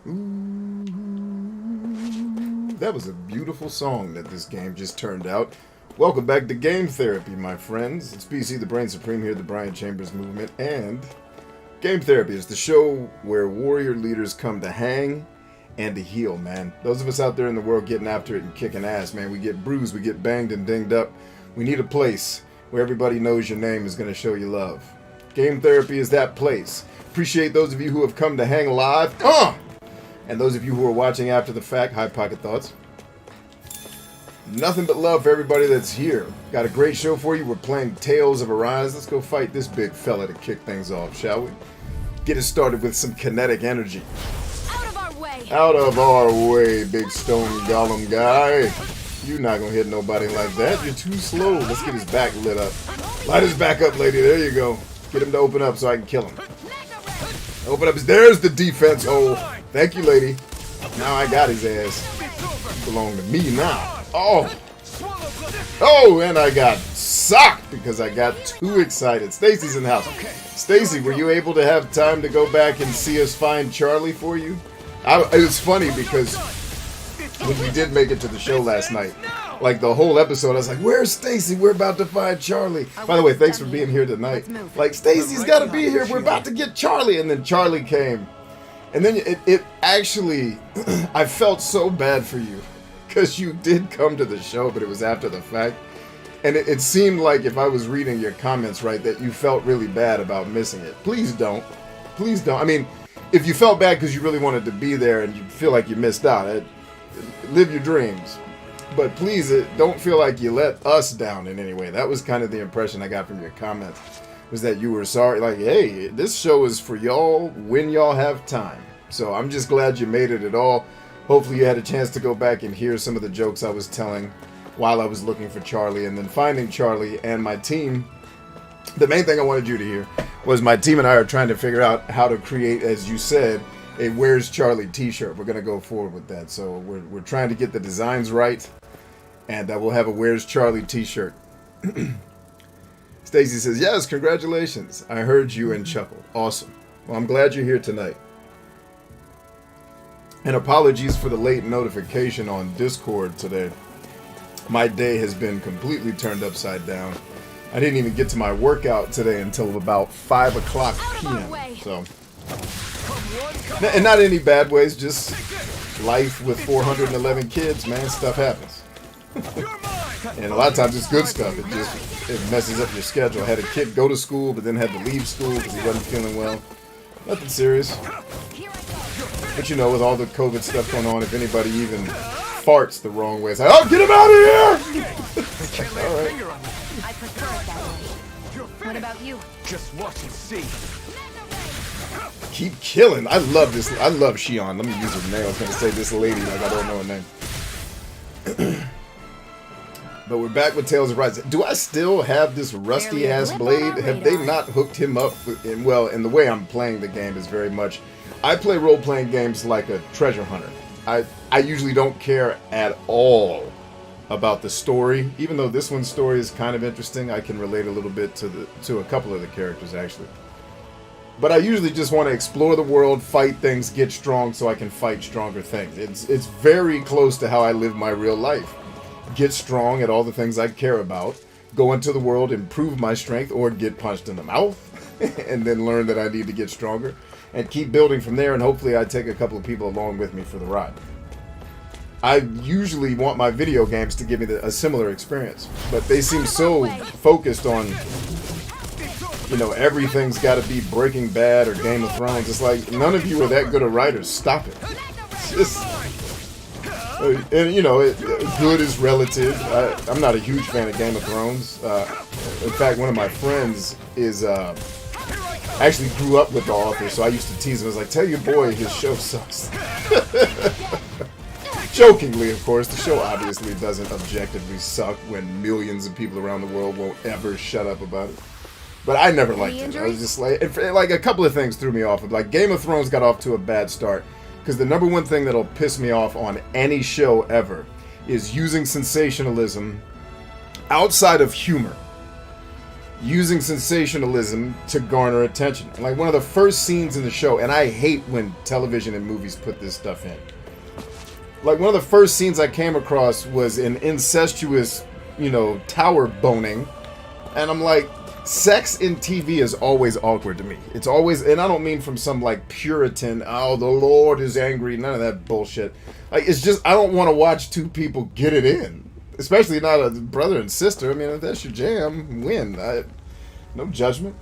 Ooh, that was a beautiful song that this game just turned out. Welcome back to Game Therapy, my friends. It's BC, the Brain Supreme here, the Brian Chambers Movement, and Game Therapy is the show where warrior leaders come to hang and to heal, man. Those of us out there in the world getting after it and kicking ass, man. We get bruised, we get banged and dinged up. We need a place where everybody knows your name is going to show you love. Game Therapy is that place. Appreciate those of you who have come to hang live. And those of you who are watching after the fact, hi Pocket Thoughts. Nothing but love for everybody that's here. Got a great show for you. We're playing Tales of Arise. Let's go fight this big fella to kick things off, shall we? Get it started with some kinetic energy. Out of our way! Out of our way, big stone golem guy. You're not gonna hit nobody like that. You're too slow. Let's get his back lit up. Light his back up, lady. There you go. Get him to open up so I can kill him. Open up. There's the defense hole. Thank you, lady. Now I got his ass. He belong to me now. Oh. Oh, and I got socked because I got too excited. Stacy's in the house. Stacy, were you able to have time to go back and see us find Charlie for you? It was funny because when we did make it to the show last night, like the whole episode, I was like, where's Stacy? We're about to find Charlie. By the way, thanks for being here tonight. Like, Stacy's got to be here. We're about to get Charlie. And then Charlie came. And then it actually, I felt so bad for you because you did come to the show, but it was after the fact. And it seemed like if I was reading your comments right, that you felt really bad about missing it. Please don't. Please don't. I mean, if you felt bad because you really wanted to be there and you feel like you missed out, live your dreams. But please, don't feel like you let us down in any way. That was kind of the impression I got from your comments, was that you were sorry. Like, hey, this show is for y'all when y'all have time. So I'm just glad you made it at all. Hopefully you had a chance to go back and hear some of the jokes I was telling while I was looking for Charlie and then finding Charlie and my team. The main thing I wanted you to hear was my team and I are trying to figure out how to create, as you said, a Where's Charlie t-shirt. We're going to go forward with that. So we're trying to get the designs right. And we'll have a Where's Charlie t-shirt. Stacy says, yes, congratulations. I heard you and chuckled. Awesome. Well, I'm glad you're here tonight. And apologies for the late notification on Discord today. My day has been completely turned upside down. I didn't even get to my workout today until about 5 o'clock p.m. So, and not any bad ways, just life with 411 kids, man. Stuff happens. And a lot of times it's good stuff. It messes up your schedule. I had a kid go to school, but then had to leave school because he wasn't feeling well. Nothing serious. But you know, with all the COVID stuff going on, if anybody even farts the wrong way, it's like, oh, get him out of here! All right. I prefer it that way. What about you? Just watch and see. Keep killing. I love this. I love Shion. Let me use her name. I was going to say this lady, like I don't know her name. But we're back with Tales of Rise. Do I still have this rusty-ass blade? Have they not hooked him up? Well, and the way I'm playing the game is very much... I play role-playing games like a treasure hunter. I usually don't care at all about the story. Even though this one's story is kind of interesting, I can relate a little bit to a couple of the characters, actually. But I usually just want to explore the world, fight things, get strong so I can fight stronger things. It's very close to how I live my real life. Get strong at all the things I care about, go into the world, improve my strength, or get punched in the mouth, and then learn that I need to get stronger, and keep building from there, and hopefully I take a couple of people along with me for the ride. I usually want my video games to give me a similar experience, but they seem so focused on, you know, everything's got to be Breaking Bad or Game of Thrones. It's like, none of you are that good of writers. Stop it. It's just... And, you know, good is relative. I'm not a huge fan of Game of Thrones. In fact, one of my friends is... actually grew up with the author, so I used to tease him. I was like, tell your boy his show sucks. Jokingly, of course. The show obviously doesn't objectively suck when millions of people around the world won't ever shut up about it. But I never liked it. I was just like a couple of things threw me off. Like, Game of Thrones got off to a bad start. Because the number one thing that'll piss me off on any show ever is using sensationalism outside of humor. using sensationalism to garner attention. Like one of the first scenes in the show, and I hate when television and movies put this stuff in. Like one of the first scenes I came across was an incestuous, tower boning. And I'm like, sex in TV is always awkward to me. It's always, and I don't mean from some like Puritan, oh, the Lord is angry, none of that bullshit. Like, it's just, I don't want to watch two people get it in. Especially not a brother and sister. I mean, if that's your jam, win. No judgment.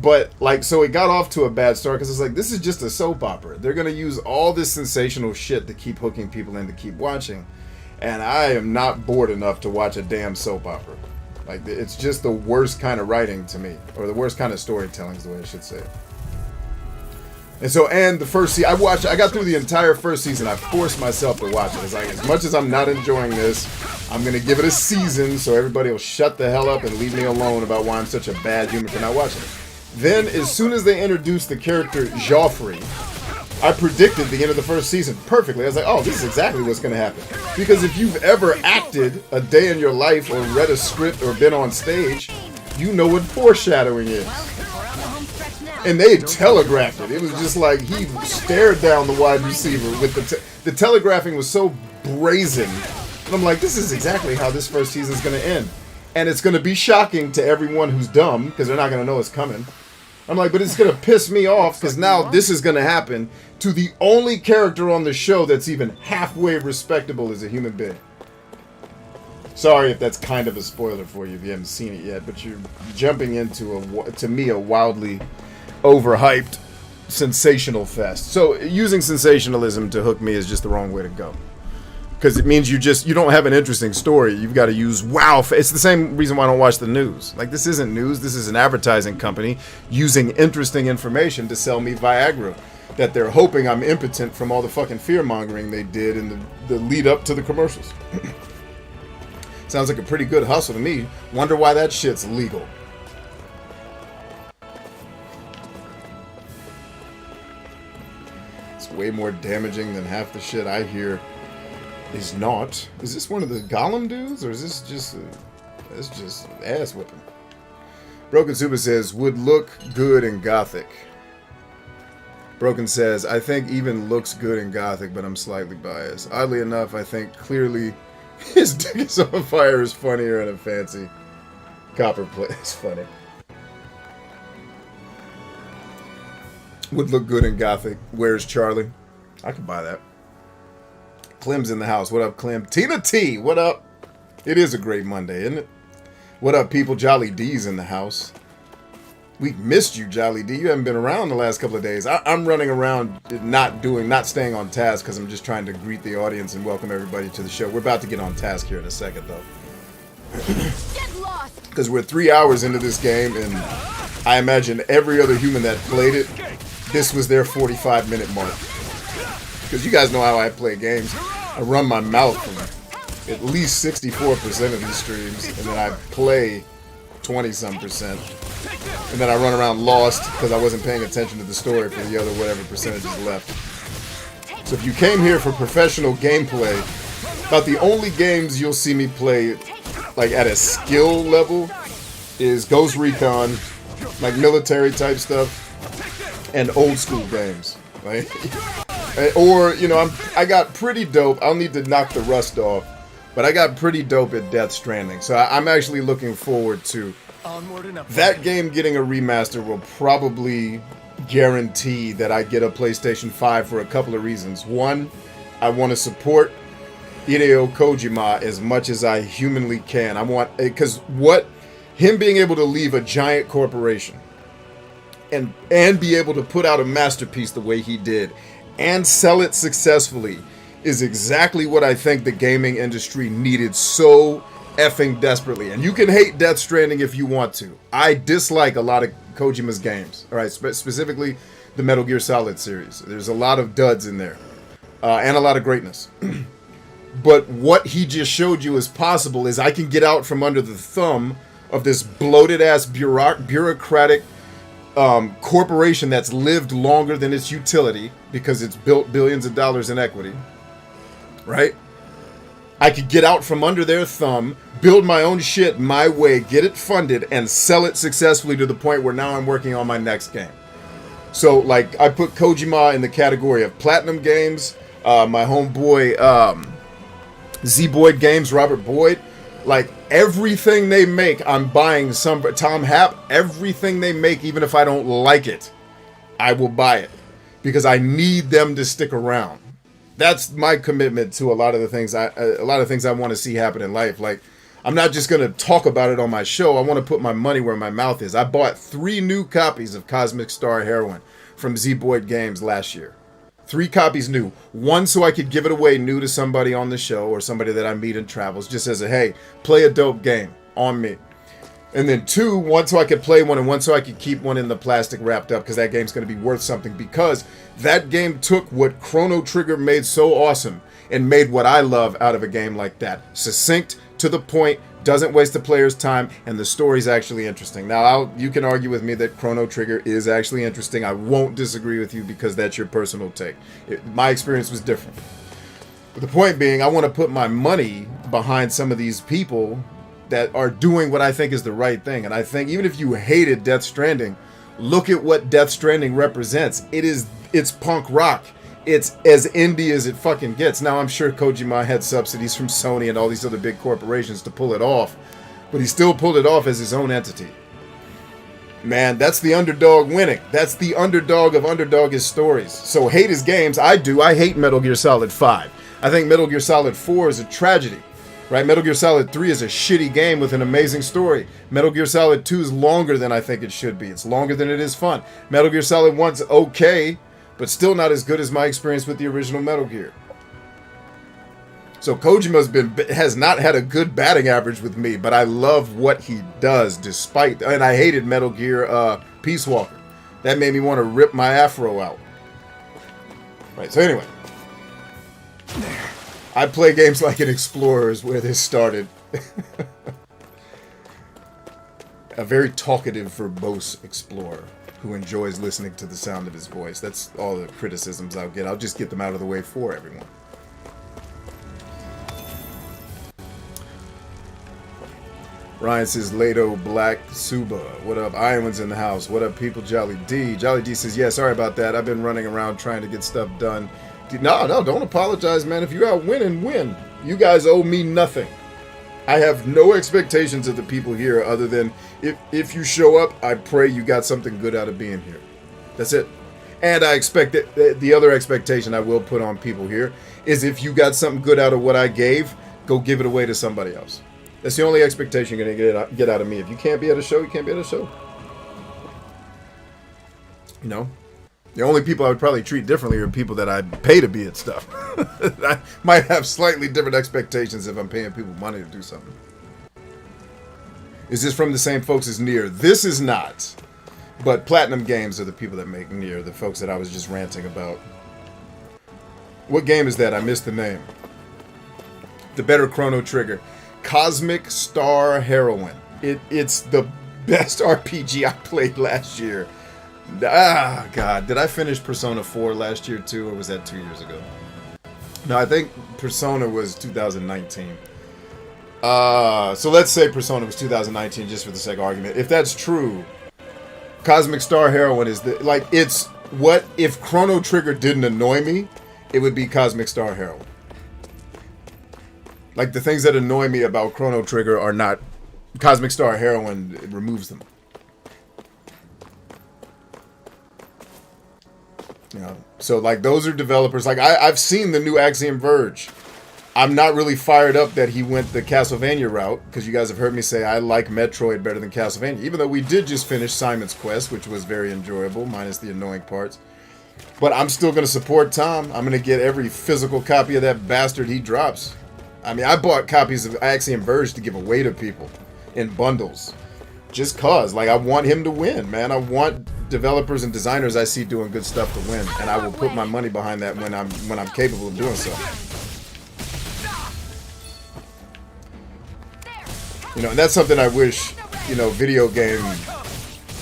But, like, so it got off to a bad start because it's like, this is just a soap opera. They're going to use all this sensational shit to keep hooking people in to keep watching. And I am not bored enough to watch a damn soap opera. Like, it's just the worst kind of writing to me. Or the worst kind of storytelling is the way I should say it. And so, and the first season, I got through the entire first season. I forced myself to watch it. It's like, as much as I'm not enjoying this, I'm going to give it a season so everybody will shut the hell up and leave me alone about why I'm such a bad human for not watching it. Then, as soon as they introduced the character Joffrey, I predicted the end of the first season perfectly. I was like, oh, this is exactly what's going to happen. Because if you've ever acted a day in your life or read a script or been on stage, you know what foreshadowing is. And they telegraphed it. It was just like he stared down the wide receiver with the telegraphing was so brazen. And I'm like, this is exactly how this first season is going to end. And it's going to be shocking to everyone who's dumb because they're not going to know it's coming. I'm like, but it's going to piss me off because now this is going to happen to the only character on the show that's even halfway respectable as a human being. Sorry if that's kind of a spoiler for you if you haven't seen it yet, but you're jumping into, to me, a wildly overhyped sensational fest. So using sensationalism to hook me is just the wrong way to go. Because it means you don't have an interesting story. You've got to use wow. It's the same reason why I don't watch the news. Like, this isn't news. This is an advertising company using interesting information to sell me Viagra that they're hoping I'm impotent from all the fucking fear-mongering they did in the lead up to the commercials. Sounds like a pretty good hustle to me. Wonder why that shit's legal. It's way more damaging than half the shit I hear is not. Is this one of the Gollum dudes, or is this just it's just ass whipping? Broken Super says, would look good in Gothic. Broken says, I think even looks good in Gothic, but I'm slightly biased. Oddly enough, I think clearly his dick is on fire is funnier in a fancy copper plate. It's funny. Would look good in Gothic. Where's Charlie? I could buy that. Clem's in the house. What up, Clem? Tina T, what up? It is a great Monday, isn't it? What up, people? Jolly D's in the house. We missed you, Jolly D. You haven't been around the last couple of days. I'm running around not staying on task because I'm just trying to greet the audience and welcome everybody to the show. We're about to get on task here in a second, though. Get lost. Because we're 3 hours into this game, and I imagine every other human that played it, this was their 45-minute mark. Because you guys know how I play games. I run my mouth from at least 64% of these streams, and then I play 20-some%. And then I run around lost because I wasn't paying attention to the story for the other whatever percentages left. So if you came here for professional gameplay, about the only games you'll see me play like at a skill level is Ghost Recon, like military type stuff, and old school games. Right? Or, I got pretty dope. I'll need to knock the rust off. But I got pretty dope at Death Stranding. So I'm actually looking forward to that game getting a remaster. Will probably guarantee that I get a PlayStation 5 for a couple of reasons. One, I want to support Hideo Kojima as much as I humanly can. I want, because him being able to leave a giant corporation and be able to put out a masterpiece the way he did and sell it successfully is exactly what I think the gaming industry needed so effing desperately. And you can hate Death Stranding if you want to. I dislike a lot of Kojima's games. All right, specifically the Metal Gear Solid series. There's a lot of duds in there, and a lot of greatness. But what he just showed you is possible is I can get out from under the thumb of this bloated ass bureaucratic corporation that's lived longer than its utility because it's built billions of dollars in equity, right? I could get out from under their thumb, build my own shit my way, get it funded, and sell it successfully to the point where now I'm working on my next game. So, like, I put Kojima in the category of platinum games. My homeboy, Z-Boyd Games, Robert Boyd. Like, everything they make, I'm buying some. Tom Happ, everything they make, even if I don't like it, I will buy it. Because I need them to stick around. That's my commitment to a lot of the things I want to see happen in life. Like, I'm not just going to talk about it on my show. I want to put my money where my mouth is. I bought 3 new copies of Cosmic Star Heroine from Z-Boyd Games last year. 3 copies new. 1 so I could give it away new to somebody on the show or somebody that I meet in travels, just as a, hey, play a dope game on me. And then 2, 1 so I could play one, and 1 so I could keep one in the plastic wrapped up, because that game's going to be worth something, because that game took what Chrono Trigger made so awesome and made what I love out of a game like that. Succinct, to the point, doesn't waste the player's time, and the story's actually interesting. Now, you can argue with me that Chrono Trigger is actually interesting. I won't disagree with you because that's your personal take. My experience was different. But the point being, I want to put my money behind some of these people that are doing what I think is the right thing. And I think even if you hated Death Stranding, look at what Death Stranding represents. It's punk rock. It's as indie as it fucking gets. Now, I'm sure Kojima had subsidies from Sony and all these other big corporations to pull it off, but he still pulled it off as his own entity. Man, that's the underdog winning. That's the underdog of underdog stories. So hate his games. I do. I hate Metal Gear Solid 5. I think Metal Gear Solid 4 is a tragedy. Right? Metal Gear Solid 3 is a shitty game with an amazing story. Metal Gear Solid 2 is longer than I think it should be. It's longer than it is fun. Metal Gear Solid 1's okay, but still not as good as my experience with the original Metal Gear. So Kojima has not had a good batting average with me, but I love what he does despite... And I hated Metal Gear Peace Walker. That made me want to rip my afro out. Right, so anyway. I play games like an explorer is where this started. A very talkative, verbose explorer who enjoys listening to the sound of his voice. That's all the criticisms I'll get. I'll just get them out of the way for everyone. Ryan says, Lato Black Suba. What up? Iowan's in the house. What up, people? Jolly D. Jolly D says, yeah, sorry about that. I've been running around trying to get stuff done. No, don't apologize, man. If you're out winning, win. You guys owe me nothing. I have no expectations of the people here other than if you show up, I pray you got something good out of being here. That's it. And I expect that the other expectation I will put on people here is if you got something good out of what I gave, go give it away to somebody else. That's the only expectation you're going to get out of me. If you can't be at a show, you can't be at a show. You know? The only people I would probably treat differently are people that I pay to be at stuff. I might have slightly different expectations if I'm paying people money to do something. Is this from the same folks as Nier? This is not. But Platinum Games are the people that make Nier, the folks that I was just ranting about. What game is that? I missed the name. The better Chrono Trigger. Cosmic Star Heroine. It's the best RPG I played last year. Ah, God. Did I finish Persona 4 last year, too, or was that 2 years ago? No, I think Persona was 2019. So let's say Persona was 2019, just for the sake of argument. If that's true, Cosmic Star Heroine is the... Like, it's... What if Chrono Trigger didn't annoy me, it would be Cosmic Star Heroine. Like, the things that annoy me about Chrono Trigger are not... Cosmic Star Heroine removes them. You know, so like those are developers. Like I've seen the new Axiom Verge. I'm not really fired up that he went the Castlevania route because you guys have heard me say I like Metroid better than Castlevania. Even though we did just finish Simon's Quest, which was very enjoyable, minus the annoying parts. But I'm still going to support Tom. I'm going to get every physical copy of that bastard he drops. I mean, I bought copies of Axiom Verge to give away to people in bundles. Just cause, like, I want him to win, man. I want developers and designers I see doing good stuff to win, and I will put my money behind that when I'm capable of doing so. You know, and that's something I wish, you know, video game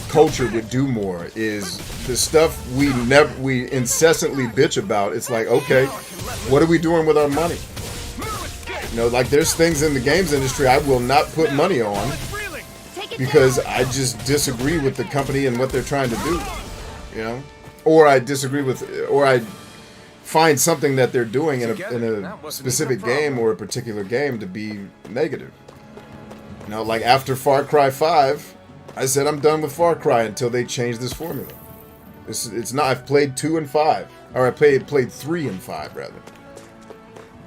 culture would do more. Is the stuff we incessantly bitch about. It's like, okay, what are we doing with our money? You know, like there's things in the games industry I will not put money on because I just disagree with the company and what they're trying to do. You know, or I disagree with, or I find something that they're doing in a specific game or a particular game to be negative. You know, like after Far Cry 5, I said I'm done with Far Cry until they change this formula. It's not. I've played 2 and 5, or I played 3 and 5 rather.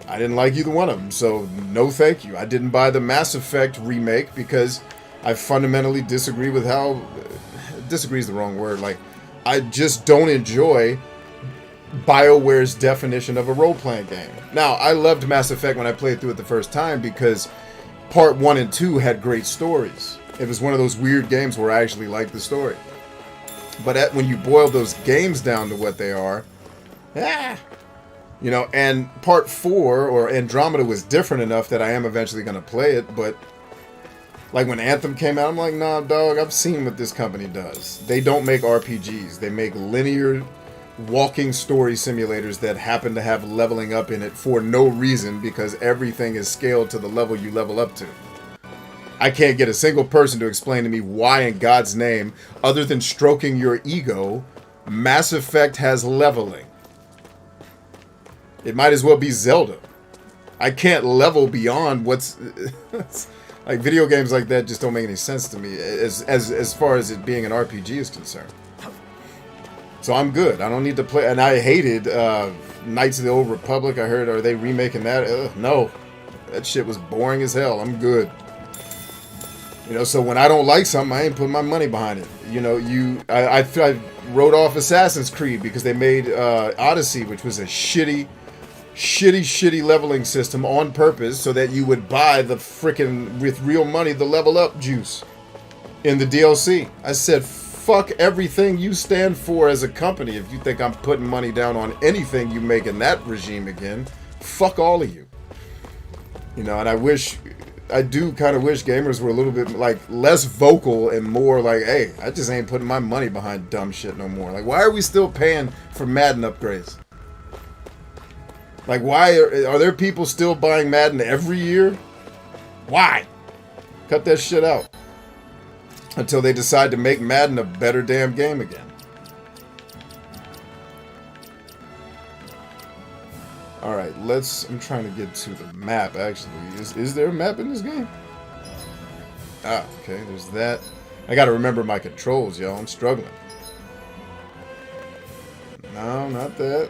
I didn't like either one of them, so no thank you. I didn't buy the Mass Effect remake because I fundamentally disagree with how. Disagree is the wrong word. Like, I just don't enjoy BioWare's definition of a role-playing game. Now, I loved Mass Effect when I played through it the first time because Part 1 and 2 had great stories. It was one of those weird games where I actually liked the story. But when you boil those games down to what they are, you know, and Part 4 or Andromeda was different enough that I am eventually going to play it, but like when Anthem came out, I'm like, nah, dog, I've seen what this company does. They don't make RPGs. They make linear walking story simulators that happen to have leveling up in it for no reason because everything is scaled to the level you level up to. I can't get a single person to explain to me why in God's name, other than stroking your ego, Mass Effect has leveling. It might as well be Zelda. I can't level beyond what's... like, video games like that just don't make any sense to me as far as it being an RPG is concerned. So I'm good. I don't need to play... And I hated Knights of the Old Republic. I heard, are they remaking that? No. That shit was boring as hell. I'm good. You know, so when I don't like something, I ain't putting my money behind it. You know, I wrote off Assassin's Creed because they made Odyssey, which was a shitty leveling system on purpose so that you would buy the frickin' with real money the level up juice in the DLC. I said, fuck everything you stand for as a company. If you think I'm putting money down on anything you make in that regime again, fuck all of you. You know, and I do kind of wish gamers were a little bit like less vocal and more like, hey, I just ain't putting my money behind dumb shit no more. Like, why are we still paying for Madden upgrades? Like, why are there people still buying Madden every year? Why? Cut that shit out. Until they decide to make Madden a better damn game again. Alright, I'm trying to get to the map, actually. Is there a map in this game? Ah, okay, there's that. I gotta remember my controls, y'all. I'm struggling. No, not that.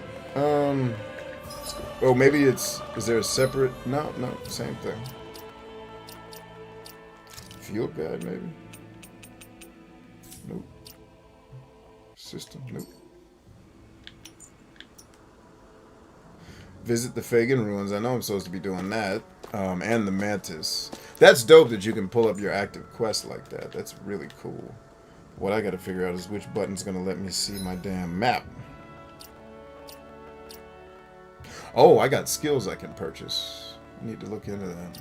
Oh, maybe is there a separate... No, same thing. Field guide, maybe? Nope. System, nope. Visit the Fagin ruins. I know I'm supposed to be doing that. And the Mantis. That's dope that you can pull up your active quest like that. That's really cool. What I gotta figure out is which button's gonna let me see my damn map. Oh, I got skills I can purchase. I need to look into that.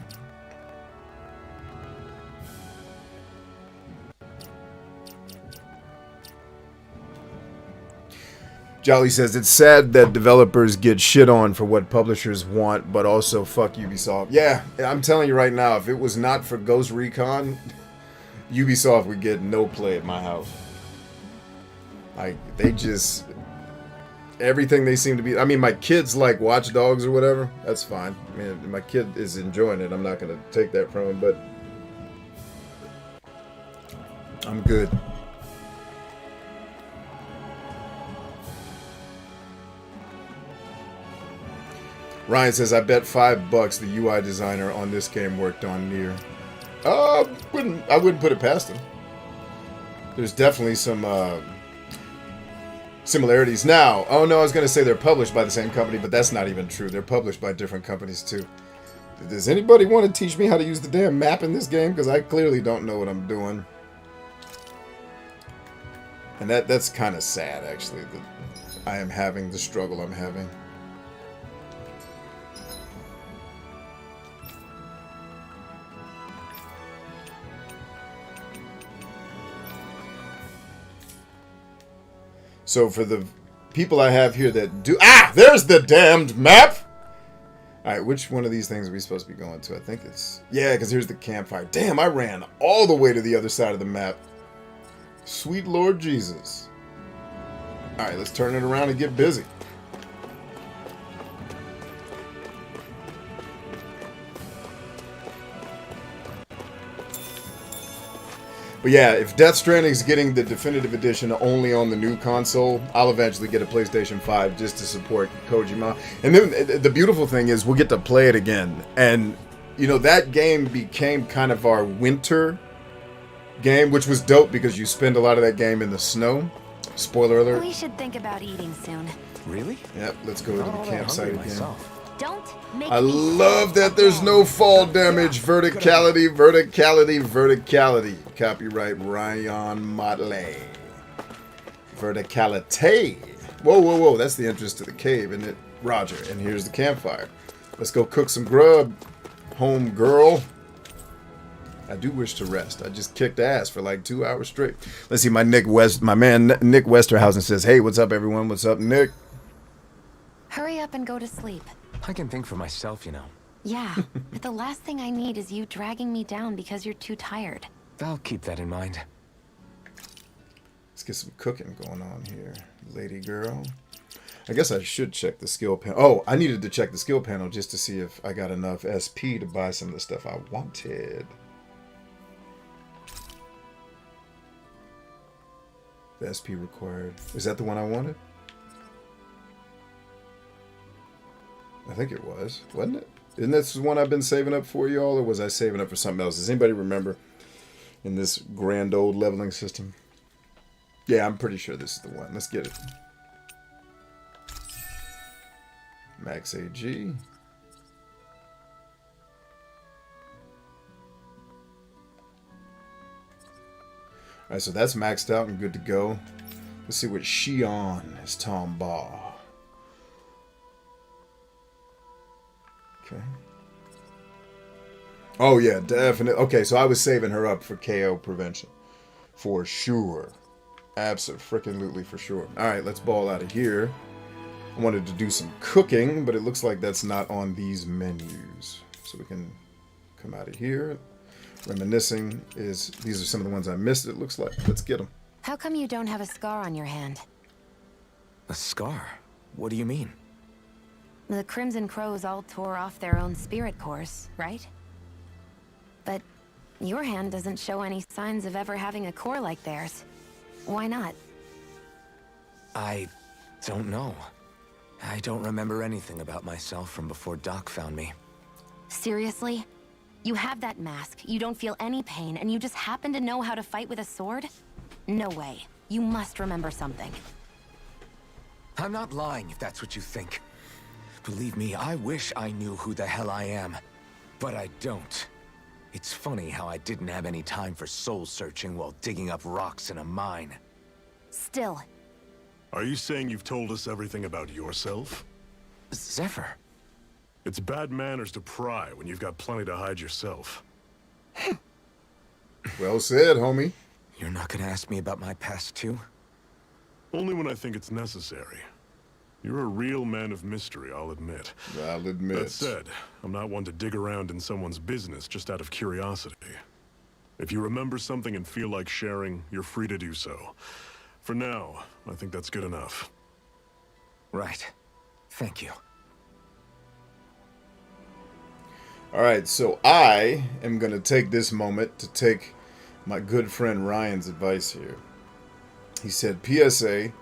Jolly says, it's sad that developers get shit on for what publishers want, but also fuck Ubisoft. Yeah, I'm telling you right now, if it was not for Ghost Recon, Ubisoft would get no play at my house. Like, they just... Everything they seem to be... I mean, my kids like Watch Dogs or whatever. That's fine. I mean, my kid is enjoying it. I'm not going to take that from him, but... I'm good. Ryan says, I bet $5 the UI designer on this game worked on Nier. I wouldn't put it past him. There's definitely some similarities. Now, oh no, I was going to say they're published by the same company, but that's not even true. They're published by different companies too. Does anybody want to teach me how to use the damn map in this game? Because I clearly don't know what I'm doing. And that's kind of sad, actually, that I am having the struggle I'm having. So for the people I have here that do... Ah! There's the damned map! Alright, which one of these things are we supposed to be going to? I think it's... Yeah, because here's the campfire. Damn, I ran all the way to the other side of the map. Sweet Lord Jesus. Alright, let's turn it around and get busy. But yeah, if Death Stranding's getting the definitive edition only on the new console, I'll eventually get a PlayStation 5 just to support Kojima. And then the beautiful thing is we'll get to play it again. And, you know, that game became kind of our winter game, which was dope because you spend a lot of that game in the snow. Spoiler alert. We should think about eating soon. Really? Yep, let's go to the campsite again. Myself. Don't make I me love sad that there's again. no fall damage. Verticality, verticality, verticality. Copyright Ryan Motley. Verticality. Whoa, whoa, whoa. That's the entrance to the cave, isn't it? Roger. And here's the campfire. Let's go cook some grub, home girl. I do wish to rest. I just kicked ass for like 2 hours straight. Let's see. My man Nick Westerhausen says, "Hey, what's up, everyone? What's up, Nick?" Hurry up and go to sleep. I can think for myself, you know. Yeah, but the last thing I need is you dragging me down because you're too tired. I'll keep that in mind. Let's get some cooking going on here, lady girl. I guess I should check the skill panel. Oh, I needed to check the skill panel just to see if I got enough SP to buy some of the stuff I wanted. The SP required. Is that the one I wanted? I think it was, wasn't it? Isn't this the one I've been saving up for, y'all, or was I saving up for something else? Does anybody remember in this grand old leveling system? Yeah, I'm pretty sure this is the one. Let's get it. Max AG. Alright, so that's maxed out and good to go. Let's see what Shion is Tom Ball. Okay. Oh, yeah, definitely. Okay, so I was saving her up for KO prevention. For sure. Absolutely for sure. Alright, let's ball out of here. I wanted to do some cooking, but it looks like that's not on these menus. So we can come out of here. Reminiscing is... These are some of the ones I missed, it looks like. Let's get them. How come you don't have a scar on your hand? A scar? What do you mean? The Crimson Crows all tore off their own spirit cores, right? But your hand doesn't show any signs of ever having a core like theirs. Why not? I don't know. I don't remember anything about myself from before Doc found me. Seriously? You have that mask, you don't feel any pain, and you just happen to know how to fight with a sword? No way. You must remember something. I'm not lying if that's what you think. Believe me, I wish I knew who the hell I am. But I don't. It's funny how I didn't have any time for soul searching while digging up rocks in a mine. Still. Are you saying you've told us everything about yourself? Zephyr. It's bad manners to pry when you've got plenty to hide yourself. Well said, homie. You're not gonna ask me about my past too? Only when I think it's necessary. You're a real man of mystery, I'll admit. I'll admit. That said, I'm not one to dig around in someone's business just out of curiosity. If you remember something and feel like sharing, you're free to do so. For now, I think that's good enough. Right. Thank you. Alright, so I am going to take this moment to take my good friend Ryan's advice here. He said, PSA,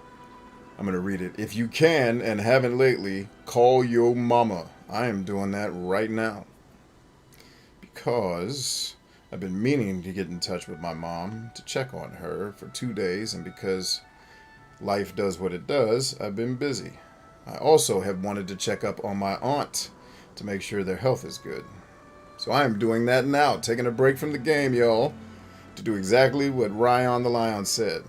I'm going to read it. If you can and haven't lately, call your mama. I am doing that right now. Because I've been meaning to get in touch with my mom to check on her for 2 days, and because life does what it does, I've been busy. I also have wanted to check up on my aunt to make sure their health is good. So I am doing that now, taking a break from the game, y'all, to do exactly what Ryan the Lion said.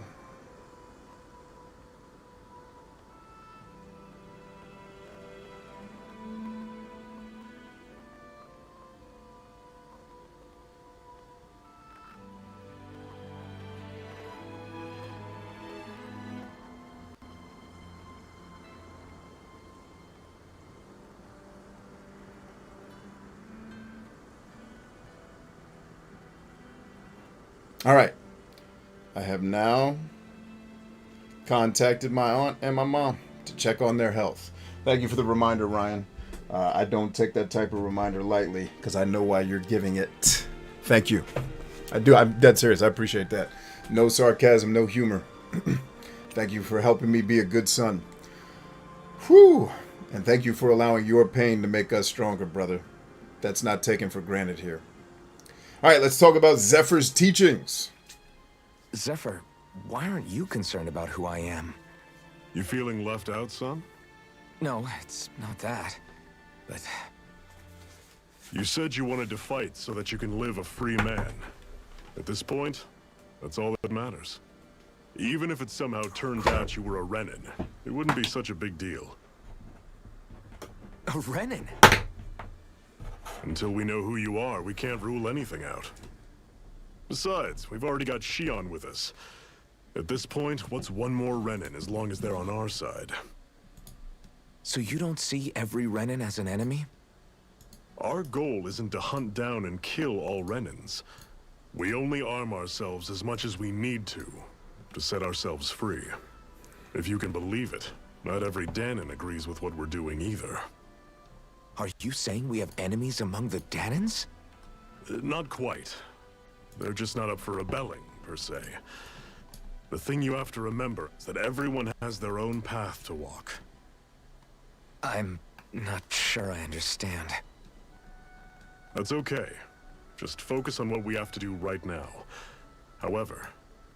All right. I have now contacted my aunt and my mom to check on their health. Thank you for the reminder, Ryan. I don't take that type of reminder lightly because I know why you're giving it. Thank you. I do. I'm dead serious. I appreciate that. No sarcasm, no humor. Thank you for helping me be a good son. Whew. And thank you for allowing your pain to make us stronger, brother. That's not taken for granted here. All right, let's talk about Zephyr's teachings. Zephyr, why aren't you concerned about who I am? You feeling left out, son? No, it's not that. But You said you wanted to fight so that you can live a free man. At this point, that's all that matters. Even if it somehow turned out you were a Renin, it wouldn't be such a big deal. a Renin? Until we know who you are, we can't rule anything out. Besides, we've already got Shion with us. At this point, what's one more Renin as long as they're on our side? So you don't see every Renin as an enemy? Our goal isn't to hunt down and kill all Renins. We only arm ourselves as much as we need to set ourselves free. If you can believe it, not every Danon agrees with what we're doing either. Are you saying we have enemies among the Danons? Not quite. They're just not up for rebelling, per se. The thing you have to remember is that everyone has their own path to walk. I'm not sure I understand. That's okay. Just focus on what we have to do right now. However,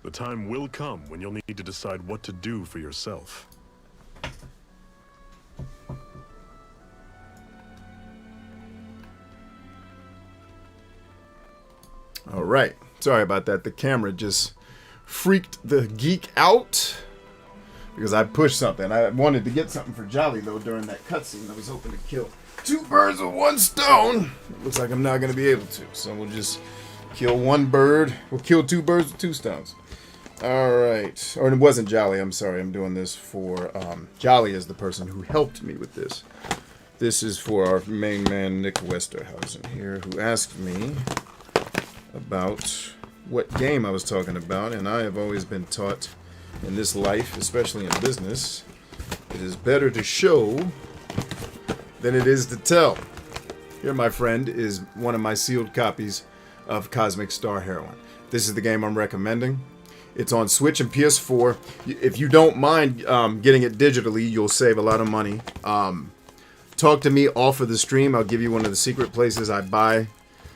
the time will come when you'll need to decide what to do for yourself. All right. Sorry about that. The camera just freaked the geek out because I pushed something. I wanted to get something for Jolly, though, during that cutscene. I was hoping to kill two birds with one stone. It looks like I'm not going to be able to. So we'll just kill one bird. We'll kill two birds with two stones. All right. Or it wasn't Jolly. I'm sorry. I'm doing this for... Jolly is the person who helped me with this. This is for our main man, Nick Westerhausen here, who asked me about what game I was talking about, and I have always been taught in this life, especially in business, it is better to show than it is to tell. Here, my friend, is one of my sealed copies of Cosmic Star Heroine. This is the game I'm recommending. It's on Switch and PS4. If you don't mind getting it digitally, you'll save a lot of money. Talk to me off of the stream. I'll give you one of the secret places I buy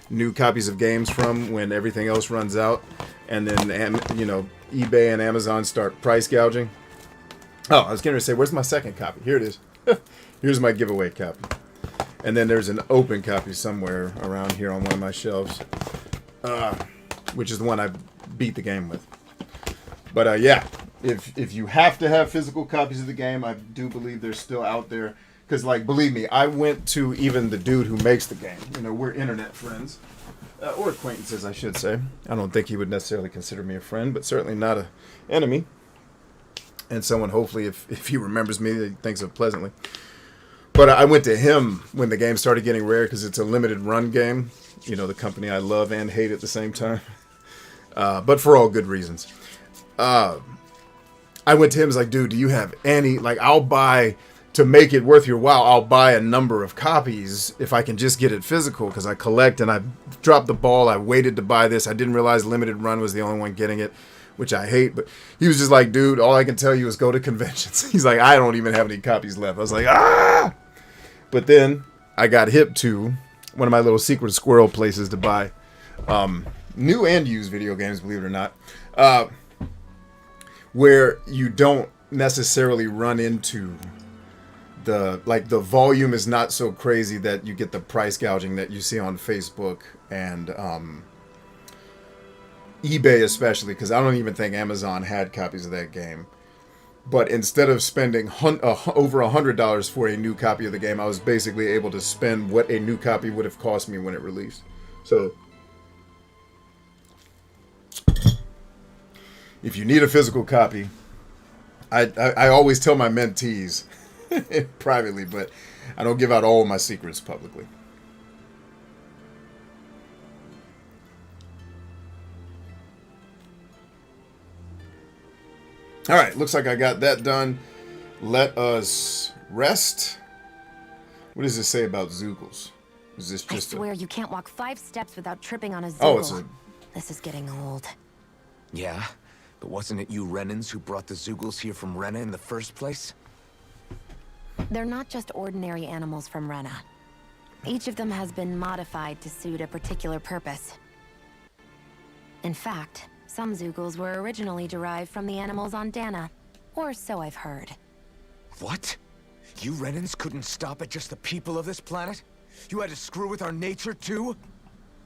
new copies of games from when everything else runs out, and then eBay and Amazon start price gouging. Oh, I was going to say, where's my second copy? Here it is. Here's my giveaway copy, and then there's an open copy somewhere around here on one of my shelves, which is the one I beat the game with. But yeah, if you have to have physical copies of the game, I do believe they're still out there. Because, like, believe me, I went to even the dude who makes the game. You know, we're internet friends. Or acquaintances, I should say. I don't think he would necessarily consider me a friend, but certainly not an enemy. And someone, hopefully, if he remembers me, that he thinks of pleasantly. But I went to him when the game started getting rare, because it's a limited run game. You know, the company I love and hate at the same time. But for all good reasons. I went to him, I was like, dude, do you have any... Like, I'll buy... To make it worth your while, I'll buy a number of copies if I can just get it physical, because I collect, and I dropped the ball. I waited to buy this. I didn't realize Limited Run was the only one getting it, which I hate. But he was just like, dude, all I can tell you is go to conventions. He's like, I don't even have any copies left. I was like, ah! But then I got hip to one of my little secret squirrel places to buy new and used video games, believe it or not, where you don't necessarily run into... the volume is not so crazy that you get the price gouging that you see on Facebook and eBay, especially, because I don't even think Amazon had copies of that game. But instead of spending over $100 for a new copy of the game, I was basically able to spend what a new copy would have cost me when it released. So if you need a physical copy, I always tell my mentees privately, but I don't give out all my secrets publicly. All right, looks like I got that done. Let us rest. What does this say about Zoogles? Is this just I swear you can't walk 5 steps without tripping on a Zoogle. Oh, it's a... This is getting old. Yeah? But wasn't it you Renans who brought the Zoogles here from Rena in the first place? They're not just ordinary animals from Rena. Each of them has been modified to suit a particular purpose. In fact, some Zoogles were originally derived from the animals on Dana. Or so I've heard. What? You Renans couldn't stop at just the people of this planet? You had to screw with our nature too?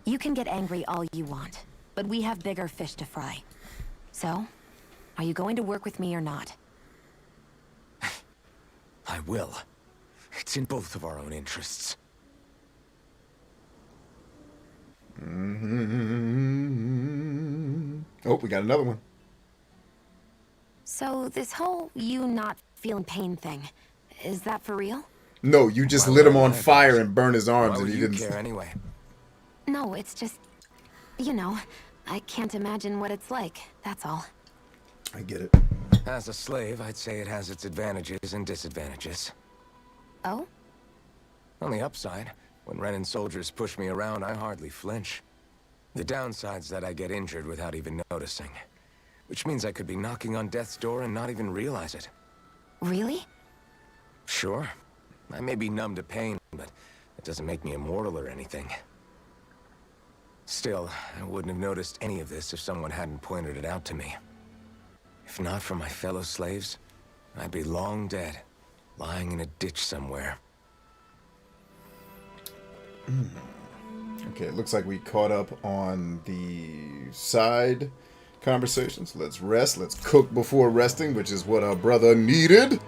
You can get angry all you want, but we have bigger fish to fry. So, are you going to work with me or not? I will. It's in both of our own interests. Oh, we got another one. So, this whole you not feeling pain thing, is that for real? No, you just lit him on fire and burned his arms, and he didn't care anyway. No, it's just, you know, I can't imagine what it's like, that's all. I get it. As a slave, I'd say it has its advantages and disadvantages. Oh? On the upside, when Renan soldiers push me around, I hardly flinch. The downside's that I get injured without even noticing. Which means I could be knocking on death's door and not even realize it. Really? Sure. I may be numb to pain, but it doesn't make me immortal or anything. Still, I wouldn't have noticed any of this if someone hadn't pointed it out to me. If not for my fellow slaves, I'd be long dead, lying in a ditch somewhere. Okay, it looks like we caught up on the side conversations. Let's rest. Let's cook before resting, which is what our brother needed.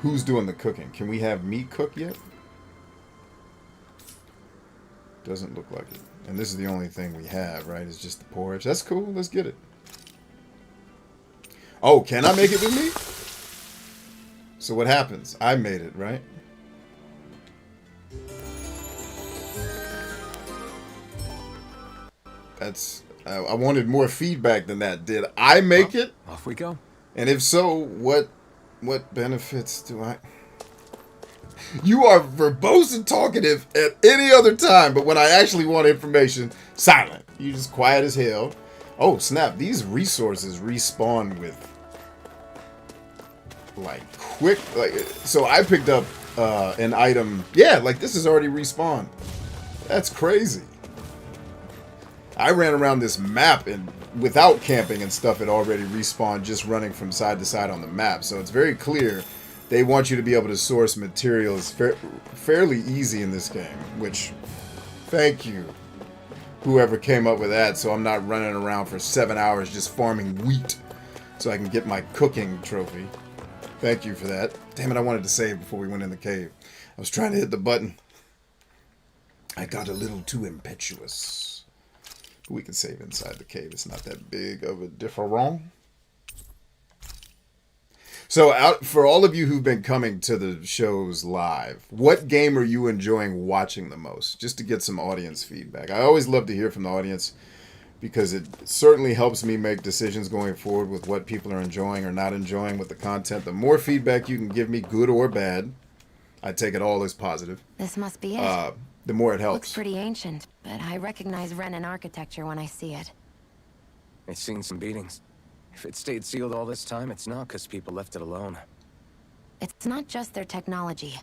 Who's doing the cooking? Can we have meat cook yet? Doesn't look like it. And this is the only thing we have, right? It's just the porridge. That's cool. Let's get it. Oh, can I make it with meat? So what happens? I made it, right? That's... I wanted more feedback than that. Did I make it? Off we go. And if so, what benefits do I... You are verbose and talkative at any other time, but when I actually want information, silent. You just quiet as hell. Oh, snap. These resources respawn with... like, quick... like. So I picked up an item... Yeah, like, this is already respawned. That's crazy. I ran around this map and without camping and stuff, it already respawned just running from side to side on the map. So it's very clear they want you to be able to source materials fairly easy in this game, which, thank you, whoever came up with that, so I'm not running around for 7 hours just farming wheat so I can get my cooking trophy. Thank you for that. Damn it, I wanted to save before we went in the cave. I was trying to hit the button. I got a little too impetuous. We can save inside the cave. It's not that big of a difference. So, for all of you who've been coming to the shows live, what game are you enjoying watching the most? Just to get some audience feedback. I always love to hear from the audience because it certainly helps me make decisions going forward with what people are enjoying or not enjoying with the content. The more feedback you can give me, good or bad, I take it all as positive. This must be it. The more it helps. Looks pretty ancient, but I recognize Renan architecture when I see it. It's seen some beatings. If it stayed sealed all this time, it's not because people left it alone. It's not just their technology.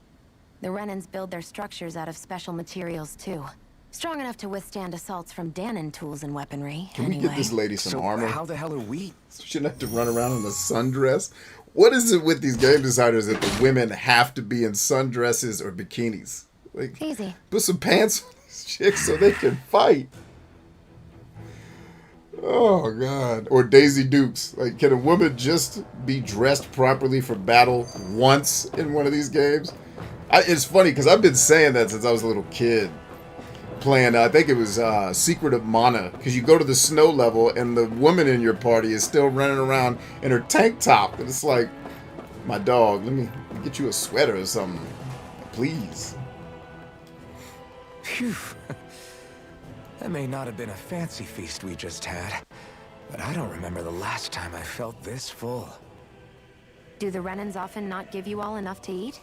The Renans build their structures out of special materials, too. Strong enough to withstand assaults from Danon tools and weaponry. Can we get this lady some armor? How the hell are we? She shouldn't have to run around in a sundress. What is it with these game designers that the women have to be in sundresses or bikinis? Like, easy. Put some pants on these chicks so they can fight. Oh, God. Or Daisy Dukes. Like, can a woman just be dressed properly for battle once in one of these games? It's funny, because I've been saying that since I was a little kid. Playing, I think it was Secret of Mana. Because you go to the snow level, and the woman in your party is still running around in her tank top. And it's like, my dog, let me get you a sweater or something. Please. Phew. That may not have been a fancy feast we just had, but I don't remember the last time I felt this full. Do the Renans often not give you all enough to eat?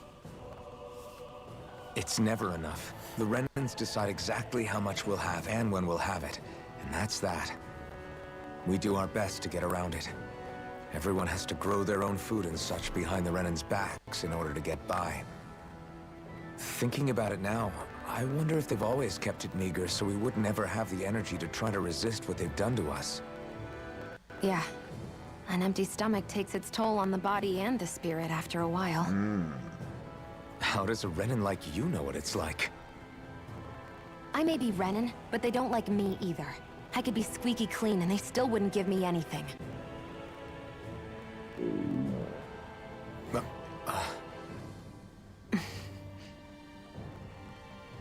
It's never enough. The Renans decide exactly how much we'll have and when we'll have it. And that's that. We do our best to get around it. Everyone has to grow their own food and such behind the Renans' backs in order to get by. Thinking about it now, I wonder if they've always kept it meager so we wouldn't ever have the energy to try to resist what they've done to us. Yeah. An empty stomach takes its toll on the body and the spirit after a while. How does a Renan like you know what it's like? I may be Renan, but they don't like me either. I could be squeaky clean and they still wouldn't give me anything.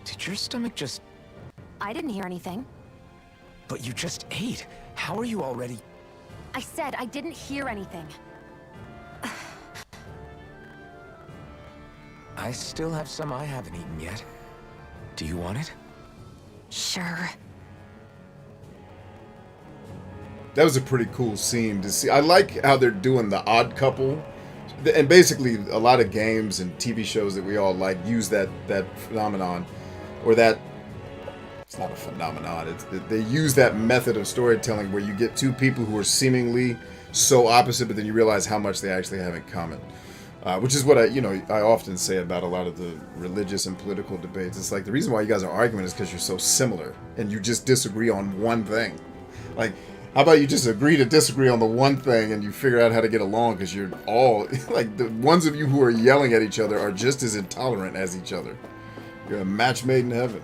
Did your stomach just... I didn't hear anything. But you just ate. How are you already... I said I didn't hear anything. I still have some I haven't eaten yet. Do you want it? Sure. That was a pretty cool scene to see. I like how they're doing the odd couple. And basically, a lot of games and TV shows that we all like use that phenomenon. Or that... It's not a phenomenon. They use that method of storytelling where you get two people who are seemingly so opposite, but then you realize how much they actually have in common. Which is what I often say about a lot of the religious and political debates. It's like the reason why you guys are arguing is because you're so similar and you just disagree on one thing. Like, how about you just agree to disagree on the one thing and you figure out how to get along because you're all, like, the ones of you who are yelling at each other are just as intolerant as each other. You're a match made in heaven.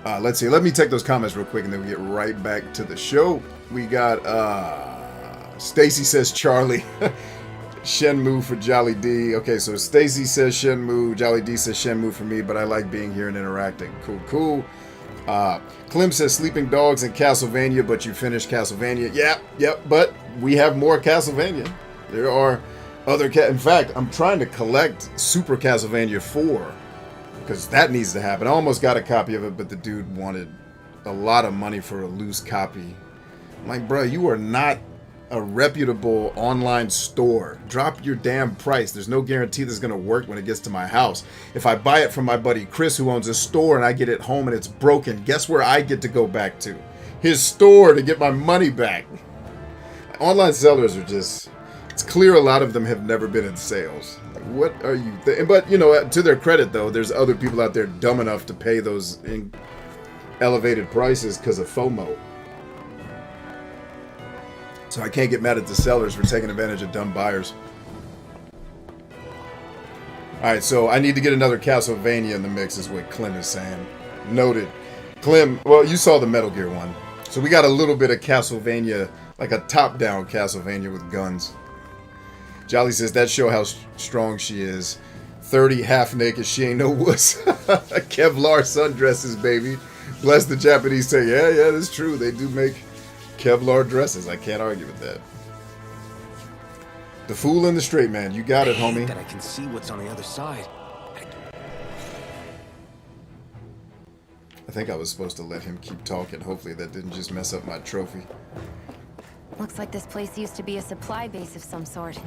Let's see. Let me take those comments real quick and then we get right back to the show. We got, Stacy says Charlie. Shenmue for Jolly D. Okay, so Stacy says Shenmue, Jolly D says Shenmue for me, but I like being here and interacting. Cool. Clem says Sleeping Dogs and Castlevania, but you finished Castlevania. Yep, but we have more Castlevania. There are other in fact, I'm trying to collect Super Castlevania 4, because that needs to happen. I almost got a copy of it, but the dude wanted a lot of money for a loose copy. I'm like, bro, you are not a reputable online store. Drop your damn price. There's no guarantee this is going to work when it gets to my house. If I buy it from my buddy Chris, who owns a store, and I get it home and it's broken, guess where I get to go back to? His store to get my money back. Online sellers are just... It's clear a lot of them have never been in sales. Like, what are you... But, to their credit, though, there's other people out there dumb enough to pay those elevated prices because of FOMO. So I can't get mad at the sellers for taking advantage of dumb buyers. Alright, so I need to get another Castlevania in the mix, is what Clem is saying. Noted. Clem, well, you saw the Metal Gear one. So we got a little bit of Castlevania, like a top-down Castlevania with guns. Jolly says, that show how strong she is. 30, half naked, she ain't no wuss. Kevlar sundresses, baby. Bless the Japanese say, yeah, that's true. They do make Kevlar dresses. I can't argue with that. The fool and the straight man. You got it, homie. That I can see what's on the other side. I think I was supposed to let him keep talking. Hopefully that didn't just mess up my trophy. Looks like this place used to be a supply base of some sort.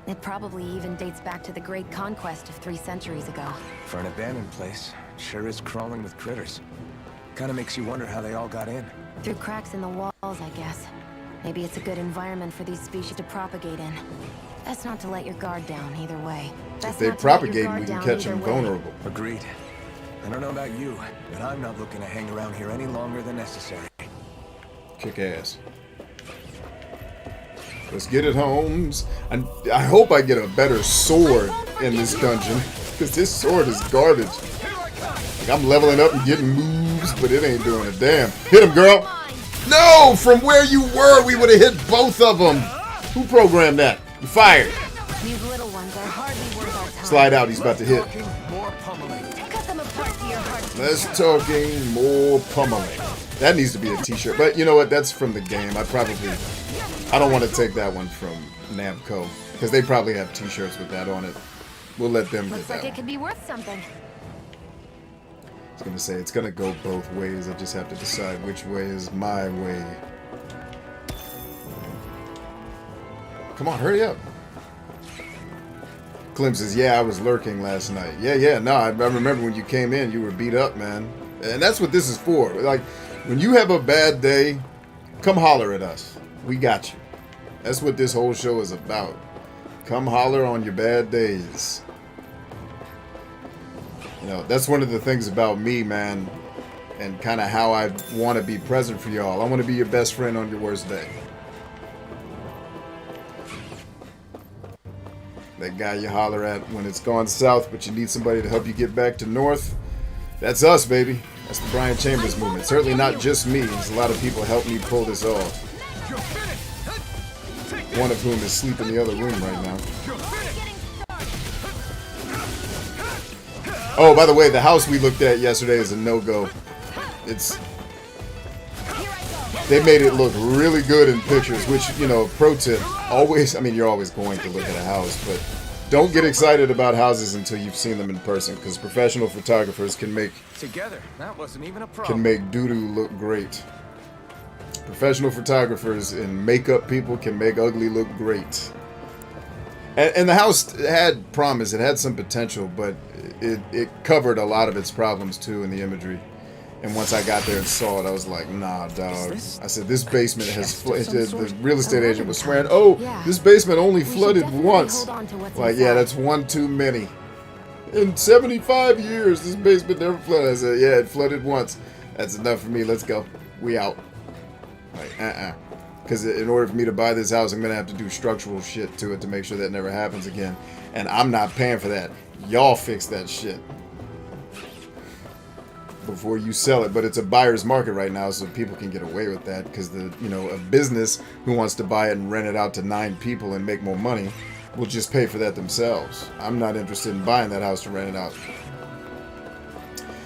It probably even dates back to the Great Conquest of 3 centuries ago. For an abandoned place, it sure is crawling with critters. Kinda makes you wonder how they all got in. Through cracks in the walls, I guess. Maybe it's a good environment for these species to propagate in. Best not to let your guard down either way. If they propagate, we can catch them vulnerable. Agreed. I don't know about you, but I'm not looking to hang around here any longer than necessary. Kick ass. Let's get it, Holmes. I hope I get a better sword in this dungeon, because this sword is garbage. Like, I'm leveling up and getting moves, but it ain't doing a damn. Hit him, girl. No! From where you were, we would have hit both of them. Who programmed that? You fired. These little ones are hardly worth our time. Slide out, he's about to hit. Cut them apart to your heart's Less talking, more pummeling. That needs to be a t-shirt. But you know what? That's from the game. I don't want to take that one from Namco, because they probably have t-shirts with that on it. We'll let them get Looks that like it one. could be worth something. I was going to say, it's going to go both ways. I just have to decide which way is my way. Come on, hurry up. Clem says, yeah, I was lurking last night. Yeah, no, I remember when you came in, you were beat up, man. And that's what this is for. Like, when you have a bad day, come holler at us. We got you. That's what this whole show is about. Come holler on your bad days. You know, that's one of the things about me, man, and kind of how I want to be present for y'all. I want to be your best friend on your worst day. That guy you holler at when it's gone south, but you need somebody to help you get back to north. That's us, baby. That's the Brian Chambers movement. Certainly not just me. There's a lot of people help me pull this off. One of whom is sleeping in the other room right now. Oh, by the way, the house we looked at yesterday is a no-go. They made it look really good in pictures, which, you know, pro tip, always, I mean, you're always going to look at a house, but don't get excited about houses until you've seen them in person, because professional photographers can make doo-doo look great. Professional photographers and makeup people can make ugly look great. And the house had promise, it had some potential, but it covered a lot of its problems too in the imagery. And once I got there and saw it, I was like, nah, dog. I said, this basement has flooded. The real estate agent was swearing, oh, this basement only flooded once. Like, yeah, that's one too many. In 75 years, this basement never flooded. I said, yeah, it flooded once. That's enough for me. Let's go. We out. Like, Because in order for me to buy this house, I'm going to have to do structural shit to it to make sure that never happens again. And I'm not paying for that. Y'all fix that shit before you sell it. But it's a buyer's market right now, so people can get away with that because a business who wants to buy it and rent it out to 9 people and make more money will just pay for that themselves. I'm not interested in buying that house to rent it out.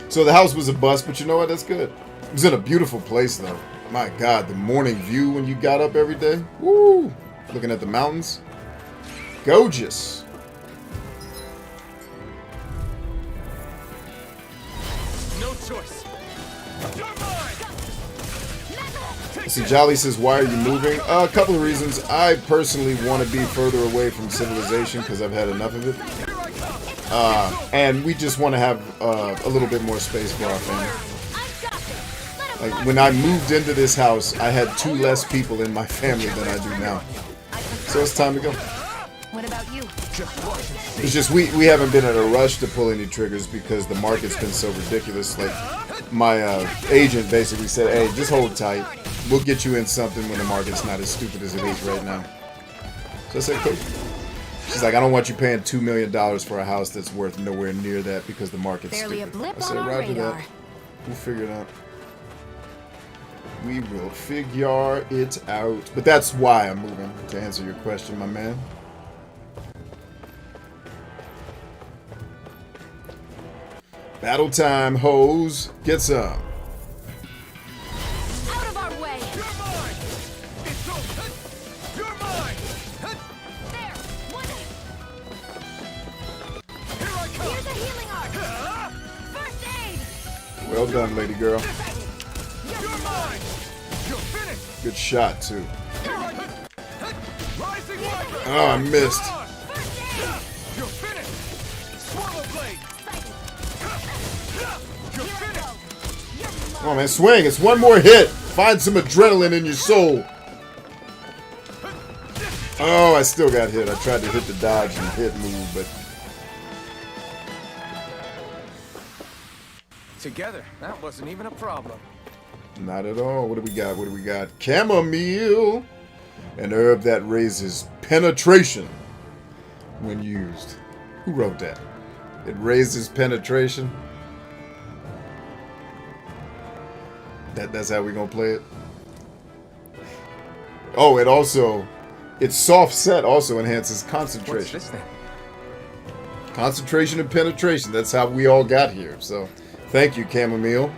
So the house was a bust, but you know what? That's good. It was in a beautiful place, though. My God, the morning view when you got up every day. Woo! Looking at the mountains. Gorgeous. No choice. See, Jolly says, why are you moving? A couple of reasons. I personally want to be further away from civilization because I've had enough of it. And we just want to have a little bit more space for our family. Like, when I moved into this house, I had 2 less people in my family than I do now. So it's time to go. What about you? It's just we haven't been in a rush to pull any triggers because the market's been so ridiculous. Like, my agent basically said, hey, just hold tight. We'll get you in something when the market's not as stupid as it is right now. So I said, cool. She's like, I don't want you paying $2 million for a house that's worth nowhere near that because the market's Barely stupid. a blip I said, on our roger radar. that. We'll figure it out. We will figure it out. But that's why I'm moving, to answer your question, my man. Battle time, hoes. Get some. Out of our way. You're mine. It's over. You're mine. There. One. Here I come. Here's a healing arc. First aid. Well done, lady girl. You're mine. You're finished. Good shot, too. Rising Viper. Oh, I missed. You're finished. Swallow blade. You're finished. Come on, man, swing. It's one more hit. Find some adrenaline in your soul. Oh, I still got hit. I tried to hit the dodge and hit move, but... Together, that wasn't even a problem. Not at all. What do we got? What do we got? Chamomile. An herb that raises penetration when used. Who wrote that? It raises penetration. That's how we gonna play it. Oh, its soft set also enhances concentration. What's this thing? Concentration and penetration. That's how we all got here. So, thank you, Chamomile,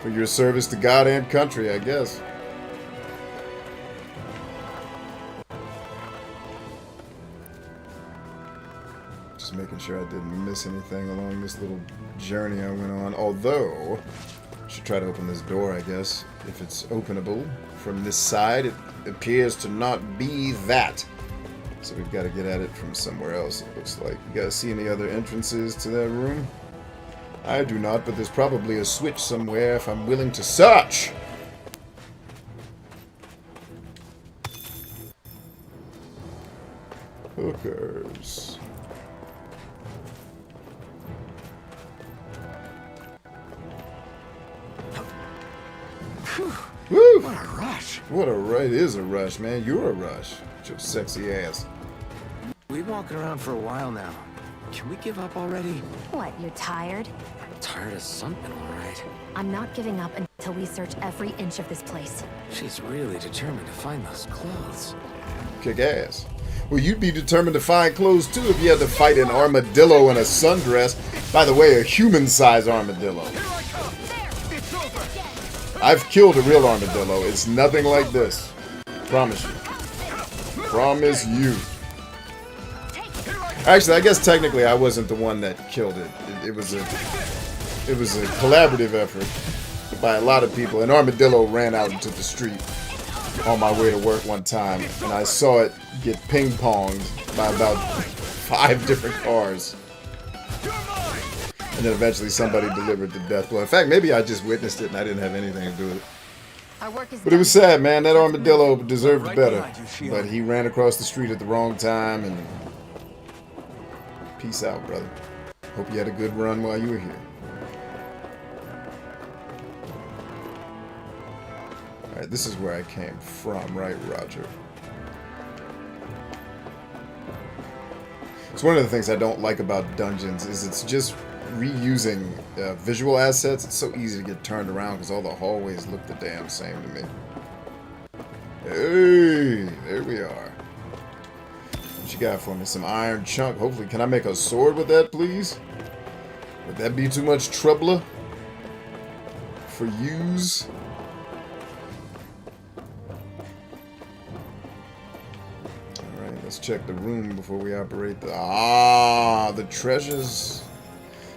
for your service to God and country, I guess. Just making sure I didn't miss anything along this little journey I went on. Although, I should try to open this door, I guess. If it's openable from this side, it appears to not be that. So we've got to get at it from somewhere else, it looks like. You guys see any other entrances to that room? I do not, but there's probably a switch somewhere if I'm willing to search. Hookers. Woo! What a rush. What a rush. It is a rush, man. You're a rush. With your sexy ass. We've been walking around for a while now. Can we give up already? What, you're tired? Tired of something, all right. I'm not giving up until we search every inch of this place. She's really determined to find those clothes. Kick ass. Well, you'd be determined to find clothes too if you had to fight an armadillo in a sundress. By the way, a human-sized armadillo. I've killed a real armadillo. It's nothing like this. Promise you. Promise you. Actually, I guess technically I wasn't the one that killed it. It was a collaborative effort by a lot of people. An armadillo ran out into the street on my way to work one time, and I saw it get ping-ponged by about 5 different cars. And then eventually somebody delivered the death blow. In fact, maybe I just witnessed it and I didn't have anything to do with it. Our work is But it was done. sad, man. That armadillo deserved Right better. behind you, Shield. But he ran across the street at the wrong time, and peace out, brother. Hope you had a good run while you were here. Alright, this is where I came from, right, Roger? It's one of the things I don't like about dungeons is it's just reusing visual assets. It's so easy to get turned around because all the hallways look the damn same to me. Hey, there we are. What you got for me? Some iron chunk. Hopefully, can I make a sword with that, please? Would that be too much trouble for use? Alright, let's check the room before we operate the... the treasures.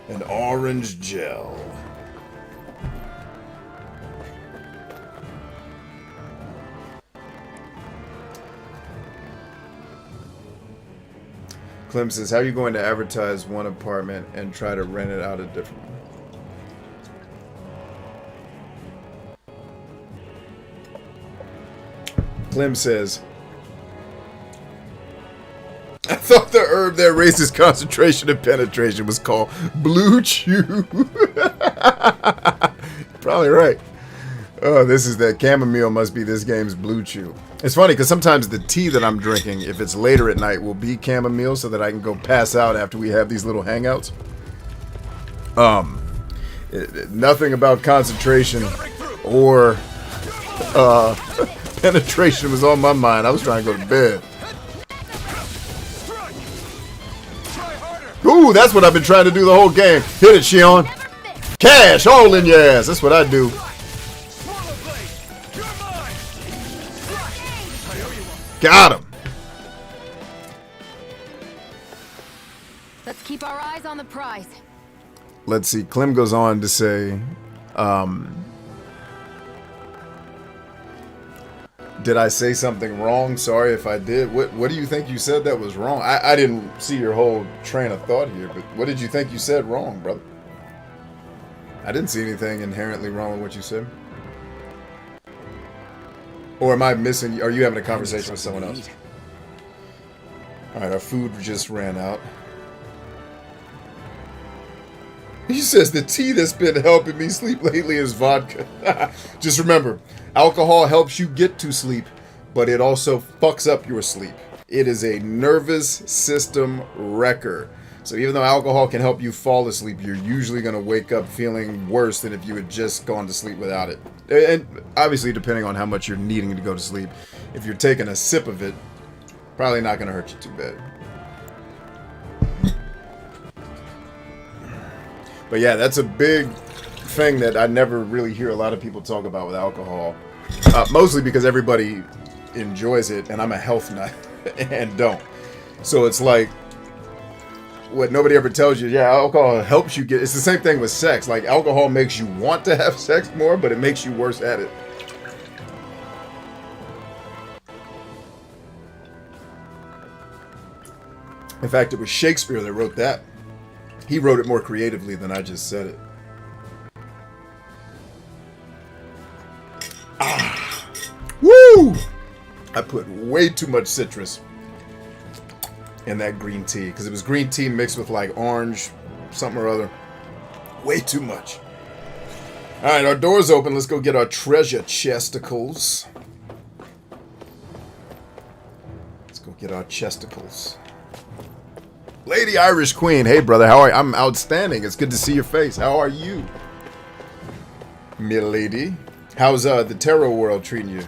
An orange gel. Clem says, how are you going to advertise one apartment and try to rent it out a different one? Clem says, I thought the herb that raises concentration and penetration was called Blue Chew. Probably right. Oh, this is that chamomile must be this game's Blue Chew. It's funny because sometimes the tea that I'm drinking, if it's later at night, will be chamomile so that I can go pass out after we have these little hangouts. Nothing about concentration or penetration was on my mind. I was trying to go to bed. Ooh, that's what I've been trying to do the whole game. Hit it, Shion. Cash all in your ass. That's what I do. Got him. Let's keep our eyes on the prize. Let's see. Clem goes on to say, did I say something wrong? Sorry if I did. What do you think you said that was wrong? I didn't see your whole train of thought here, but what did you think you said wrong, brother? I didn't see anything inherently wrong with what you said. Or am I missing? Are you having a conversation with someone else? Alright, our food just ran out. He says the tea that's been helping me sleep lately is vodka. Just remember, alcohol helps you get to sleep, but it also fucks up your sleep. It is a nervous system wrecker. So even though alcohol can help you fall asleep, you're usually going to wake up feeling worse than if you had just gone to sleep without it. And obviously, depending on how much you're needing to go to sleep, if you're taking a sip of it, probably not going to hurt you too bad. But yeah, that's a big thing that I never really hear a lot of people talk about with alcohol. Mostly because everybody enjoys it, and I'm a health nut and don't. So it's like, what nobody ever tells you, yeah, alcohol helps you get... It's the same thing with sex. Like, alcohol makes you want to have sex more, but it makes you worse at it. In fact, it was Shakespeare that wrote that. He wrote it more creatively than I just said it. Ah. Woo! I put way too much citrus in that green tea because it was green tea mixed with like orange, something or other. Way too much. All right, our door's open. Let's go get our treasure chesticles. Let's go get our chesticles. Lady Irish Queen. Hey, brother. How are you? I'm outstanding. It's good to see your face. How are you, milady? How's the tarot world treating you?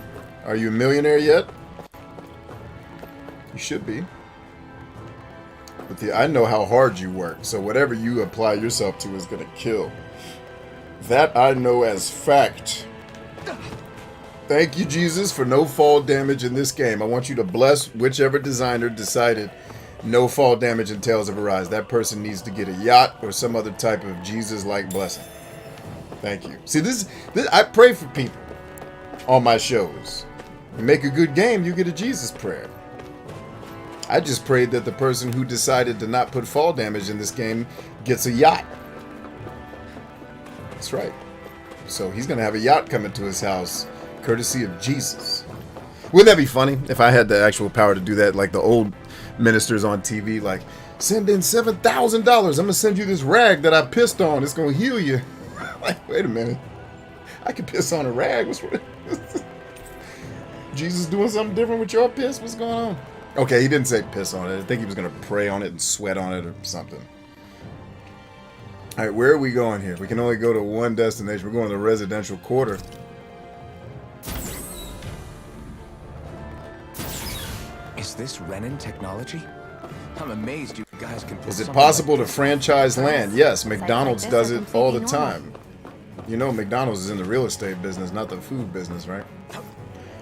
Are you a millionaire yet? You should be. But I know how hard you work, so whatever you apply yourself to is going to kill. That I know as fact. Thank you, Jesus, for no fall damage in this game. I want you to bless whichever designer decided no fall damage in Tales of Arise. That person needs to get a yacht or some other type of Jesus-like blessing. Thank you. See, this I pray for people on my shows. You make a good game, you get a Jesus prayer. I just prayed that the person who decided to not put fall damage in this game gets a yacht. That's right. So he's going to have a yacht coming to his house, courtesy of Jesus. Wouldn't that be funny if I had the actual power to do that, like the old ministers on TV, like, send in $7,000. I'm going to send you this rag that I pissed on. It's going to heal you. Like, wait a minute. I can piss on a rag. What's wrong? Jesus doing something different with your piss? What's going on? Okay, he didn't say piss on it. I think he was going to pray on it and sweat on it or something. All right, where are we going here? We can only go to one destination. We're going to the residential quarter. Is this Renin technology? I'm amazed you guys can. Is it possible to franchise land? Yes, McDonald's does it all the time. You know, McDonald's is in the real estate business, not the food business, right?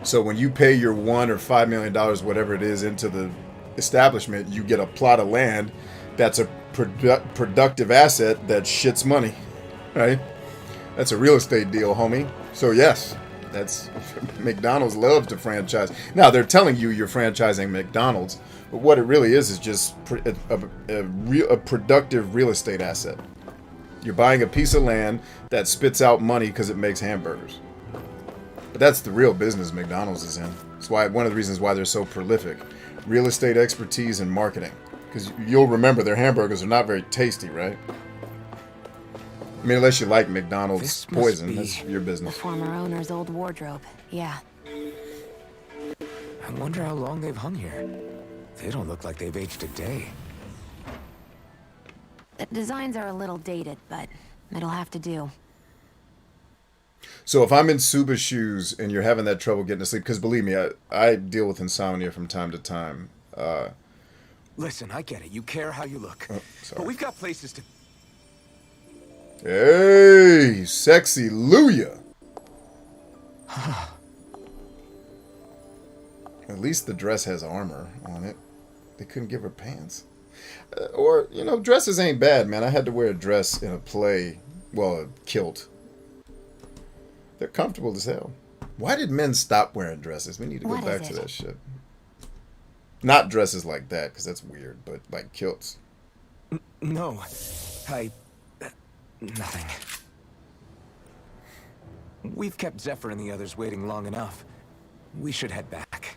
So when you pay your $1 or $5 million, whatever it is, into the establishment, you get a plot of land that's a productive asset that shits money, right? That's a real estate deal, homie. So yes, that's McDonald's loves to franchise. Now they're telling you you're franchising McDonald's, but what it really is just a productive real estate asset. You're buying a piece of land that spits out money because it makes hamburgers. But that's the real business McDonald's is in. That's why one of the reasons why they're so prolific. Real estate expertise and marketing. Because you'll remember their hamburgers are not very tasty, right? I mean, unless you like McDonald's poison, that's your business. The former owner's old wardrobe, yeah. I wonder how long they've hung here. They don't look like they've aged a day. The designs are a little dated, but it'll have to do. So if I'm in Suba's shoes and you're having that trouble getting to sleep, because believe me, I deal with insomnia from time to time. Listen, I get it. You care how you look. Oh, but we've got places to... Hey, sexy Luya. At least the dress has armor on it. They couldn't give her pants. Or, you know, dresses ain't bad, man. I had to wear a dress in a play. Well, a kilt. They're comfortable as hell. Why did men stop wearing dresses? We need to go back to that shit. Not dresses like that, because that's weird, but like kilts. No, nothing. We've kept Zephyr and the others waiting long enough. We should head back.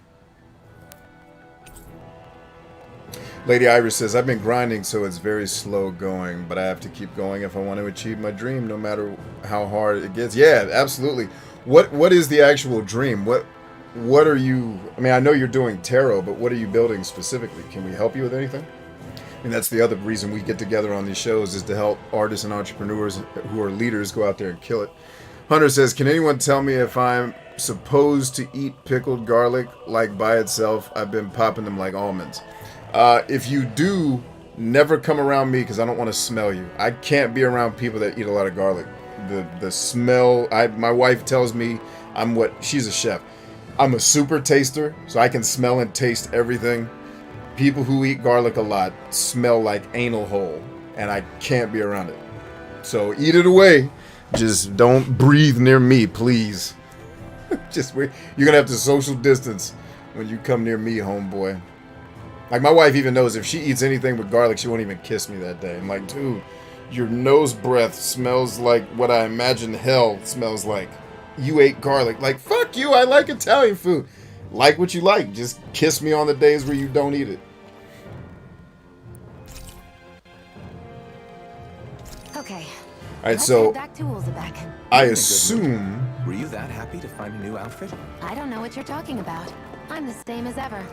Lady Iris says, I've been grinding, so it's very slow going, but I have to keep going if I want to achieve my dream, no matter how hard it gets. Yeah, absolutely. What is the actual dream? What are you... I mean, I know you're doing tarot, but what are you building specifically? Can we help you with anything? And that's the other reason we get together on these shows, is to help artists and entrepreneurs who are leaders go out there and kill it. Hunter says, can anyone tell me if I'm supposed to eat pickled garlic like by itself? I've been popping them like almonds. If you do, never come around me because I don't want to smell you. I can't be around people that eat a lot of garlic. The smell, my wife tells me she's a chef. I'm a super taster, so I can smell and taste everything. People who eat garlic a lot smell like anal hole, and I can't be around it. So eat it away. Just don't breathe near me, please. You're gonna have to social distance when you come near me, homeboy. Like, my wife even knows if she eats anything with garlic, she won't even kiss me that day. I'm like, dude, your nose breath smells like what I imagine hell smells like. You ate garlic. Like, fuck you, I like Italian food. Like what you like. Just kiss me on the days where you don't eat it. Okay. Alright, so back to Ulzebek. I assume... Were you that happy to find a new outfit? I don't know what you're talking about. I'm the same as ever.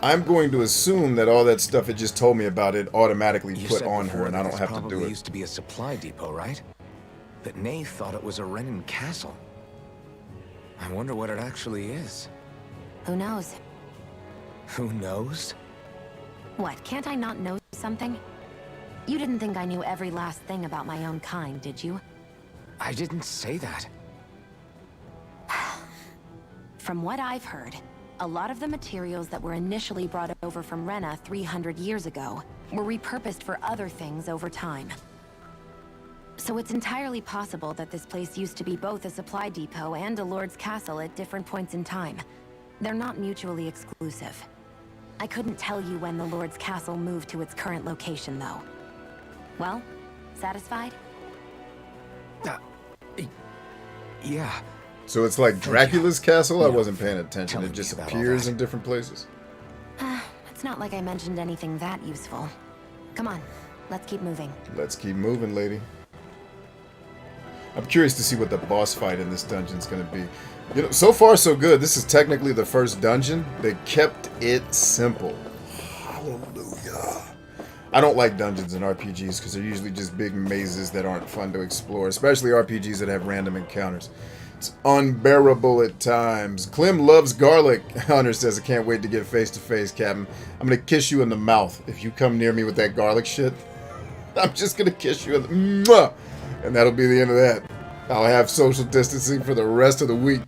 I'm going to assume that all that stuff it just told me about it automatically You put said on before her, and that I don't this have to do probably it. used to be a supply depot, right? That Nay thought it was a Renan castle. I wonder what it actually is. Who knows? Who knows? What, can't I not know something? You didn't think I knew every last thing about my own kind, did you? I didn't say that. From what I've heard, a lot of the materials that were initially brought over from Rena 300 years ago were repurposed for other things over time. So it's entirely possible that this place used to be both a supply depot and a lord's castle at different points in time. They're not mutually exclusive. I couldn't tell you when the lord's castle moved to its current location, though. Well, satisfied? Yeah. So it's like Dracula's castle? I Yeah. wasn't paying attention. Telling It me just about all appears that. in different places. It's not like I mentioned anything that useful. Come on, let's keep moving. Let's keep moving, lady. I'm curious to see what the boss fight in this dungeon is going to be. You know, so far so good. This is technically the first dungeon. They kept it simple. Hallelujah. I don't like dungeons in RPGs because they're usually just big mazes that aren't fun to explore, especially RPGs that have random encounters. It's unbearable at times. Clem loves garlic. Hunter says, I can't wait to get face to face, Captain. I'm going to kiss you in the mouth if you come near me with that garlic shit. I'm just going to kiss you in the... Mwah! And that'll be the end of that. I'll have social distancing for the rest of the week.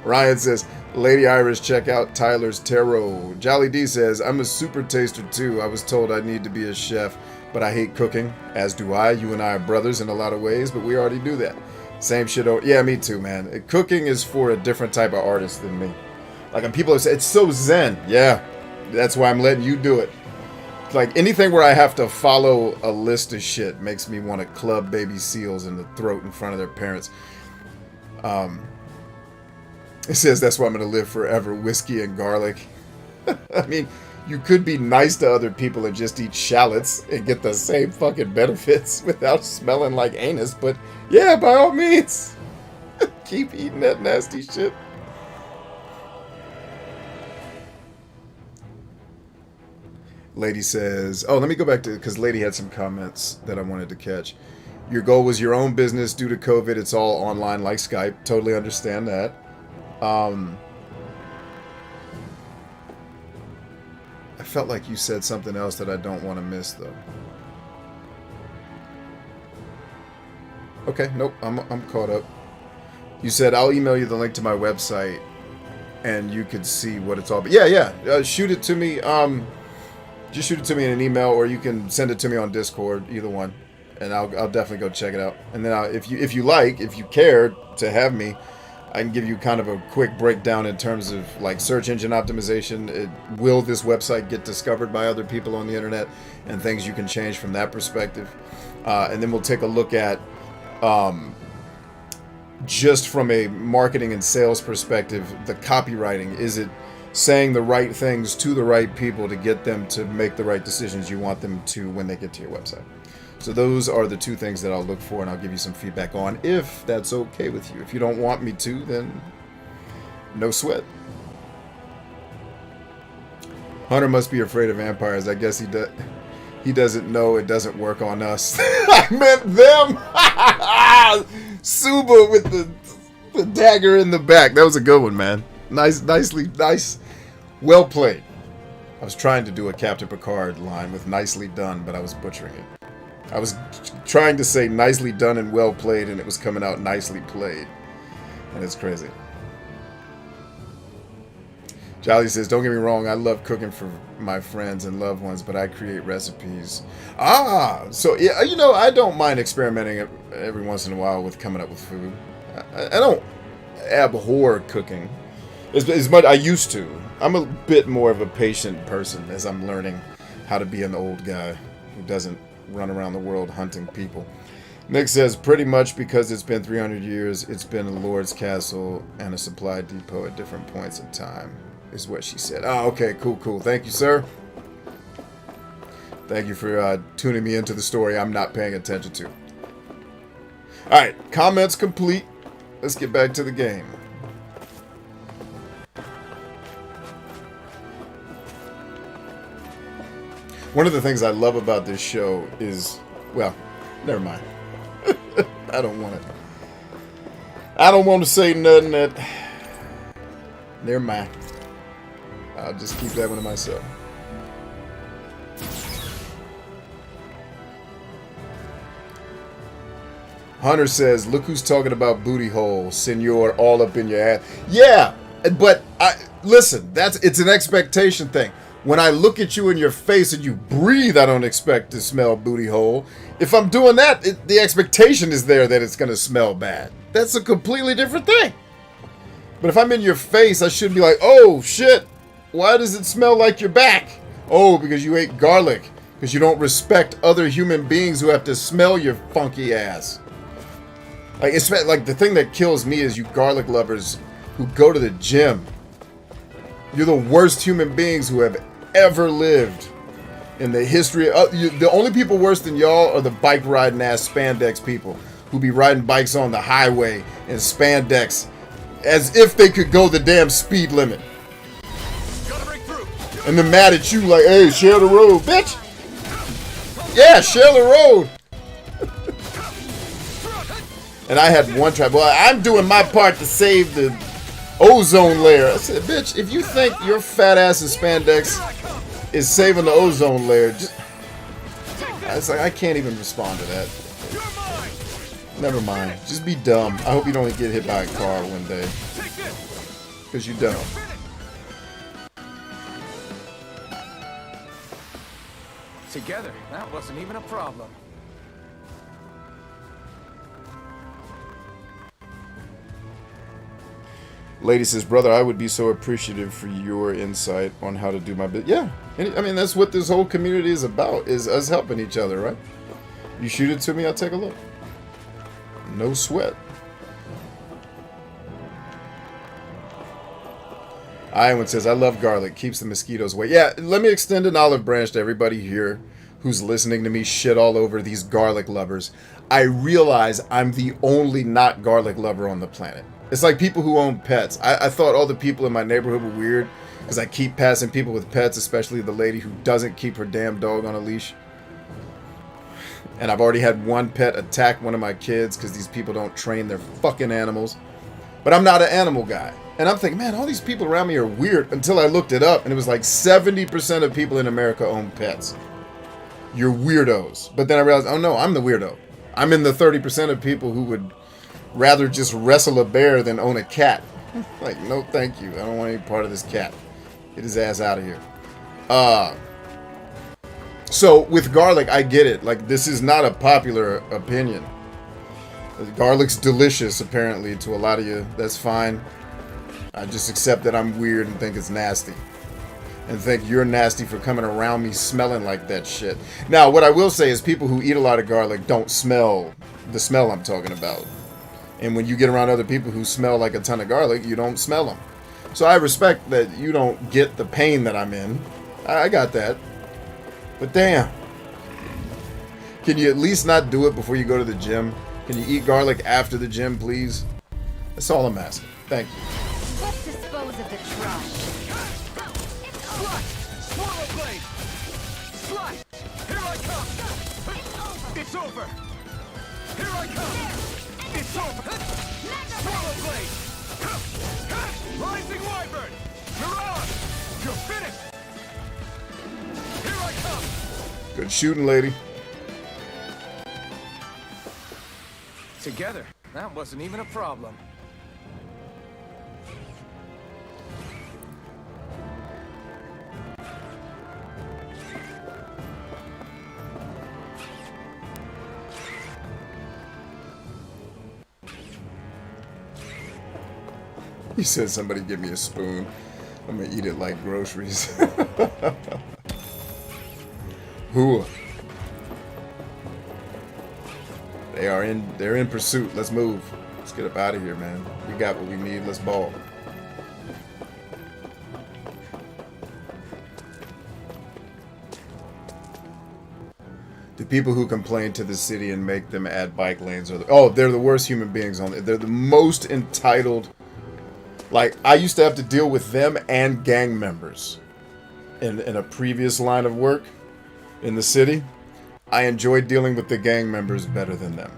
Ryan says, Lady Iris, check out Tyler's Tarot. Jolly D says, I'm a super taster too. I was told I need to be a chef, but I hate cooking. As do I. You and I are brothers in a lot of ways, but we already do that. Same shit. Yeah, me too, man. Cooking is for a different type of artist than me. Like, when people say, it's so zen. Yeah, that's why I'm letting you do it. Like, anything where I have to follow a list of shit makes me want to club baby seals in the throat in front of their parents. It says that's why I'm going to live forever. Whiskey and garlic. I mean, you could be nice to other people and just eat shallots and get the same fucking benefits without smelling like anus. But yeah, by all means, keep eating that nasty shit. Lady says, oh, let me go back to, because Lady had some comments that I wanted to catch. Your goal was your own business. Due to COVID, it's all online like Skype. Totally understand that. I felt like you said something else that I don't want to miss, though. Okay, nope, I'm caught up. You said, I'll email you the link to my website, and you could see what it's all about. Yeah, shoot it to me. Just shoot it to me in an email, or you can send it to me on Discord, either one, and I'll definitely go check it out. And then if you care to have me, I can give you kind of a quick breakdown in terms of like search engine optimization. Will this website get discovered by other people on the internet, and things you can change from that perspective. And then we'll take a look at just from a marketing and sales perspective, the copywriting. Is it saying the right things to the right people to get them to make the right decisions you want them to when they get to your website? So those are the two things that I'll look for, and I'll give you some feedback on, if that's okay with you. If you don't want me to, then no sweat. Hunter must be afraid of vampires. I guess he doesn't know it doesn't work on us. I meant them! Suba with the dagger in the back. That was a good one, man. Nice. Well played. I was trying to do a Captain Picard line with nicely done, but I was butchering it. I was trying to say nicely done and well played, and it was coming out nicely played. And it's crazy. Jolly says, don't get me wrong, I love cooking for my friends and loved ones, but I create recipes. So yeah, you know, I don't mind experimenting every once in a while with coming up with food. I don't abhor cooking. As much I used to. I'm a bit more of a patient person as I'm learning how to be an old guy who doesn't run around the world hunting people. Nick says, pretty much because it's been 300 years, it's been a lord's castle and a supply depot at different points in time, is what she said. Oh, okay, cool, cool. Thank you, sir. Thank you for tuning me into the story I'm not paying attention to. Alright, comments complete. Let's get back to the game. One of the things I love about this show is, well, never mind. I don't want it. I don't want to say nothing that... Never mind. I'll just keep that one to myself. Hunter says, look who's talking about booty hole, senor, all up in your ass. Yeah, but listen, it's an expectation thing. When I look at you in your face and you breathe, I don't expect to smell booty hole. If I'm doing that, the expectation is there that it's going to smell bad. That's a completely different thing. But if I'm in your face, I should be like, oh, shit. Why does it smell like your back? Oh, because you ate garlic. Because you don't respect other human beings who have to smell your funky ass. Like the thing that kills me is you garlic lovers who go to the gym. You're the worst human beings who have ever lived in the history of... the only people worse than y'all are the bike riding ass spandex people who be riding bikes on the highway in spandex as if they could go the damn speed limit. And they're mad at you like, hey, share the road, bitch. Yeah, share the road. And I had one try. Well, I'm doing my part to save the ozone layer. I said, bitch, if you think your fat ass in spandex is saving the ozone layer, I was like, I can't even respond to that. Never mind. Just be dumb. I hope you don't get hit by a car one day. Because you don't. Together, that wasn't even a problem. Lady says, brother, I would be so appreciative for your insight on how to do my bit. Yeah, I mean, that's what this whole community is about, is us helping each other, right? You shoot it to me, I'll take a look. No sweat. Iowan says, I love garlic. Keeps the mosquitoes away. Yeah, let me extend an olive branch to everybody here who's listening to me shit all over these garlic lovers. I realize I'm the only not garlic lover on the planet. It's like people who own pets. I thought all the people in my neighborhood were weird because I keep passing people with pets, especially the lady who doesn't keep her damn dog on a leash. And I've already had one pet attack one of my kids because these people don't train their fucking animals. But I'm not an animal guy. And I'm thinking, man, all these people around me are weird until I looked it up. And it was like 70% of people in America own pets. You're weirdos. But then I realized, oh no, I'm the weirdo. I'm in the 30% of people who would rather just wrestle a bear than own a cat. Like, no thank you. I don't want any part of this cat. Get his ass out of here. So with garlic, I get it. Like, this is not a popular opinion. Garlic's delicious, apparently, to a lot of you. That's fine. I just accept that I'm weird and think it's nasty. And think you're nasty for coming around me smelling like that shit. Now, what I will say is people who eat a lot of garlic don't smell the smell I'm talking about. And when you get around other people who smell like a ton of garlic, you don't smell them. So I respect that you don't get the pain that I'm in. I got that. But damn. Can you at least not do it before you go to the gym? Can you eat garlic after the gym, please? That's all I'm asking. Thank you. Let's dispose of the trash. Swallow blade! Slice! Here I come! It's over! Here I come! It's over! Swallow blade! Rising wyvern! You're on! You're finished! Here I come! Good shooting, lady. Together, that wasn't even a problem. He said, somebody give me a spoon. I'm gonna eat it like groceries. Who? They're in pursuit. Let's move. Let's get up out of here, man. We got what we need. Let's ball. The people who complain to the city and make them add bike lanes are they're the worst human beings on it. They're the most entitled. Like, I used to have to deal with them and gang members in a previous line of work in the city. I enjoyed dealing with the gang members better than them.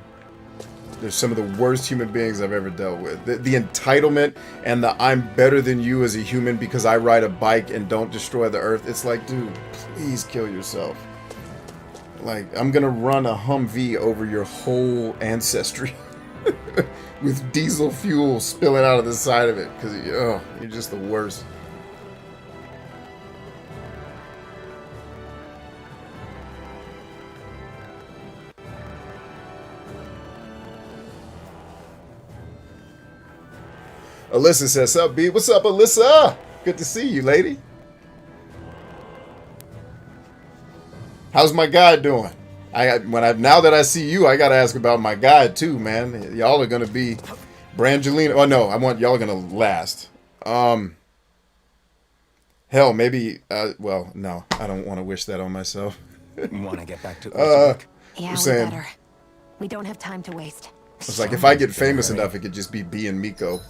They're some of the worst human beings I've ever dealt with. The entitlement and the I'm better than you as a human because I ride a bike and don't destroy the earth. It's like, dude, please kill yourself. Like, I'm gonna run a Humvee over your whole ancestry with diesel fuel spilling out of the side of it because you're just the worst. Alyssa says, "Sup, B? What's up, Alyssa? Good to see you, lady. How's my guy doing? Now that I see you, I gotta ask about my guy too, man. Y'all are gonna be Brangelina. Oh no, y'all are gonna last. Hell, maybe. Well, no, I don't want to wish that on myself. Want to get back to Yeah, we saying, better. We don't have time to waste. It's like if I get famous enough, it could just be B and Miko.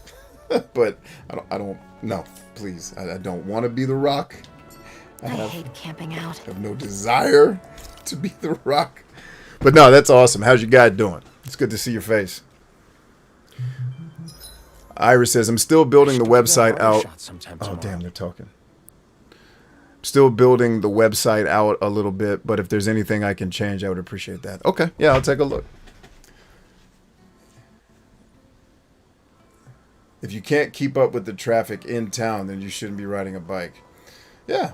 But I don't. No, please. I don't want to be The Rock. I hate camping out. I have no desire to be The Rock. But no, that's awesome. How's your guy doing? It's good to see your face. Iris says, I'm still building the website out. Oh, damn, they're talking. Still building the website out a little bit, but if there's anything I can change, I would appreciate that. Okay, yeah, I'll take a look. If you can't keep up with the traffic in town, then you shouldn't be riding a bike. Yeah.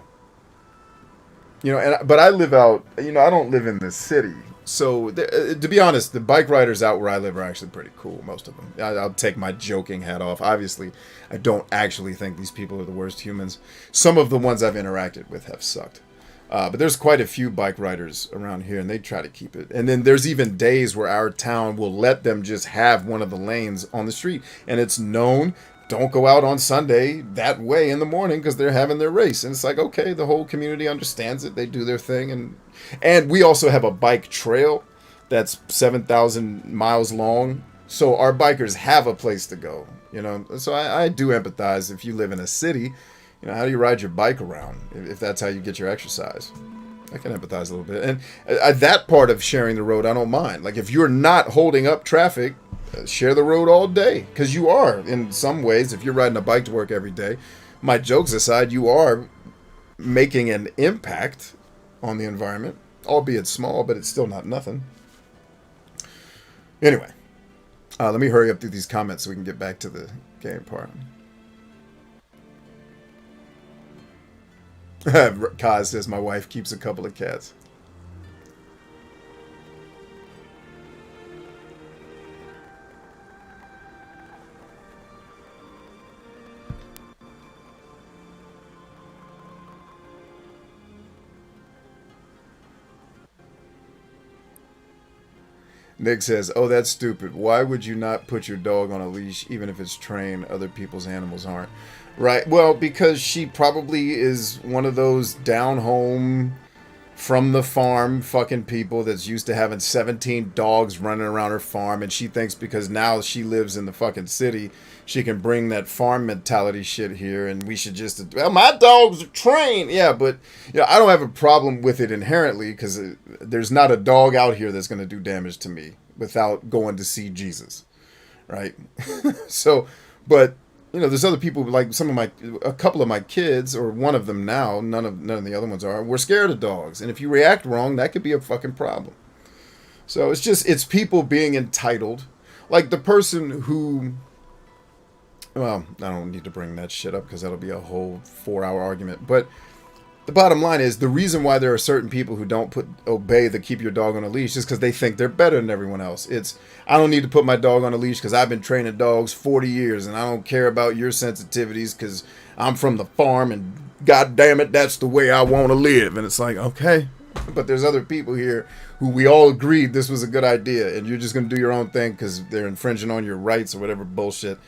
You know, but I live out, I don't live in the city. So, to be honest, the bike riders out where I live are actually pretty cool, most of them. I'll take my joking hat off. Obviously, I don't actually think these people are the worst humans. Some of the ones I've interacted with have sucked. But there's quite a few bike riders around here, and they try to keep it. And then there's even days where our town will let them just have one of the lanes on the street. And it's known, don't go out on Sunday that way in the morning because they're having their race. And it's like, okay, the whole community understands it. They do their thing. And we also have a bike trail that's 7,000 miles long. So our bikers have a place to go, So I do empathize if you live in a city. How do you ride your bike around if that's how you get your exercise? I can empathize a little bit. And that part of sharing the road, I don't mind. Like, if you're not holding up traffic, share the road all day. Because you are, in some ways, if you're riding a bike to work every day. My jokes aside, you are making an impact on the environment. Albeit small, but it's still not nothing. Anyway, let me hurry up through these comments so we can get back to the game part. Kaz says my wife keeps a couple of cats. Nick says, oh, that's stupid. Why would you not put your dog on a leash even if it's trained? Other people's animals aren't. Right. Well, because she probably is one of those down home from the farm fucking people that's used to having 17 dogs running around her farm. And she thinks because now she lives in the fucking city, she can bring that farm mentality shit here. And we should just, well, my dogs are trained. Yeah, but I don't have a problem with it inherently because there's not a dog out here that's going to do damage to me without going to see Jesus. Right. So, but there's other people like a couple of my kids, or one of them now, none of the other ones are, we're scared of dogs. And if you react wrong, that could be a fucking problem. So it's people being entitled. Like the person who, well, I don't need to bring that shit up because that'll be a whole 4-hour argument. But the bottom line is the reason why there are certain people who don't obey the keep your dog on a leash is because they think they're better than everyone else. It's, I don't need to put my dog on a leash because I've been training dogs 40 years and I don't care about your sensitivities because I'm from the farm and God damn it, that's the way I want to live. And it's like, okay, but there's other people here who we all agreed this was a good idea and you're just going to do your own thing because they're infringing on your rights or whatever bullshit.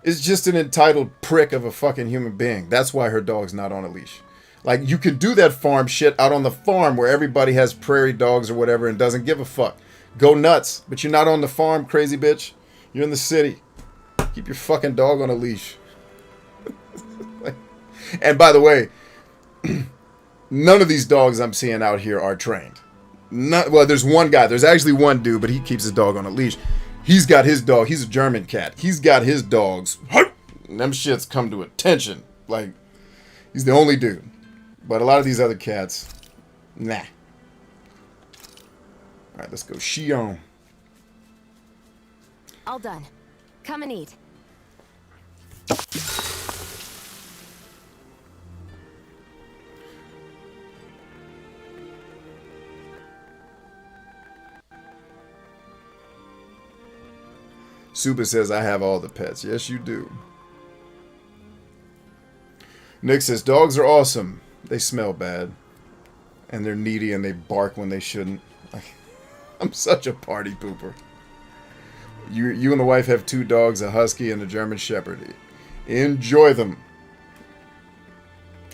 It's just an entitled prick of a fucking human being. That's why her dog's not on a leash. Like, you can do that farm shit out on the farm where everybody has prairie dogs or whatever and doesn't give a fuck. Go nuts. But you're not on the farm, crazy bitch. You're in the city. Keep your fucking dog on a leash. And by the way, none of these dogs I'm seeing out here are trained. Well, there's one guy. There's actually one dude, but he keeps his dog on a leash. He's got his dog. He's a German cat. He's got his dogs. And them shits come to attention. Like, he's the only dude. But a lot of these other cats, nah. All right, let's go. Shion. All done. Come and eat. Super says, I have all the pets. Yes, you do. Nick says, dogs are awesome. They smell bad. And they're needy and they bark when they shouldn't. I'm such a party pooper. You and the wife have 2 dogs, a husky and a German shepherd. Enjoy them.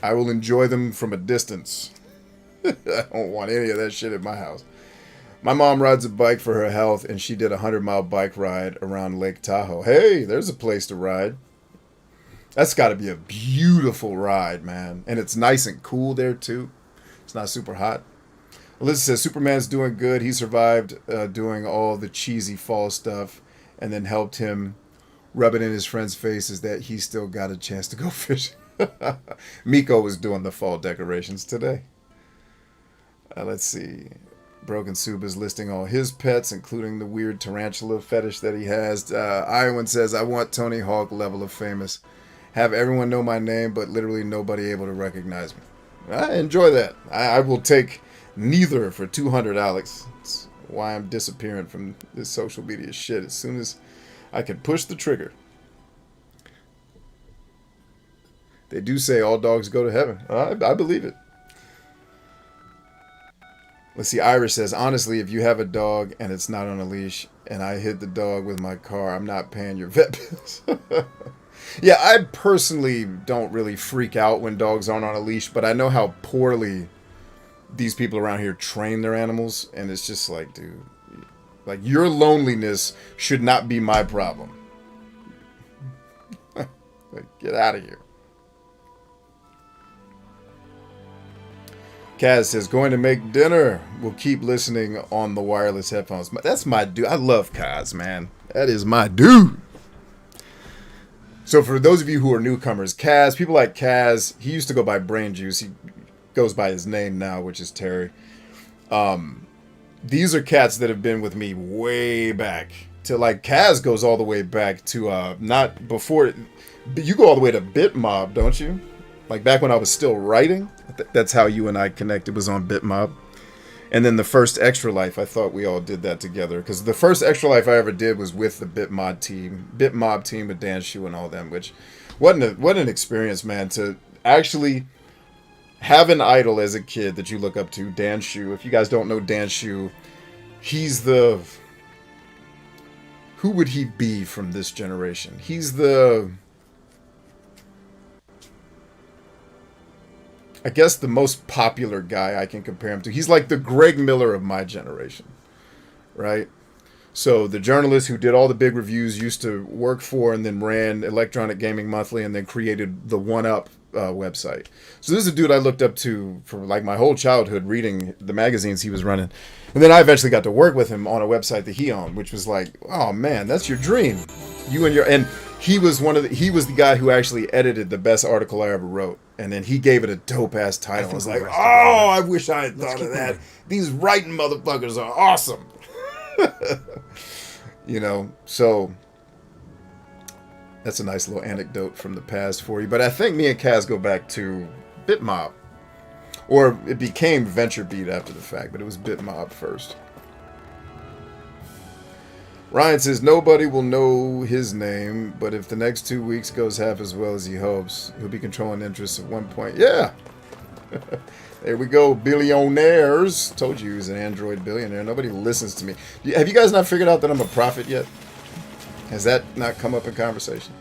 I will enjoy them from a distance. I don't want any of that shit at my house. My mom rides a bike for her health, and she did a 100-mile bike ride around Lake Tahoe. Hey, there's a place to ride. That's got to be a beautiful ride, man. And it's nice and cool there, too. It's not super hot. Alyssa says, Superman's doing good. He survived doing all the cheesy fall stuff and then helped him rub it in his friends' faces that he still got a chance to go fishing. Miko was doing the fall decorations today. Let's see. Broken Soup is listing all his pets, including the weird tarantula fetish that he has. Iowan says, I want Tony Hawk level of famous. Have everyone know my name, but literally nobody able to recognize me. I enjoy that. I will take neither for 200, Alex. That's why I'm disappearing from this social media shit as soon as I can push the trigger. They do say all dogs go to heaven. I believe it. Let's see, Irish says, honestly, if you have a dog and it's not on a leash and I hit the dog with my car, I'm not paying your vet bills. Yeah, I personally don't really freak out when dogs aren't on a leash, but I know how poorly these people around here train their animals, and it's just like, dude, like, your loneliness should not be my problem. Like, get out of here. Kaz says, going to make dinner. We'll keep listening on the wireless headphones. That's my dude. I love Kaz, man. That is my dude. So for those of you who are newcomers, Kaz, people like Kaz, he used to go by Brain Juice. He goes by his name now, which is Terry. These are cats that have been with me way back. To like, Kaz goes all the way back to, not before, you go all the way to BitMob, don't you? Like back when I was still writing. That's how you and I connected, was on BitMob. And then the first Extra Life, I thought we all did that together. Because the first Extra Life I ever did was with the BitMob team with Dan Shu and all them. Which, what an experience, man. To actually have an idol as a kid that you look up to, Dan Shu. If you guys don't know Dan Shu, he's the... Who would he be from this generation? He's the... I guess the most popular guy I can compare him to. He's like the Greg Miller of my generation, right? So the journalist who did all the big reviews used to work for and then ran Electronic Gaming Monthly and then created the 1UP website. So this is a dude I looked up to for like my whole childhood, reading the magazines he was running. And then I eventually got to work with him on a website that he owned, which was like, oh man, that's your dream. And he was the guy who actually edited the best article I ever wrote. And then he gave it a dope-ass title. I was like, oh, I wish I had thought of that. These writing motherfuckers are awesome. You know, so that's a nice little anecdote from the past for you. But I think me and Kaz go back to BitMob. Or it became VentureBeat after the fact, but it was BitMob first. Ryan says, nobody will know his name, but if the next 2 weeks goes half as well as he hopes, he'll be controlling interests at one point. Yeah! There we go, billionaires. Told you he was an Android billionaire. Nobody listens to me. Have you guys not figured out that I'm a prophet yet? Has that not come up in conversation?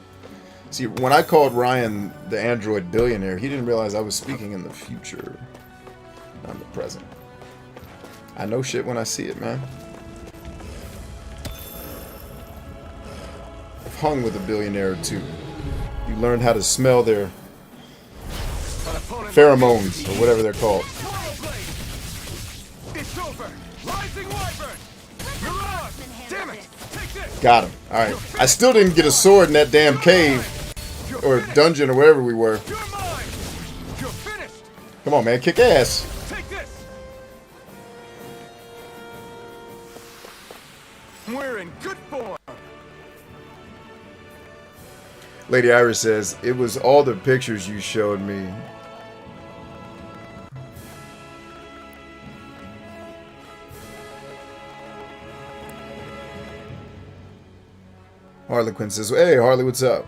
See, when I called Ryan the Android billionaire, he didn't realize I was speaking in the future, not the present. I know shit when I see it, man. I've hung with a billionaire or two. You learn how to smell their pheromones, or whatever they're called. It's over. Rising Wyvern. Mirage. Damn it. Take this. Got him. Alright. I still didn't get a sword in that damn cave, or dungeon, or wherever we were. You're mine. You're finished. Come on, man. Kick ass. Take this. We're in good form. Lady Iris says, it was all the pictures you showed me. Harlequin says, hey, Harley, what's up?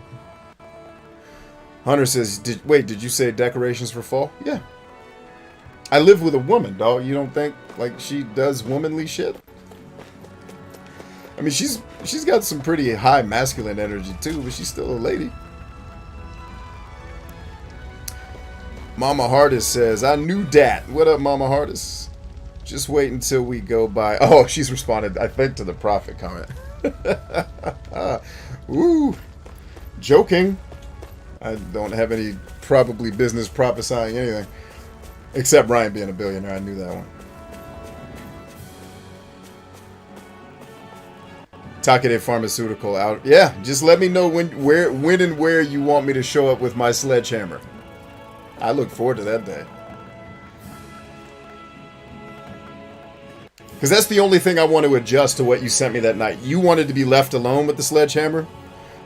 Hunter says, did you say decorations for fall? Yeah. I live with a woman, dog. You don't think, like, she does womanly shit? I mean, she's got some pretty high masculine energy, too, but she's still a lady. Mama Hardis says, I knew dat. What up, Mama Hardis? Just wait until we go by. Oh, she's responded, I think, to the prophet comment. Ooh, joking. I don't have any probably business prophesying anything, except Ryan being a billionaire. I knew that one. Takede Pharmaceutical out. Yeah, just let me know when and where you want me to show up with my sledgehammer. I look forward to that day. Because that's the only thing I want to adjust to what you sent me that night. You wanted to be left alone with the sledgehammer.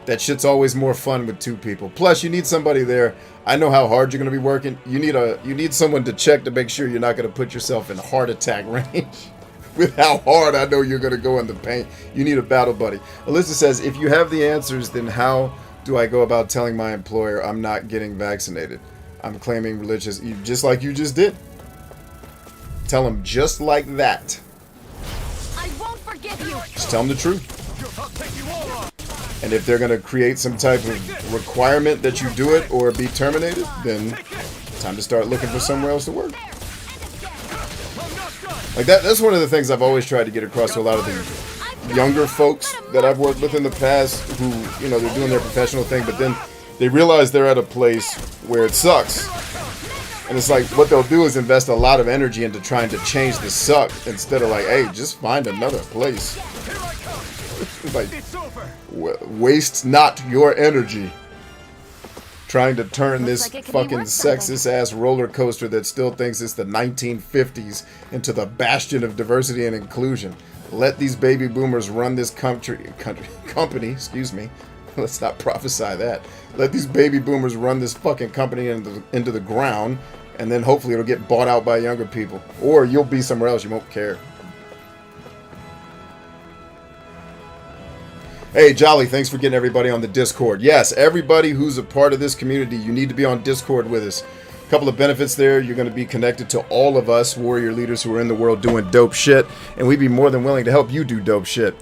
That shit's always more fun with two people. Plus, you need somebody there. I know how hard you're going to be working. You need someone to check to make sure you're not going to put yourself in heart attack range. With how hard I know you're going to go in the paint. You need a battle buddy. Alyssa says, if you have the answers, then how do I go about telling my employer I'm not getting vaccinated? I'm claiming religious, just like you just did. Tell them just like that. I won't forgive you. Just tell them the truth. And if they're going to create some type of requirement that you do it or be terminated, then time to start looking for somewhere else to work. Like that's one of the things I've always tried to get across to a lot of the younger folks that I've worked with in the past who, you know, they're doing their professional thing, but then they realize they're at a place where it sucks. And it's like, what they'll do is invest a lot of energy into trying to change the suck instead of like, hey, just find another place. Like, waste not your energy trying to turn this fucking sexist ass roller coaster that still thinks it's the 1950s into the bastion of diversity and inclusion. Let these baby boomers run this company, excuse me. Let's not prophesy that. Let these baby boomers run this fucking company into the ground, and then hopefully it'll get bought out by younger people. Or you'll be somewhere else, you won't care. Hey, Jolly, thanks for getting everybody on the Discord. Yes, everybody who's a part of this community, you need to be on Discord with us. A couple of benefits there. You're going to be connected to all of us warrior leaders who are in the world doing dope shit, and we'd be more than willing to help you do dope shit.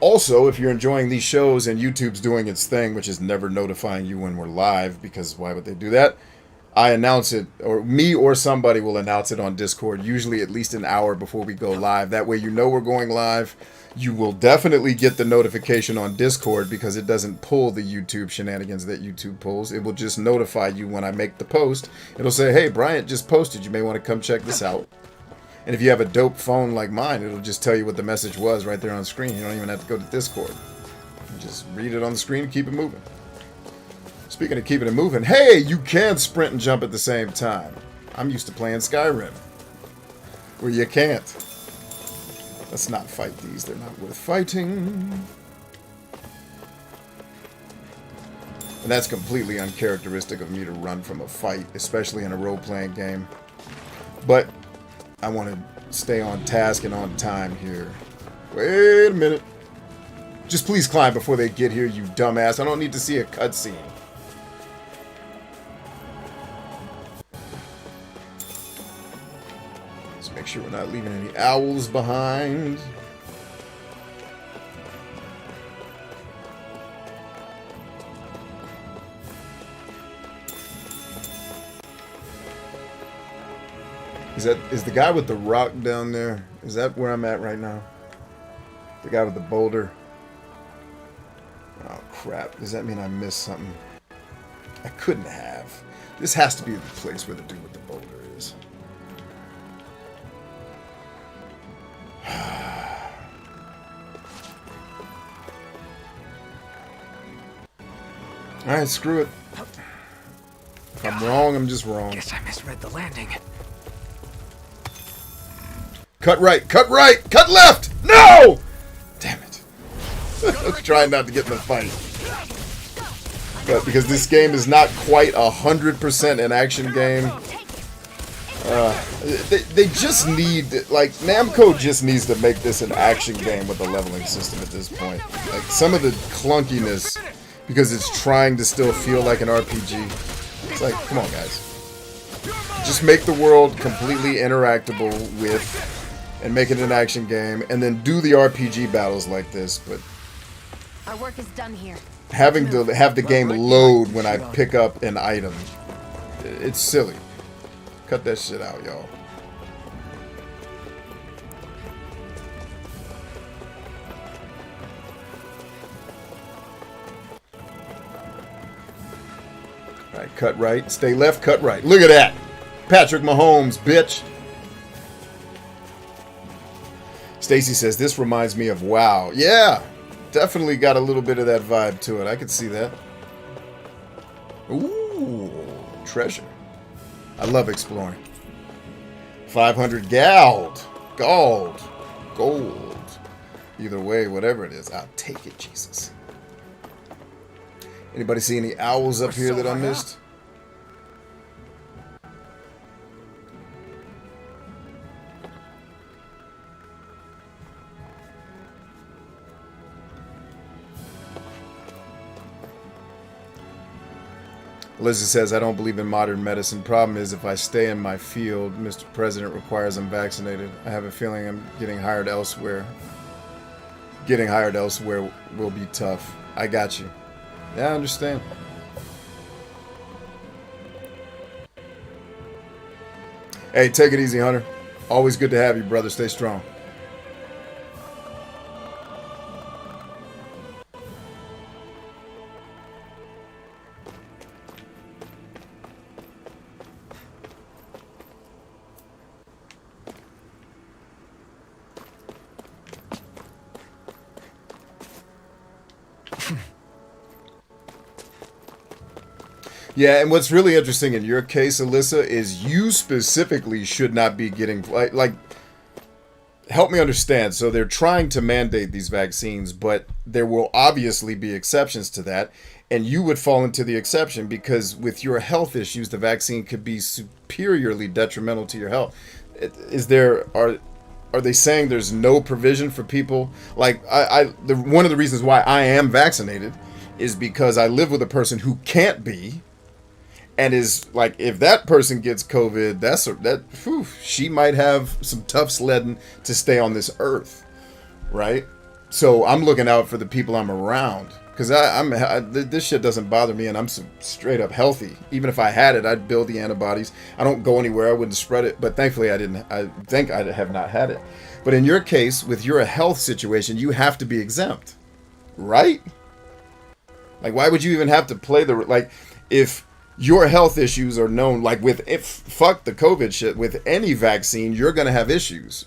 Also, if you're enjoying these shows and YouTube's doing its thing, which is never notifying you when we're live, because why would they do that? I announce it, or me or somebody will announce it on Discord, usually at least an hour before we go live. That way you know we're going live. You will definitely get the notification on Discord because it doesn't pull the YouTube shenanigans that YouTube pulls. It will just notify you when I make the post. It'll say, hey, Bryant just posted. You may want to come check this out. And if you have a dope phone like mine, it'll just tell you what the message was right there on screen. You don't even have to go to Discord. You just read it on the screen and keep it moving. Speaking of keeping it moving, hey, you can sprint and jump at the same time. I'm used to playing Skyrim, where you can't. Let's not fight these. They're not worth fighting. And that's completely uncharacteristic of me to run from a fight, especially in a role-playing game. But I want to stay on task and on time here. Wait a minute. Just please climb before they get here, you dumbass. I don't need to see a cutscene. Let's make sure we're not leaving any owls behind. Is the guy with the rock down there? Is that where I'm at right now? The guy with the boulder? Oh crap, does that mean I missed something? I couldn't have. This has to be the place where the dude with the boulder is. Alright, screw it. If I'm wrong, I'm just wrong. Guess I misread the landing. Cut right, cut right, cut left! No! Damn it. Let's try not to get in the fight. But because this game is not quite 100% an action game, they just need, like, Namco just needs to make this an action game with a leveling system at this point. Like, some of the clunkiness, because it's trying to still feel like an RPG. It's like, come on, guys. Just make the world completely interactable with, and make it an action game, and then do the RPG battles like this. But Our work is done here. having to have the game load when I pick up an item, it's silly. Cut that shit out, y'all. Alright, cut right. Stay left, cut right. Look at that! Patrick Mahomes, bitch! Stacy says, this reminds me of WoW. Yeah! Definitely got a little bit of that vibe to it. I could see that. Ooh, treasure. I love exploring. 500 gold. Gold. Either way, whatever it is, I'll take it, Jesus. Anybody see any owls up here that I missed? Elizabeth says, I don't believe in modern medicine. Problem is, if I stay in my field, Mr. President requires I'm vaccinated. I have a feeling I'm getting hired elsewhere. Getting hired elsewhere will be tough. I got you. Yeah, I understand. Hey, take it easy, Hunter. Always good to have you, brother. Stay strong. Yeah, and what's really interesting in your case, Alyssa, is you specifically should not be getting, like, help me understand. So they're trying to mandate these vaccines, but there will obviously be exceptions to that, and you would fall into the exception because with your health issues, the vaccine could be superiorly detrimental to your health. Are they saying there's no provision for people? Like, one of the reasons why I am vaccinated is because I live with a person who can't be. And is like, if that person gets COVID, she might have some tough sledding to stay on this earth, right? So I'm looking out for the people I'm around, because this shit doesn't bother me, and I'm straight up healthy. Even if I had it, I'd build the antibodies. I don't go anywhere. I wouldn't spread it, but thankfully I didn't. I think I have not had it. But in your case, with your health situation, you have to be exempt, right? Like, why would you even have to play if your health issues are known, like fuck the COVID shit, with any vaccine, you're going to have issues.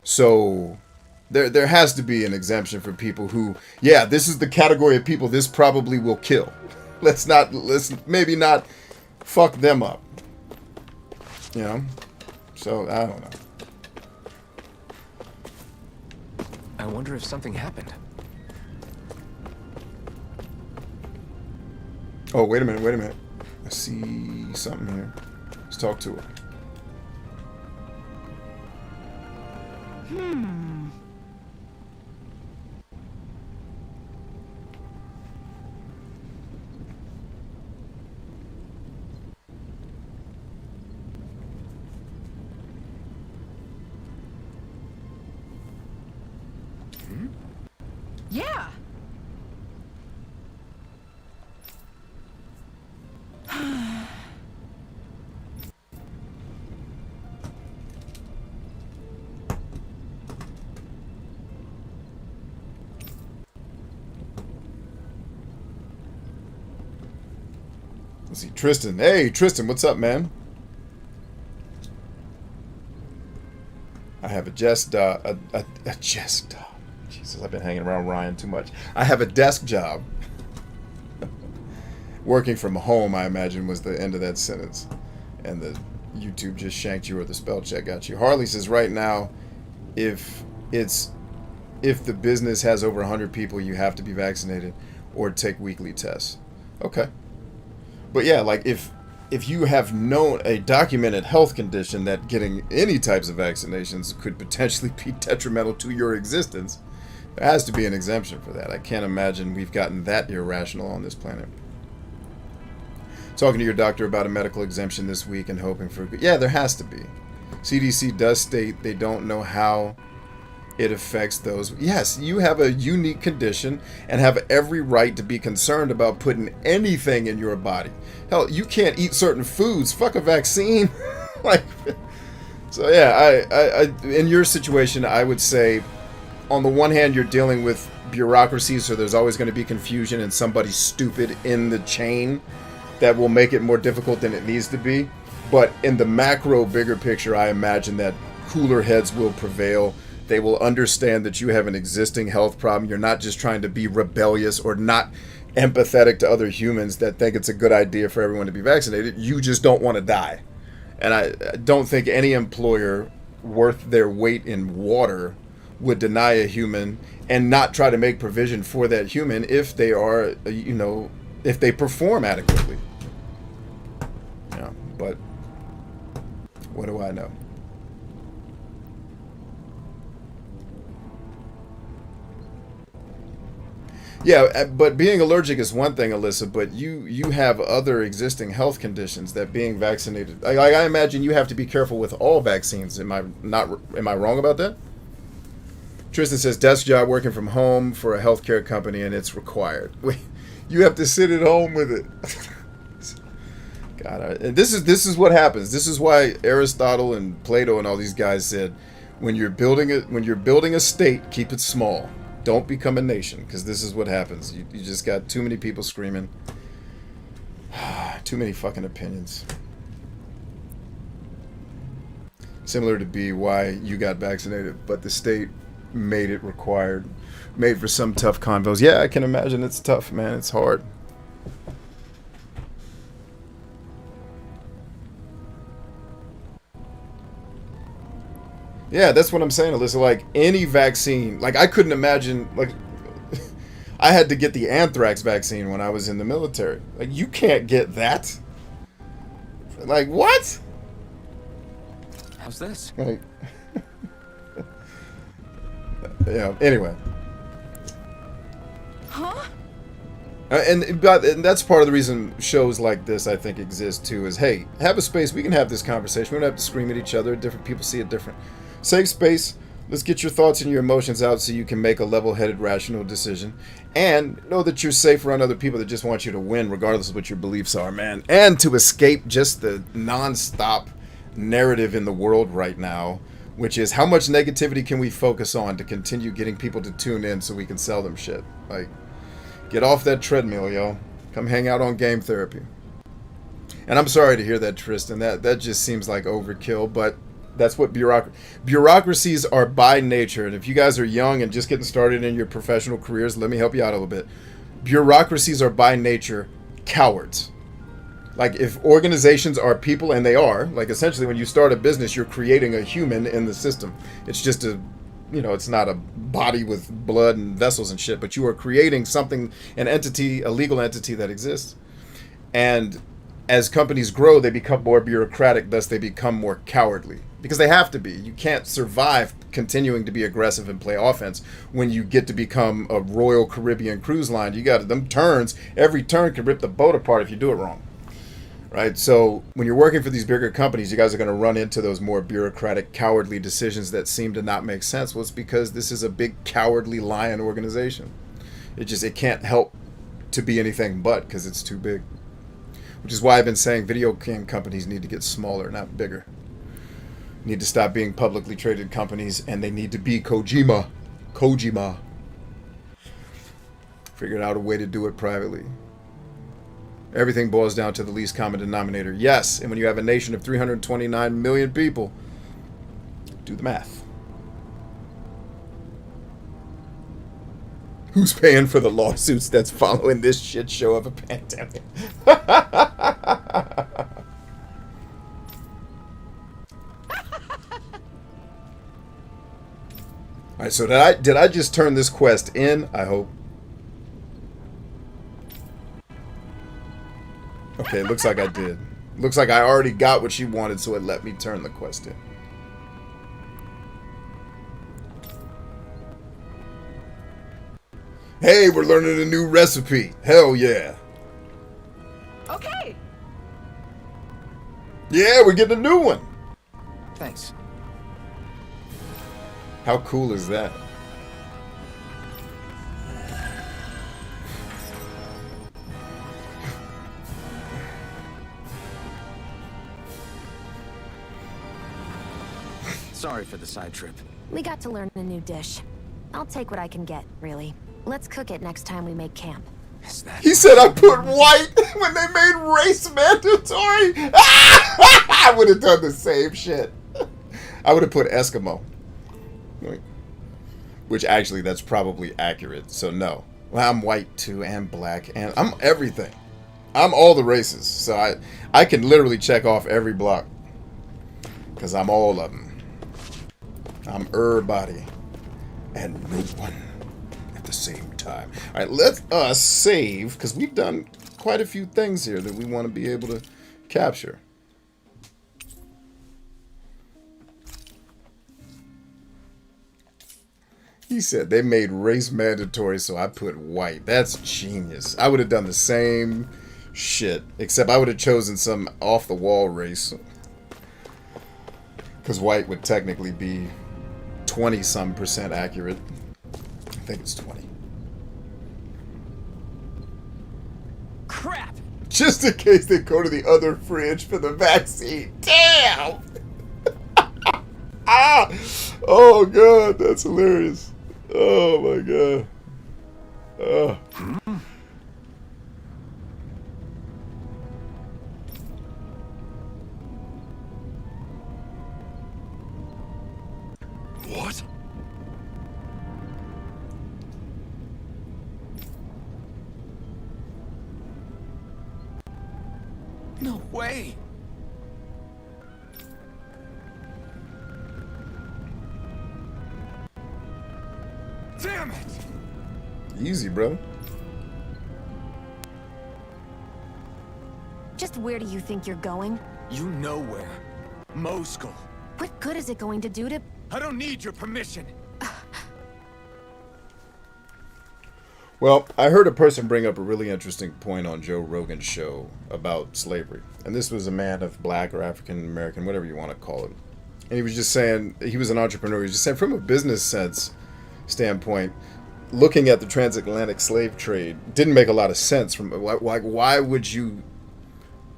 So there has to be an exemption for people who, yeah, this is the category of people this probably will kill. Let's maybe not fuck them up. You know? So, I don't know. I wonder if something happened. Oh, wait a minute. I see something here. Let's talk to her. Yeah. Let's see, Tristan. Hey, Tristan, what's up, man? I have a desk job. Jesus, I've been hanging around Ryan too much. I have a desk job. Working from home, I imagine, was the end of that sentence. And the YouTube just shanked you or the spell check got you. Harley says right now, if the business has over 100 people, you have to be vaccinated or take weekly tests. Okay. But yeah, like if you have known a documented health condition that getting any types of vaccinations could potentially be detrimental to your existence, there has to be an exemption for that. I can't imagine we've gotten that irrational on this planet. Talking to your doctor about a medical exemption this week and hoping for... Yeah, there has to be. CDC does state they don't know how it affects those. Yes, you have a unique condition and have every right to be concerned about putting anything in your body. Hell, you can't eat certain foods. Fuck a vaccine. Like, so yeah, I in your situation, I would say, on the one hand, you're dealing with bureaucracy, so there's always going to be confusion and somebody stupid in the chain that will make it more difficult than it needs to be. But in the macro, bigger picture, I imagine that cooler heads will prevail. They will understand that you have an existing health problem. You're not just trying to be rebellious or not empathetic to other humans that think it's a good idea for everyone to be vaccinated. You just don't want to die. And I don't think any employer worth their weight in water would deny a human and not try to make provision for that human if they are, if they perform adequately. Yeah, but what do I know? Yeah, but being allergic is one thing, Alyssa, but you have other existing health conditions that being vaccinated... I imagine you have to be careful with all vaccines. Am I wrong about that? Tristan says, desk job working from home for a healthcare company and it's required. Wait, you have to sit at home with it. God, and this is what happens. This is why Aristotle and Plato and all these guys said, when you're building a state, keep it small. Don't become a nation, because this is what happens. You just got too many people screaming. Too many fucking opinions. Similar to B, why you got vaccinated, but the state made it required. Made for some tough convos. Yeah, I can imagine it's tough, man. It's hard. Yeah, that's what I'm saying, Alyssa. Like, any vaccine, like, I couldn't imagine, like, I had to get the anthrax vaccine when I was in the military. Like, you can't get that. Like, what? How's this? Like, yeah, anyway. Huh? And that's part of the reason shows like this, I think, exist, too, is, hey, have a space. We can have this conversation. We don't have to scream at each other. Different people see it different. Safe space. Let's get your thoughts and your emotions out so you can make a level-headed, rational decision. And know that you're safe around other people that just want you to win, regardless of what your beliefs are, man. And to escape just the non-stop narrative in the world right now, which is how much negativity can we focus on to continue getting people to tune in so we can sell them shit. Like, get off that treadmill, yo. Come hang out on Game Therapy. And I'm sorry to hear that, Tristan. That just seems like overkill, but that's what bureaucracies are by nature. And if you guys are young and just getting started in your professional careers, let me help you out a little bit. Bureaucracies are by nature cowards. Like, if organizations are people, and they are, like, essentially when you start a business, you're creating a human in the system. It's just it's not a body with blood and vessels and shit, but you are creating something, an entity, a legal entity that exists. And as companies grow, they become more bureaucratic, thus they become more cowardly. Because they have to be. You can't survive continuing to be aggressive and play offense. When you get to become a Royal Caribbean cruise line, you got them turns. Every turn can rip the boat apart if you do it wrong. Right? So when you're working for these bigger companies, you guys are going to run into those more bureaucratic, cowardly decisions that seem to not make sense. Well, it's because this is a big, cowardly lion organization. It can't help to be anything but, because it's too big. Which is why I've been saying video game companies need to get smaller, not bigger. Need to stop being publicly traded companies, and they need to be Kojima. Figured out a way to do it privately. Everything boils down to the least common denominator. Yes, and when you have a nation of 329 million people, do the math. Who's paying for the lawsuits that's following this shit show of a pandemic? Alright, so did I just turn this quest in? I hope. Okay, looks like I did. Looks like I already got what she wanted, so it let me turn the quest in. Hey, we're learning a new recipe. Hell yeah. Okay. Yeah, we're getting a new one. Thanks. How cool is that? Sorry for the side trip. We got to learn a new dish. I'll take what I can get, really. Let's cook it next time we make camp. Is that... He said I put white when they made race mandatory. I would have done the same shit. I would have put Eskimo. Which actually, that's probably accurate. So no. Well, I'm white too, and black, and I'm everything. I'm all the races. So I can literally check off every block. Because I'm all of them. I'm everybody. And no one at the same time. Alright, let us save, because we've done quite a few things here that we want to be able to capture. He said they made race mandatory, so I put white. That's genius. I would have done the same shit, except I would have chosen some off-the-wall race. Because white would technically be 20-some% accurate. I think it's 20. Crap! Just in case they go to the other fridge for the vaccine. Damn! Ah! Oh, God, that's hilarious. Oh, my God. Oh. What? No way! Damn it! Easy, bro. Just where do you think you're going? You know where. Moskal. What good is it going to do to... I don't need your permission. Well, I heard a person bring up a really interesting point on Joe Rogan's show about slavery. And this was a man of black or African American, whatever you want to call it. And he was just saying, he was an entrepreneur. He was just saying, from a business sense standpoint, looking at the transatlantic slave trade didn't make a lot of sense. From why would you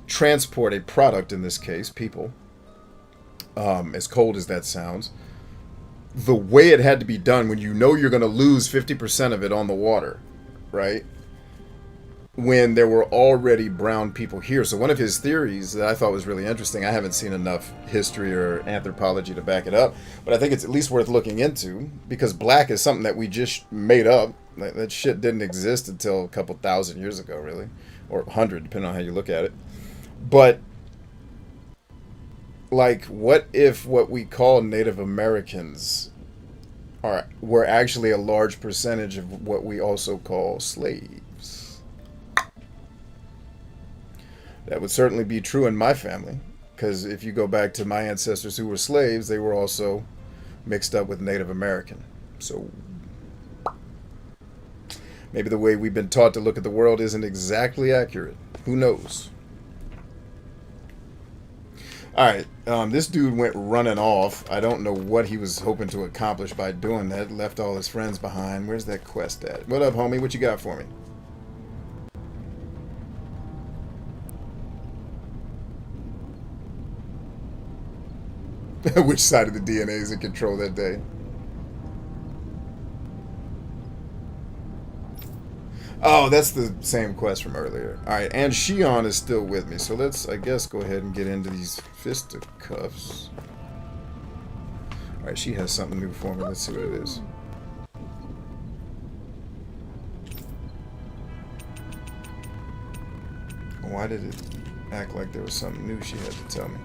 transport a product, in this case, people, as cold as that sounds, the way it had to be done when you know you're going to lose 50% of it on the water, right? When there were already brown people here. So one of his theories that I thought was really interesting, I haven't seen enough history or anthropology to back it up, but I think it's at least worth looking into, because black is something that we just made up. That shit didn't exist until a couple thousand years ago, really, or 100, depending on how you look at it. But like, what if what we call Native Americans were actually a large percentage of what we also call slaves? That would certainly be true in my family, because if you go back to my ancestors who were slaves, they were also mixed up with Native American. So maybe the way we've been taught to look at the world isn't exactly accurate. Who knows? Alright, this dude went running off. I don't know what he was hoping to accomplish by doing that. Left all his friends behind. Where's that quest at? What up, homie? What you got for me? Which side of the DNA is in control that day? Oh, that's the same quest from earlier. Alright, and Shion is still with me, so let's, I guess, go ahead and get into these fisticuffs. Alright, she has something new for me. Let's see what it is. Why did it act like there was something new she had to tell me?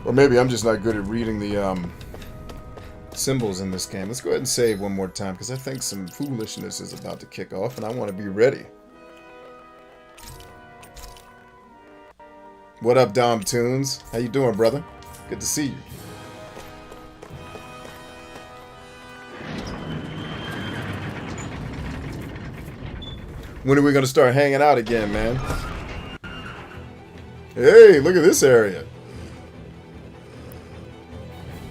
Or maybe I'm just not good at reading the symbols in this game. Let's go ahead and save one more time because I think some foolishness is about to kick off and I want to be ready. What up, Dom Tunes? How you doing, brother? Good to see you. When are we going to start hanging out again, man? Hey, look at this area.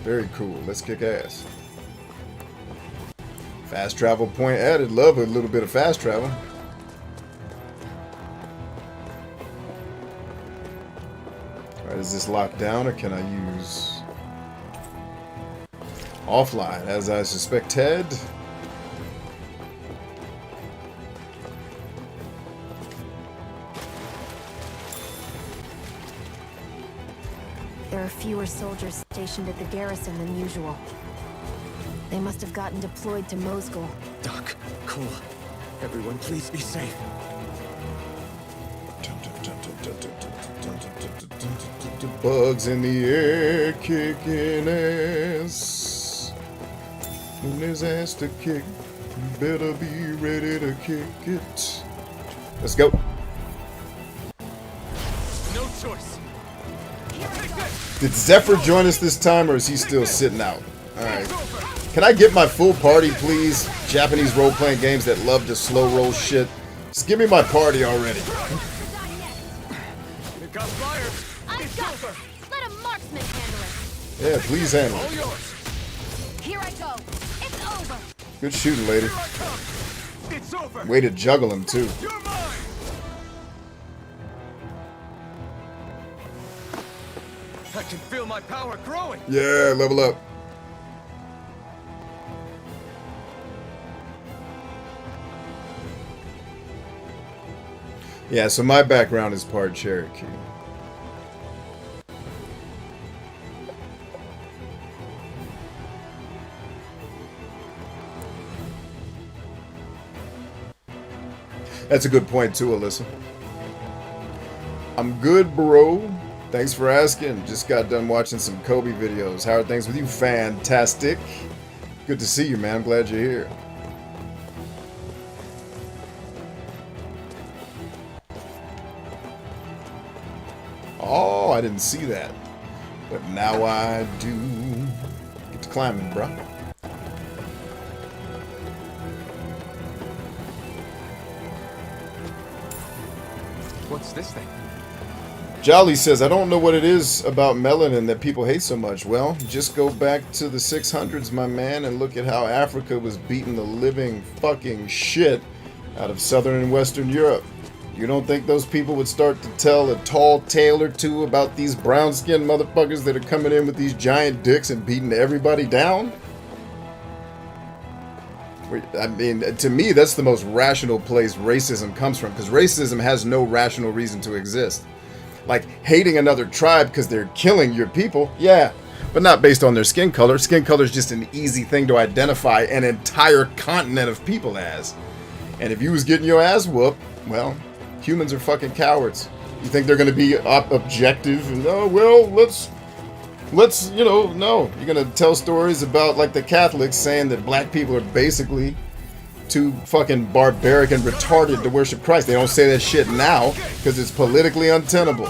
Very cool. Let's kick ass. Fast travel point added. Love a little bit of fast travel. Alright, is this locked down or can I use offline as I suspected? There are fewer soldiers stationed at the garrison than usual. They must have gotten deployed to Mosgul. Doc, Cole, everyone please be safe. Bugs in the air kicking ass. When there's ass to kick, you better be ready to kick it. Let's go. No choice. Did Zephyr join us this time, or is he still sitting out? Alright. Can I get my full party, please? Japanese role-playing games that love to slow roll shit. Just give me my party already. It got fired. I've got her. Let a marksman handle it. Yeah, please handle All it. yours. Here I go. It's over. Good shooting, lady. Here I come. It's over. Way to juggle him, too. You're mine. I can feel my power growing. Yeah, level up. Yeah, so my background is part Cherokee. That's a good point too, Alyssa. I'm good, bro. Thanks for asking. Just got done watching some Kobe videos. How are things with you? Fantastic. Good to see you, man. I'm glad you're here. Oh, I didn't see that. But now I do. Get to climbing, bro. What's this thing? Jolly says, I don't know what it is about melanin that people hate so much. Well, just go back to the 600s, my man, and look at how Africa was beating the living fucking shit out of Southern and Western Europe. You don't think those people would start to tell a tall tale or two about these brown-skinned motherfuckers that are coming in with these giant dicks and beating everybody down? I mean, to me, that's the most rational place racism comes from, because racism has no rational reason to exist. Like, hating another tribe because they're killing your people, yeah, but not based on their skin color. Skin color is just an easy thing to identify an entire continent of people as. And if you was getting your ass whooped, well, humans are fucking cowards. You think they're going to be objective? And, oh, well, let's, you know, no. You're going to tell stories about, like, the Catholics saying that black people are basically too fucking barbaric and retarded to worship Christ. They don't say that shit now because it's politically untenable.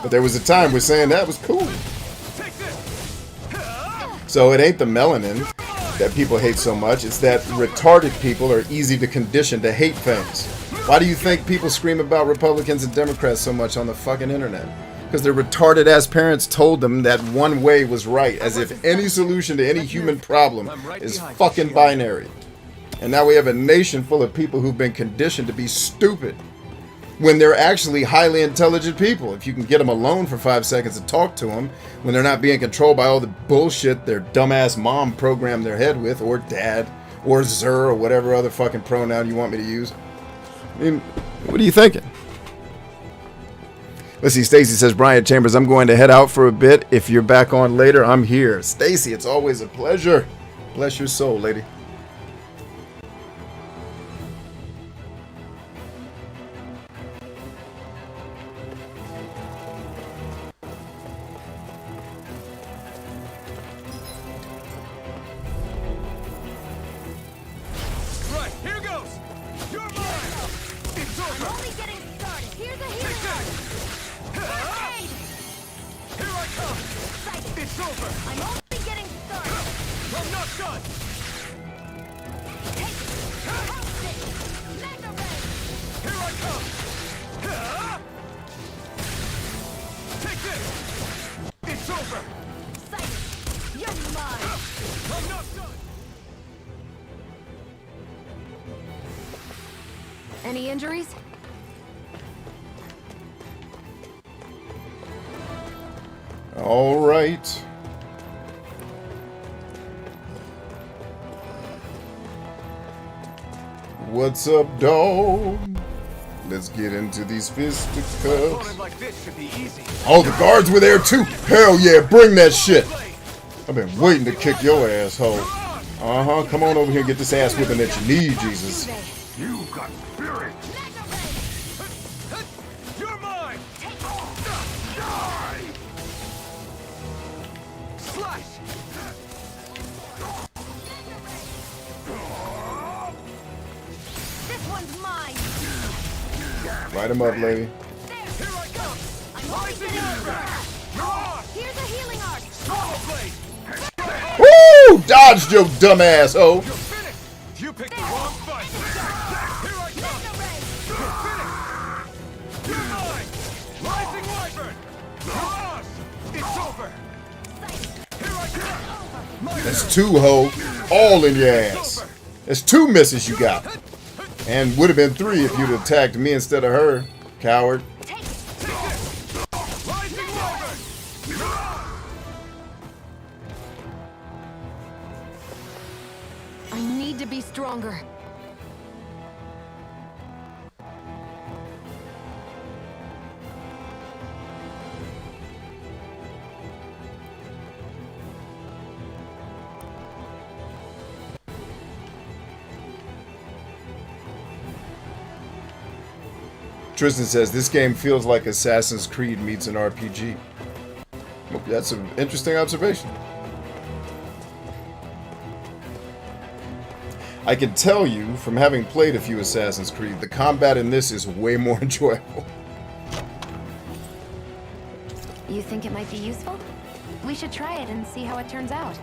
But there was a time where saying that was cool. So it ain't the melanin that people hate so much. It's that retarded people are easy to condition to hate things. Why do you think people scream about Republicans and Democrats so much on the fucking internet? Because their retarded ass parents told them that one way was right, as if any solution to any human problem is fucking binary. And now we have a nation full of people who've been conditioned to be stupid when they're actually highly intelligent people. If you can get them alone for 5 seconds and talk to them, when they're not being controlled by all the bullshit their dumbass mom programmed their head with, or dad, or Zer, or whatever other fucking pronoun you want me to use. I mean, what are you thinking? Let's see, Stacy says, Brian Chambers, I'm going to head out for a bit. If you're back on later, I'm here. Stacy, it's always a pleasure. Bless your soul, lady. Right, here goes! You're mine! It's over! I'm only getting started. Here's a healing art. First aid. Here I come! Cited. It's over! I'm only getting started. I'm not done! Take it. House it. Mega ray. Here I come! Take this! It's over! Cited. You're mine. I'm not done! Any injuries? All right. What's up, dog? Let's get into these fisticuffs. Opponent like this should be easy. Oh, the guards were there too. Hell yeah, bring that shit. I've been waiting to kick your asshole. Uh-huh, come on over here and get this ass whipping that you need, Jesus. You got spirit! You're mine! Die! Slash! This one's mine. Light him up, lady. There. Here I come! I'm only getting started. You're on! Here's a healing art. Swallow blade! Woo! Dodged your dumb asshole. You're finished! You picked the wrong fight! Here I come! Mega ray. You're finished! You're mine! Rising Wyvern! Mirage! It's over! Here I come! My That's two, ho. All in your ass. That's two misses you got. And would have been three if you'd attacked me instead of her, coward. Take it. Rising Wyvern! I need to be stronger. Tristan says, this game feels like Assassin's Creed meets an RPG. Well, that's an interesting observation. I can tell you, from having played a few Assassin's Creed, the combat in this is way more enjoyable. You think it might be useful? We should try it and see how it turns out.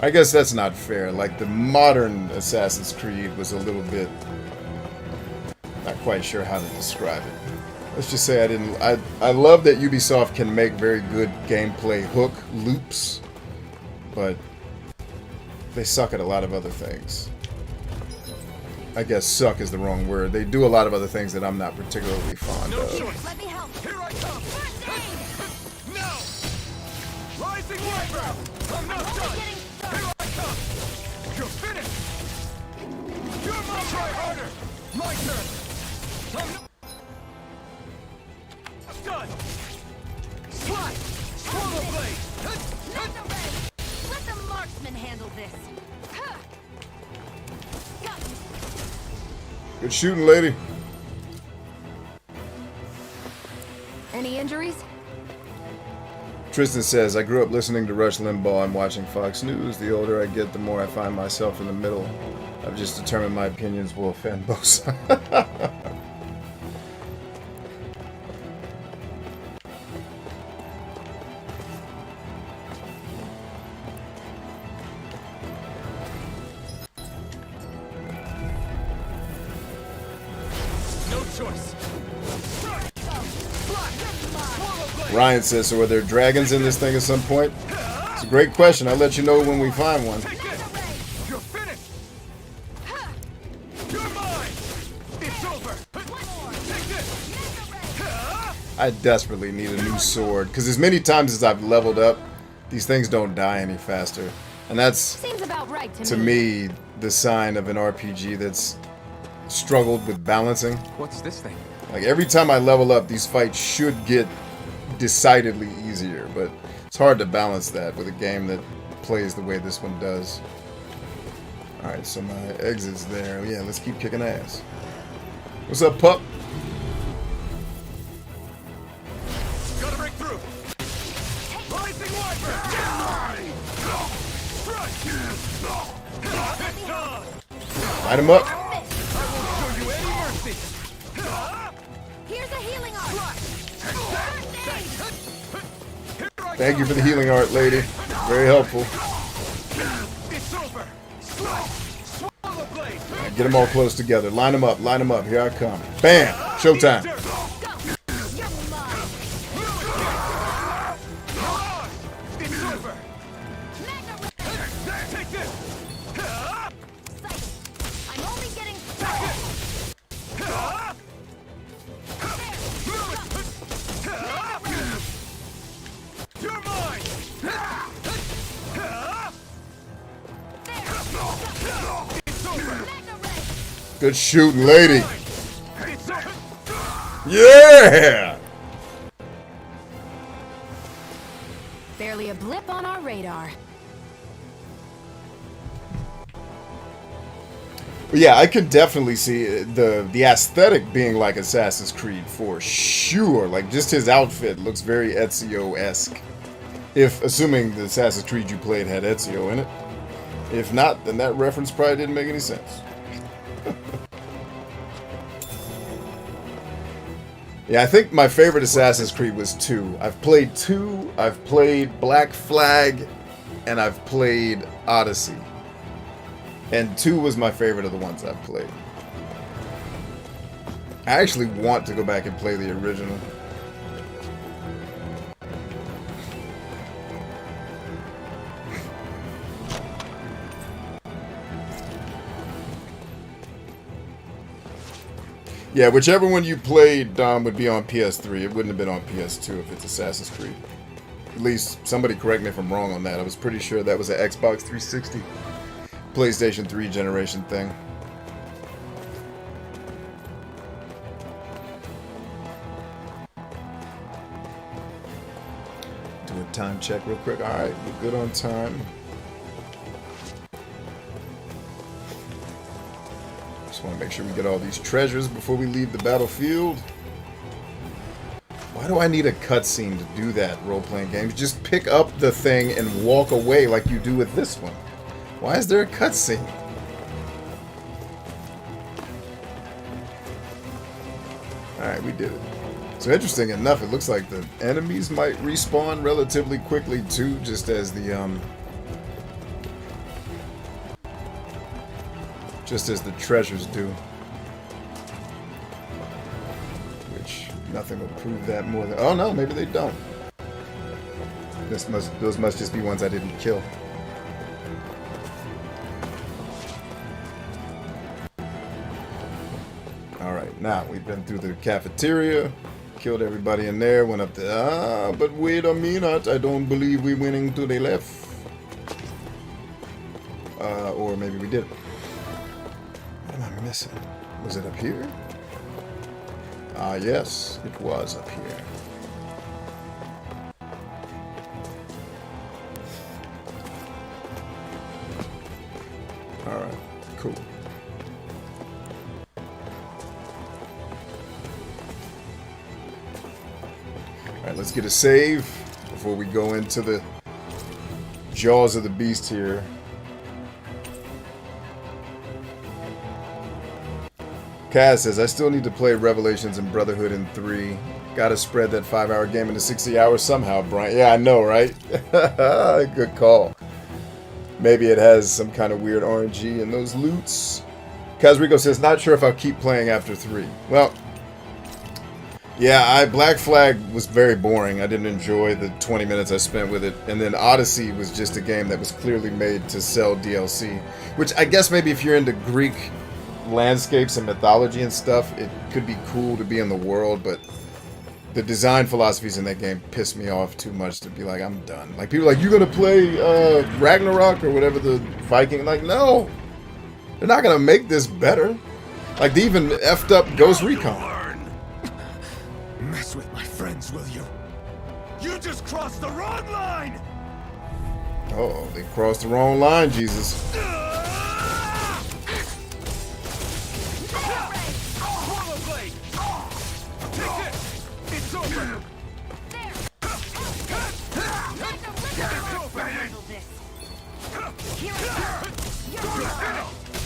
I guess that's not fair. Like, the modern Assassin's Creed was a little bit... not quite sure how to describe it. Let's just say I love that Ubisoft can make very good gameplay hook loops, but they suck at a lot of other things. I guess suck is the wrong word. They do a lot of other things that I'm not particularly fond of. Let me help. Here I come! First aid. Now! Rising Wyvern! I'm not Only done! getting started. Here I come! You're finished! You're my try harder! My turn! I'm not done! Slash! Swallow blade! Mega ray. Let the marksman handle this. Huh. Got it. Good shooting, lady. Any injuries? Tristan says, I grew up listening to Rush Limbaugh and watching Fox News. The older I get, the more I find myself in the middle. I've just determined my opinions will offend both sides. Ryan says, so are there dragons in this thing at some point? It's a great question. I'll let you know when we find one. You're finished. You're mine. It's over. Take this. I desperately need a new sword, because as many times as I've leveled up, these things don't die any faster. And that's, Seems about right to me, the sign of an RPG that's struggled with balancing. What's this thing? Like, every time I level up, these fights should get decidedly easier, but it's hard to balance that with a game that plays the way this one does. Alright, so my exit's there. Yeah, let's keep kicking ass. What's up, pup? Gotta break through. Rising Wyvern. Light him up. I won't show you any mercy. Here's a healing art. Thank you for the healing art, lady. Very helpful. It's over. Swallow blade. Get them all close together. Line them up. Line them up. Here I come. Bam! Showtime. It's over. Take this. I'm only getting started. You're mine. It's over. Good shooting, lady. It's over. Yeah! Barely a blip on our radar. But yeah, I can definitely see the aesthetic being like Assassin's Creed for sure. Like, just his outfit looks very Ezio-esque. If, assuming the Assassin's Creed you played had Ezio in it. If not, then that reference probably didn't make any sense. Yeah, I think my favorite Assassin's Creed was 2. I've played 2, I've played Black Flag, and I've played Odyssey. And 2 was my favorite of the ones I've played. I actually want to go back and play the original. Yeah, whichever one you played, Dom, would be on PS3. It wouldn't have been on PS2 if it's Assassin's Creed. At least, somebody correct me if I'm wrong on that. I was pretty sure that was an Xbox 360, PlayStation 3 generation thing. Do a time check real quick. Alright, we're good on time. Just want to make sure we get all these treasures before we leave the battlefield. Why do I need a cutscene to do that, role-playing games? Just pick up the thing and walk away like you do with this one. Why is there a cutscene? Alright, we did it. So interesting enough, it looks like the enemies might respawn relatively quickly too, just as the treasures do. Which nothing will prove that more than, oh no, maybe they don't. Those must just be ones I didn't kill. Alright, now we've been through the cafeteria, killed everybody in there, went up there. But wait a minute, I don't believe we're winning to the left. Or maybe we did. What am I missing? Was it up here? Ah, yes, it was up here. Alright, cool. Alright, let's get a save before we go into the jaws of the beast here. Kaz says, I still need to play Revelations and Brotherhood in 3. Gotta spread that 5-hour game into 60 hours somehow, Brian. Yeah, I know, right? Good call. Maybe it has some kind of weird RNG in those loots. Kaz Rico says, not sure if I'll keep playing after 3. Well, Yeah, Black Flag was very boring. I didn't enjoy the 20 minutes I spent with it. And then Odyssey was just a game that was clearly made to sell DLC. Which I guess maybe if you're into Greek landscapes and mythology and stuff, it could be cool to be in the world, but the design philosophies in that game piss me off too much to be like, I'm done. Like, people are like, you gonna play Ragnarok or whatever the Viking? Like, no! They're not gonna make this better. Like, they even effed up Ghost Recon. Mess with my friends, will you? You just crossed the wrong line! Oh, they crossed the wrong line, Jesus. It's over!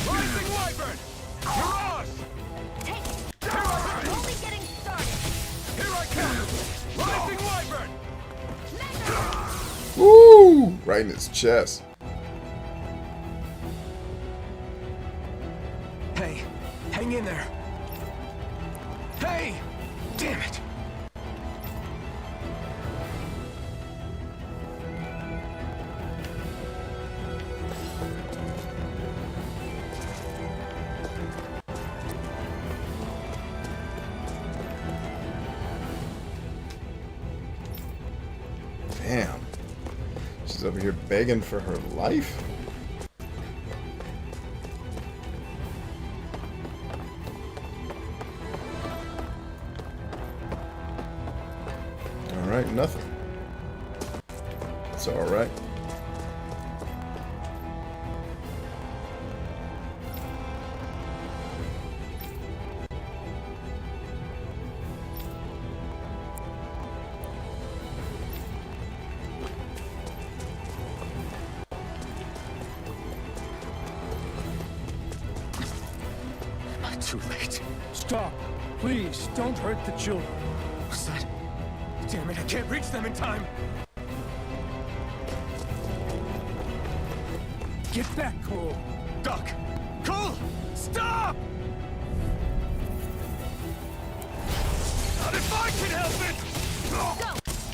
Rising Wyvern! Mirage! Take it. We're only getting started. Here I come! Rising Wyvern! Woo! Right in his chest. Hey, hang in there. Hey! Damn it! Damn. She's over here begging for her life? Alright, nothing. It's alright. Too late. Stop. Please, don't hurt the children. What's that? Damn it, I can't reach them in time! Get back, Cole. Doc! Cole! Stop! Not if I can help it! Go.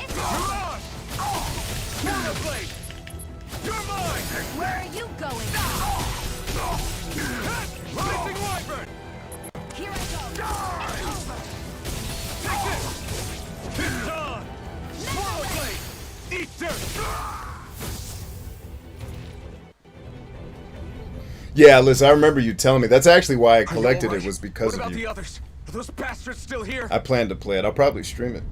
It's Mirage! Corner blade! You're mine! Where are you going? Rising Wyvern! Here I go. It's over. Take this! It's on! Swirl blade! Eat dirt! Yeah, Liz, I remember you telling me. That's actually why I Are you collected all right? it, was because what of about the you. others? Are those bastards still here? I plan to play it. I'll probably stream it.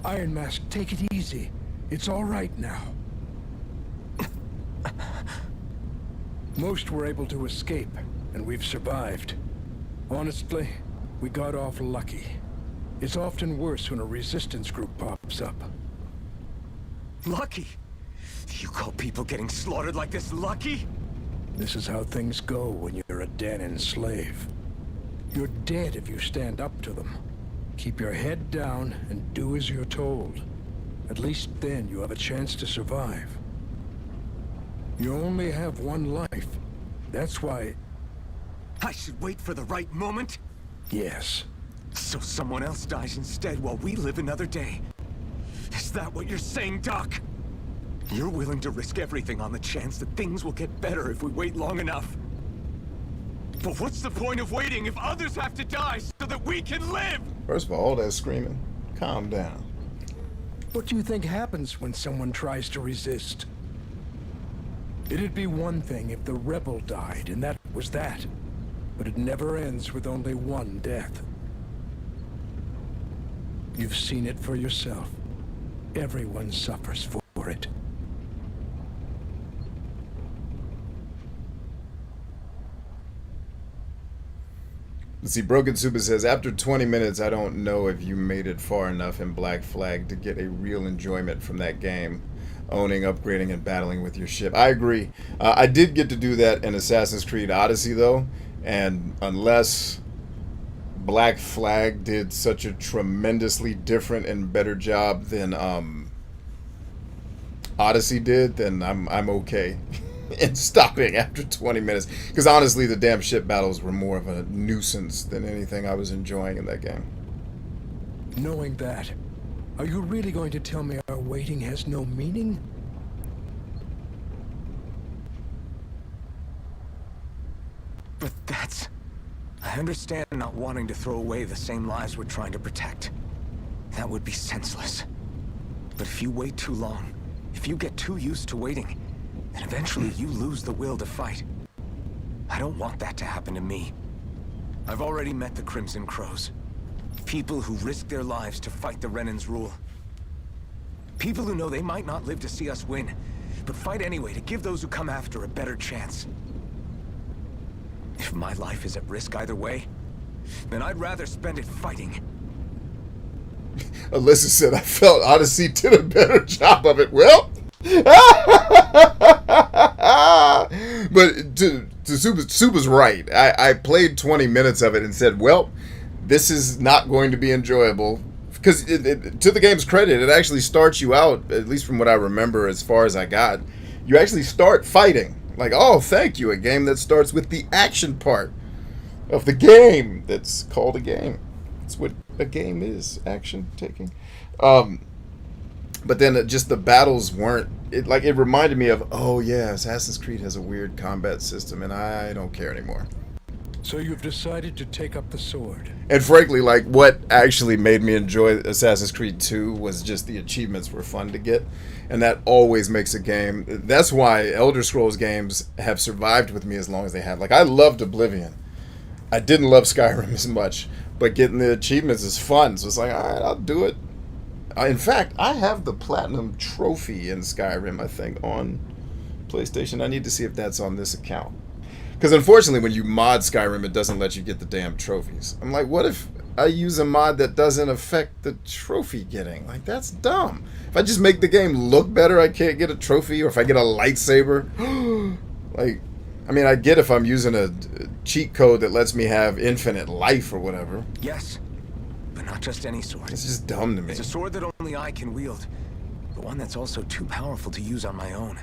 Iron Mask, take it easy. It's all right now. Most were able to escape, and we've survived. Honestly, we got off lucky. It's often worse when a resistance group pops up. Lucky? You call people getting slaughtered like this lucky? This is how things go when you're a Danin slave. You're dead if you stand up to them. Keep your head down and do as you're told. At least then you have a chance to survive. You only have one life. That's why... I should wait for the right moment? Yes. So someone else dies instead while we live another day. Is that what you're saying, Doc? You're willing to risk everything on the chance that things will get better if we wait long enough. But what's the point of waiting if others have to die so that we can live? First of all that screaming. Calm down. What do you think happens when someone tries to resist? It'd be one thing if the rebel died, and that was that. But it never ends with only one death. You've seen it for yourself. Everyone suffers for it. Let's see, Broken Super says, after 20 minutes, I don't know if you made it far enough in Black Flag to get a real enjoyment from that game. Owning, upgrading, and battling with your ship. I agree. I did get to do that in Assassin's Creed Odyssey, though. And unless Black Flag did such a tremendously different and better job than Odyssey did, then I'm okay in stopping after 20 minutes. Because honestly, the damn ship battles were more of a nuisance than anything I was enjoying in that game. Knowing that, are you really going to tell me our waiting has no meaning? But I understand not wanting to throw away the same lives we're trying to protect. That would be senseless. But if you wait too long, if you get too used to waiting, then eventually you lose the will to fight. I don't want that to happen to me. I've already met the Crimson Crows. People who risk their lives to fight the Renan's rule. People who know they might not live to see us win, but fight anyway to give those who come after a better chance. If my life is at risk either way, then I'd rather spend it fighting. Alyssa said, I felt Odyssey did a better job of it. Well, but to Supa's right. I played 20 minutes of it and said, well, this is not going to be enjoyable. Because to the game's credit, it actually starts you out, at least from what I remember as far as I got, you actually start fighting. Like, oh, thank you, a game that starts with the action part of the game that's called a game. That's what a game is, action taking. But then just the battles weren't, it reminded me of, oh yeah, Assassin's Creed has a weird combat system and I don't care anymore. So you've decided to take up the sword. And frankly, like, what actually made me enjoy Assassin's Creed 2 was just the achievements were fun to get. And that always makes a game. That's why Elder Scrolls games have survived with me as long as they have. Like, I loved Oblivion. I didn't love Skyrim as much. But getting the achievements is fun. So it's like, all right, I'll do it. In fact, I have the Platinum Trophy in Skyrim, I think, on PlayStation. I need to see if that's on this account. Because unfortunately, when you mod Skyrim, it doesn't let you get the damn trophies. I'm like, what if I use a mod that doesn't affect the trophy getting? Like, that's dumb. If I just make the game look better, I can't get a trophy. Or if I get a lightsaber. Like, I mean, I get if I'm using a cheat code that lets me have infinite life or whatever. Yes, but not just any sword. It's just dumb to me. It's a sword that only I can wield, but one that's also too powerful to use on my own.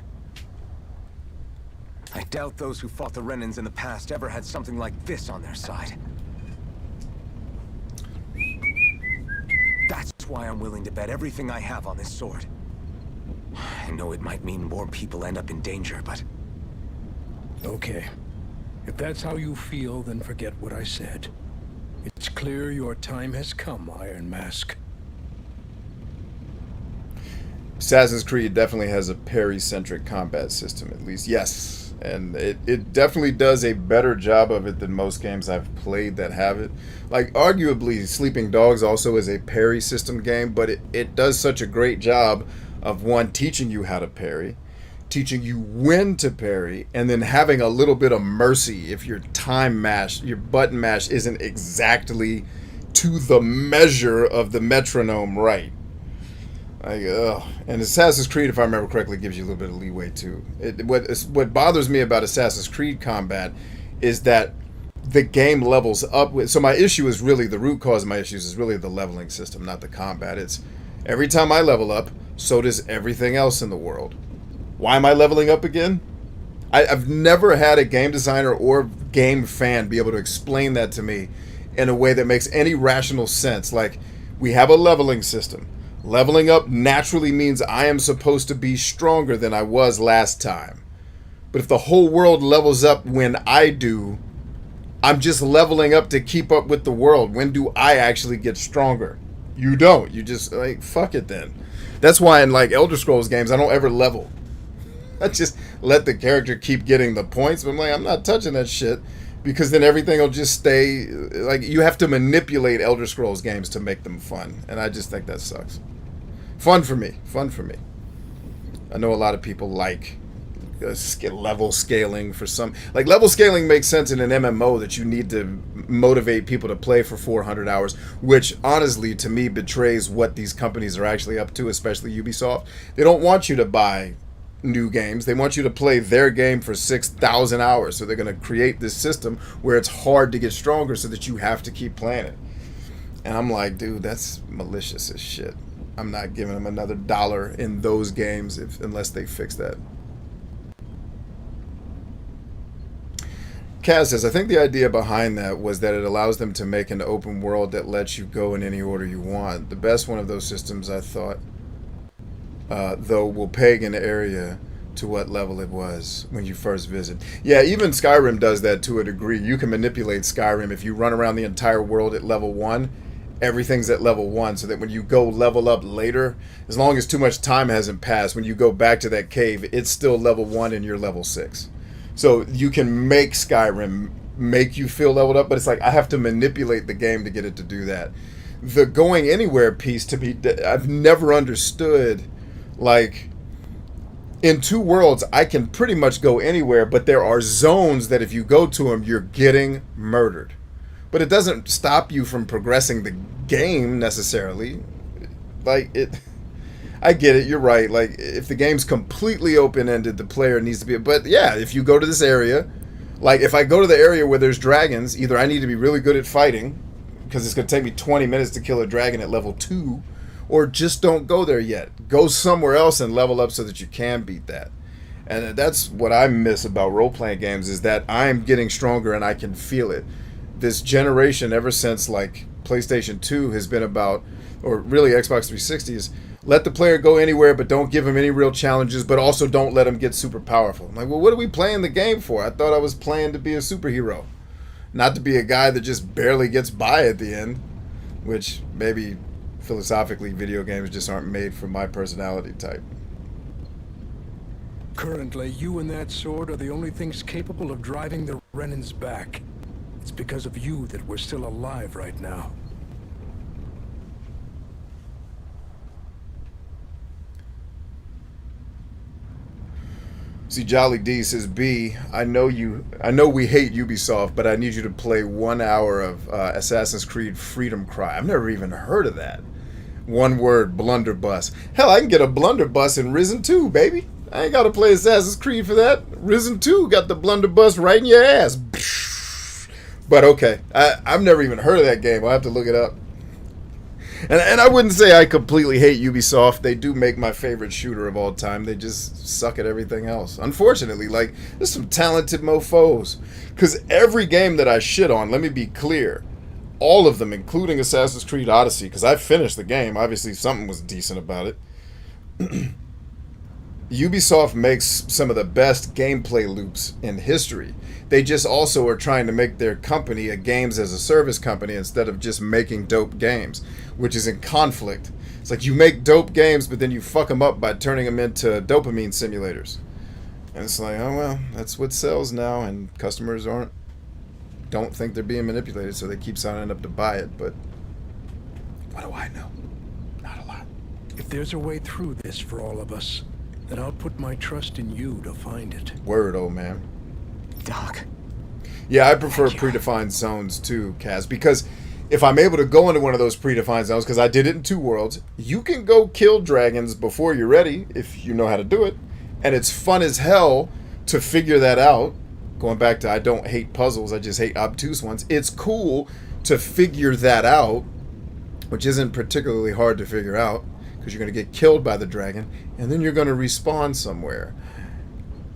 I doubt those who fought the Renans in the past ever had something like this on their side. That's why I'm willing to bet everything I have on this sword. I know it might mean more people end up in danger, but... Okay. If that's how you feel, then forget what I said. It's clear your time has come, Iron Mask. Assassin's Creed definitely has a parry-centric combat system, at least. Yes. And it definitely does a better job of it than most games I've played that have it. Like, arguably, Sleeping Dogs also is a parry system game, but it does such a great job of, one, teaching you how to parry, teaching you when to parry, and then having a little bit of mercy if your your button mash isn't exactly to the measure of the metronome right. Like, and Assassin's Creed, if I remember correctly, gives you a little bit of leeway too. What bothers me about Assassin's Creed combat is that the game levels up with. So my issue is really, the root cause of my issues is really the leveling system, not the combat. It's every time I level up, so does everything else in the world. Why am I leveling up again? I've never had a game designer or game fan be able to explain that to me in a way that makes any rational sense. Like, we have a leveling system. Leveling up naturally means I am supposed to be stronger than I was last time. But if the whole world levels up when I do, I'm just leveling up to keep up with the world. When do I actually get stronger? You don't. You just, like, fuck it then. That's why in, like, Elder Scrolls games, I don't ever level. I just let the character keep getting the points. But I'm like, I'm not touching that shit. Because then everything will just stay, like, you have to manipulate Elder Scrolls games to make them fun. And I just think that sucks. Fun for me. Fun for me. I know a lot of people like level scaling for some. Like, level scaling makes sense in an MMO that you need to motivate people to play for 400 hours, which honestly to me betrays what these companies are actually up to, especially Ubisoft. They don't want you to buy new games. They want you to play their game for 6,000 hours. So they're going to create this system where it's hard to get stronger so that you have to keep playing it. And I'm like, dude, that's malicious as shit. I'm not giving them another $1 in those games unless they fix that. Kaz says, I think the idea behind that was that it allows them to make an open world that lets you go in any order you want. The best one of those systems, I thought, though, will peg an area to what level it was when you first visit. Yeah, even Skyrim does that to a degree. You can manipulate Skyrim. If you run around the entire world at level 1, everything's at level 1, so that when you go level up later, as long as too much time hasn't passed, when you go back to that cave, it's still level 1 and you're level 6. So you can make Skyrim make you feel leveled up, but it's like I have to manipulate the game to get it to do that. The going anywhere piece, to me, I've never understood. Like, in Two Worlds, I can pretty much go anywhere, but there are zones that if you go to them, you're getting murdered. But it doesn't stop you from progressing the game necessarily. Like, I get it, you're right. Like, if the game's completely open-ended, the player needs to be... But yeah, if you go to this area, like if I go to the area where there's dragons, either I need to be really good at fighting, because it's going to take me 20 minutes to kill a dragon at level 2, or just don't go there yet. Go somewhere else and level up so that you can beat that. And that's what I miss about role-playing games, is that I'm getting stronger and I can feel it. This generation, ever since like PlayStation 2, has been about, or really Xbox 360, is let the player go anywhere, but don't give him any real challenges, but also don't let him get super powerful. I'm like, well, what are we playing the game for? I thought I was playing to be a superhero, not to be a guy that just barely gets by at the end, which maybe philosophically video games just aren't made for my personality type. Currently, you and that sword are the only things capable of driving the Renans back. It's because of you that we're still alive right now. See, Jolly D says, B, I know we hate Ubisoft, but I need you to play 1 hour of Assassin's Creed Freedom Cry. I've never even heard of that. One word, blunderbuss. Hell, I can get a blunderbuss in Risen 2, baby. I ain't got to play Assassin's Creed for that. Risen 2 got the blunderbuss right in your ass. But okay, I've never even heard of that game. I'll have to look it up. And I wouldn't say I completely hate Ubisoft. They do make my favorite shooter of all time. They just suck at everything else. Unfortunately, like, there's some talented mofos. Because every game that I shit on, let me be clear, all of them, including Assassin's Creed Odyssey, because I finished the game. Obviously, something was decent about it. Ubisoft makes some of the best gameplay loops in history. They just also are trying to make their company a games as a service company instead of just making dope games, which is in conflict. It's like you make dope games, but then you fuck them up by turning them into dopamine simulators. And it's like, oh well, that's what sells now, and customers don't think they're being manipulated, so they keep signing up to buy it. But what do I know? Not a lot. If there's a way through this for all of us, then I'll put my trust in you to find it. Word, old man. Doc. Yeah, I prefer predefined zones too, Kaz, because if I'm able to go into one of those predefined zones, because I did it in Two Worlds, you can go kill dragons before you're ready, if you know how to do it, and it's fun as hell to figure that out. Going back to, I don't hate puzzles, I just hate obtuse ones. It's cool to figure that out, which isn't particularly hard to figure out, because you're going to get killed by the dragon, and then you're going to respawn somewhere.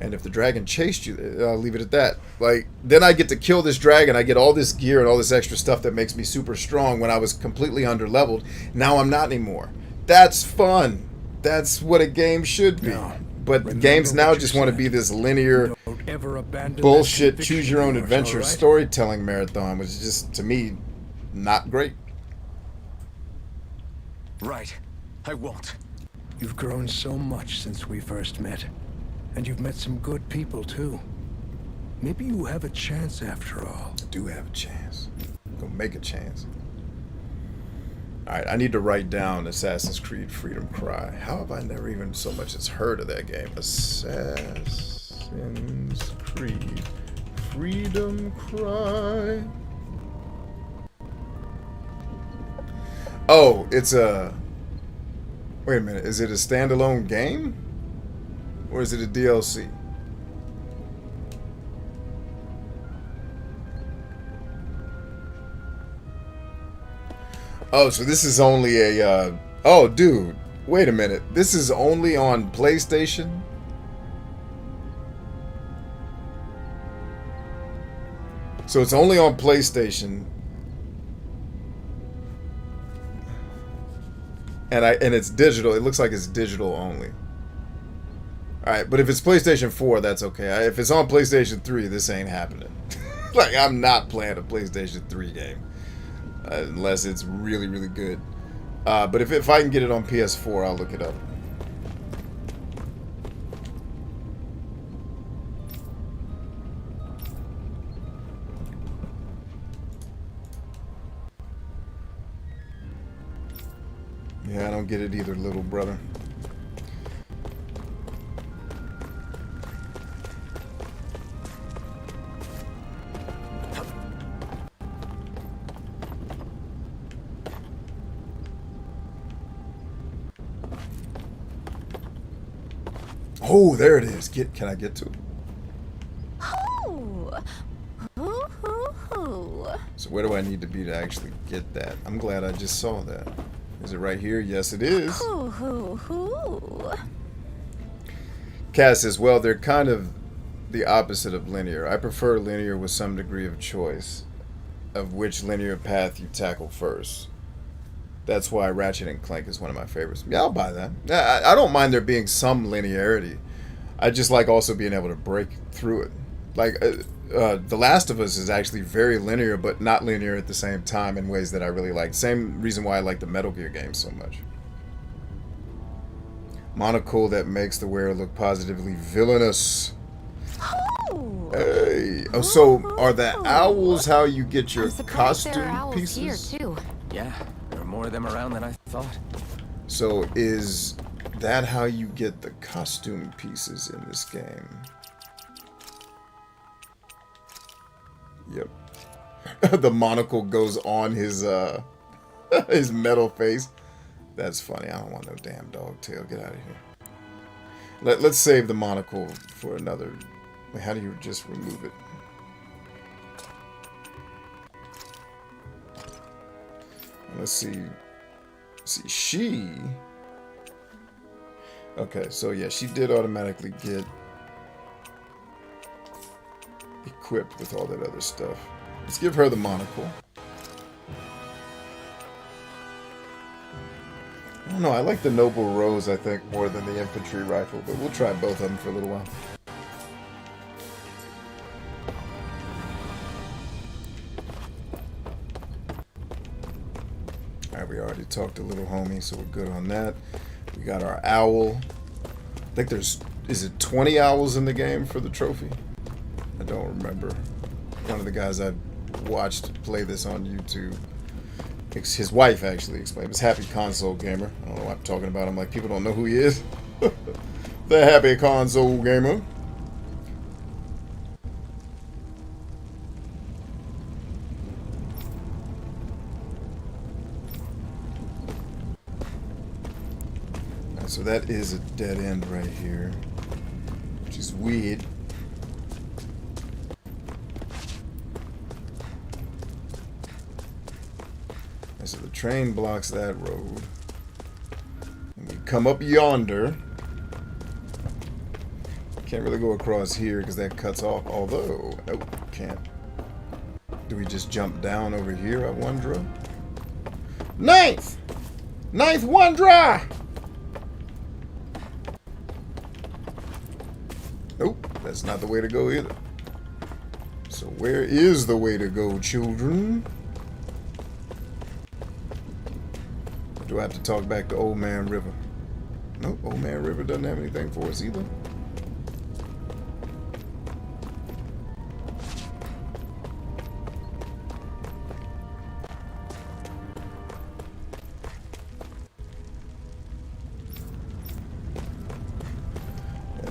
And if the dragon chased you, I'll leave it at that. Like, then I get to kill this dragon, I get all this gear and all this extra stuff that makes me super strong when I was completely underleveled. Now I'm not anymore. That's fun. That's what a game should be. No, but games now just want to be this linear bullshit, choose your own adventure storytelling marathon, which is just, to me, not great. Right. I won't. You've grown so much since we first met. And you've met some good people, too. Maybe you have a chance after all. I do have a chance. I'm gonna make a chance. Alright, I need to write down Assassin's Creed Freedom Cry. How have I never even so much as heard of that game? Assassin's Creed Freedom Cry. Oh, it's a... Wait a minute, is it a standalone game? Or is it a DLC? Oh, so this is only a... oh, dude. Wait a minute. This is only on PlayStation? So it's only on PlayStation. And it's digital. It looks like it's digital only. Alright, but if it's PlayStation 4, that's okay. If it's on PlayStation 3, this ain't happening. Like, I'm not playing a PlayStation 3 game. Unless it's really, really good. But if I can get it on PS4, I'll look it up. Yeah, I don't get it either, little brother. Oh, there it is. Can I get to it? Hoo! Hoo, hoo, hoo. So where do I need to be to actually get that? I'm glad I just saw that. Is it right here? Yes, it is. Hoo, hoo, hoo. Cass says, well, they're kind of the opposite of linear. I prefer linear with some degree of choice of which linear path you tackle first. That's why Ratchet and Clank is one of my favorites. Yeah, I'll buy that. I don't mind there being some linearity. I just like also being able to break through it. Like, The Last of Us is actually very linear, but not linear at the same time in ways that I really like. Same reason why I like the Metal Gear games so much. Monocle that makes the wearer look positively villainous. Hoo. Hey. Oh, so are the owls how you get your I'm surprised there are costume owls pieces? here too. Yeah, there are more of them around than I thought. So is that how you get the costume pieces in this game? Yep. The monocle goes on his his metal face. That's funny. I don't want no damn dog tail. Get out of here. Let's save the monocle for another. Wait, how do you just remove it? Let's see. She. Okay, so yeah, she did automatically get equipped with all that other stuff. Let's give her the monocle. I don't know, I like the Noble Rose, I think, more than the infantry rifle, but we'll try both of them for a little while. Alright, we already talked to little homie, so we're good on that. We got our owl. I think there's, is it 20 owls in the game for the trophy? I don't remember. One of the guys I watched play this on YouTube, his wife actually explained. It's Happy Console Gamer. I don't know why I'm talking about him like people don't know who he is. The Happy Console Gamer. So that is a dead end right here, which is weird. And so the train blocks that road. And we come up yonder. Can't really go across here because that cuts off, although, nope, can't. Do we just jump down over here, I wonder? Ninth wonder! Nope, that's not the way to go either. So where is the way to go, children? Or do I have to talk back to Old Man River? Nope, Old Man River doesn't have anything for us either.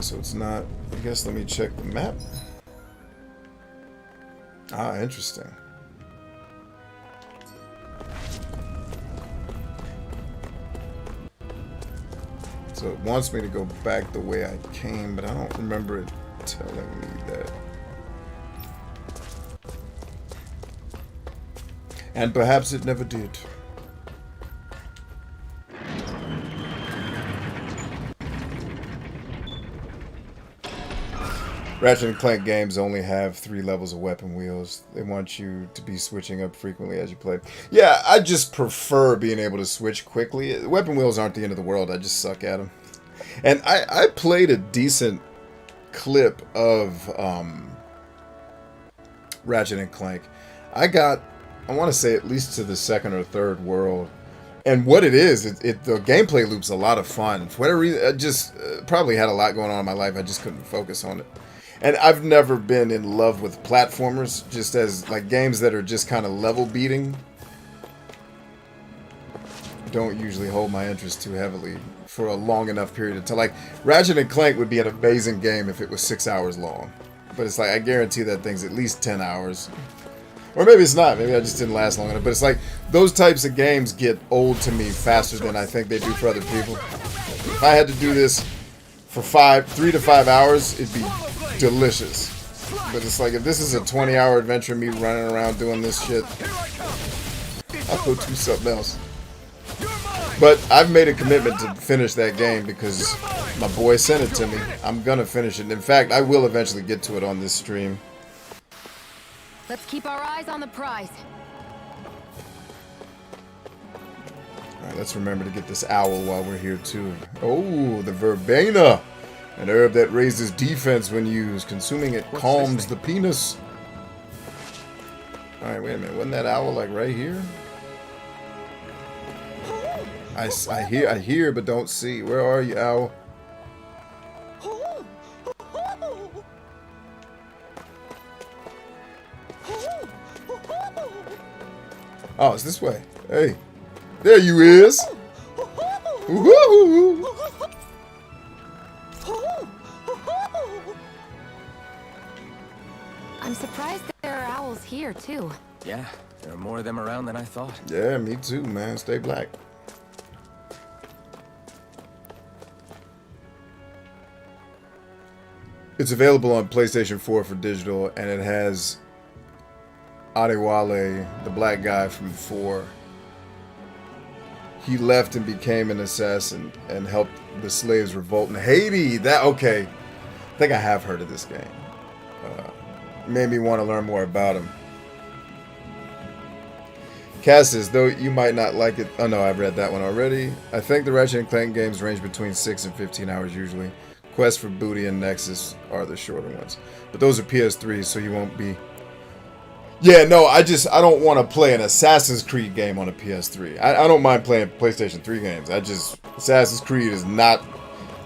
So it's not, I guess let me check the map. Ah, interesting. So it wants me to go back the way I came, but I don't remember it telling me that. And perhaps it never did. Ratchet and Clank games only have 3 levels of weapon wheels. They want you to be switching up frequently as you play. Yeah, I just prefer being able to switch quickly. Weapon wheels aren't the end of the world. I just suck at them. And I played a decent clip of Ratchet and Clank. I want to say at least to the 2nd or 3rd world. And what it is, the gameplay loop's a lot of fun. For whatever reason, I just probably had a lot going on in my life. I just couldn't focus on it. And I've never been in love with platformers, just as like games that are just kind of level beating. Don't usually hold my interest too heavily for a long enough period of time. Like Ratchet and Clank would be an amazing game if it was 6 hours long, but it's like I guarantee that thing's at least 10 hours. Or maybe it's not. Maybe I just didn't last long enough. But it's like those types of games get old to me faster than I think they do for other people. If I had to do this for 3 to 5 hours, it'd be delicious. But it's like if this is a 20-hour adventure, me running around doing this shit, I'll go do something else. But I've made a commitment to finish that game because my boy sent it to me. I'm gonna finish it. In fact, I will eventually get to it on this stream. Let's keep our eyes on the prize. Alright, let's remember to get this owl while we're here too. Oh, the verbena! An herb that raises defense when used. Consuming it calms the penis. Alright, wait a minute. Wasn't that owl like right here? I hear, but don't see. Where are you, owl? Oh, it's this way. Hey. There you is. Woo-hoo-hoo. I'm surprised there are owls here, too. Yeah, there are more of them around than I thought. Yeah, me too, man. Stay black. It's available on PlayStation 4 for digital, and it has Adewale, the black guy from 4. He left and became an assassin and helped the slaves revolt in Haiti. Okay. I think I have heard of this game. Made me want to learn more about him. Cass says, though you might not like it. Oh no, I've read that one already. I think the Ratchet and Clank games range between 6 and 15 hours usually. Quest for Booty and Nexus are the shorter ones. But those are PS3, so you won't be... Yeah, no, I don't want to play an Assassin's Creed game on a PS3. I don't mind playing PlayStation 3 games. Assassin's Creed is not...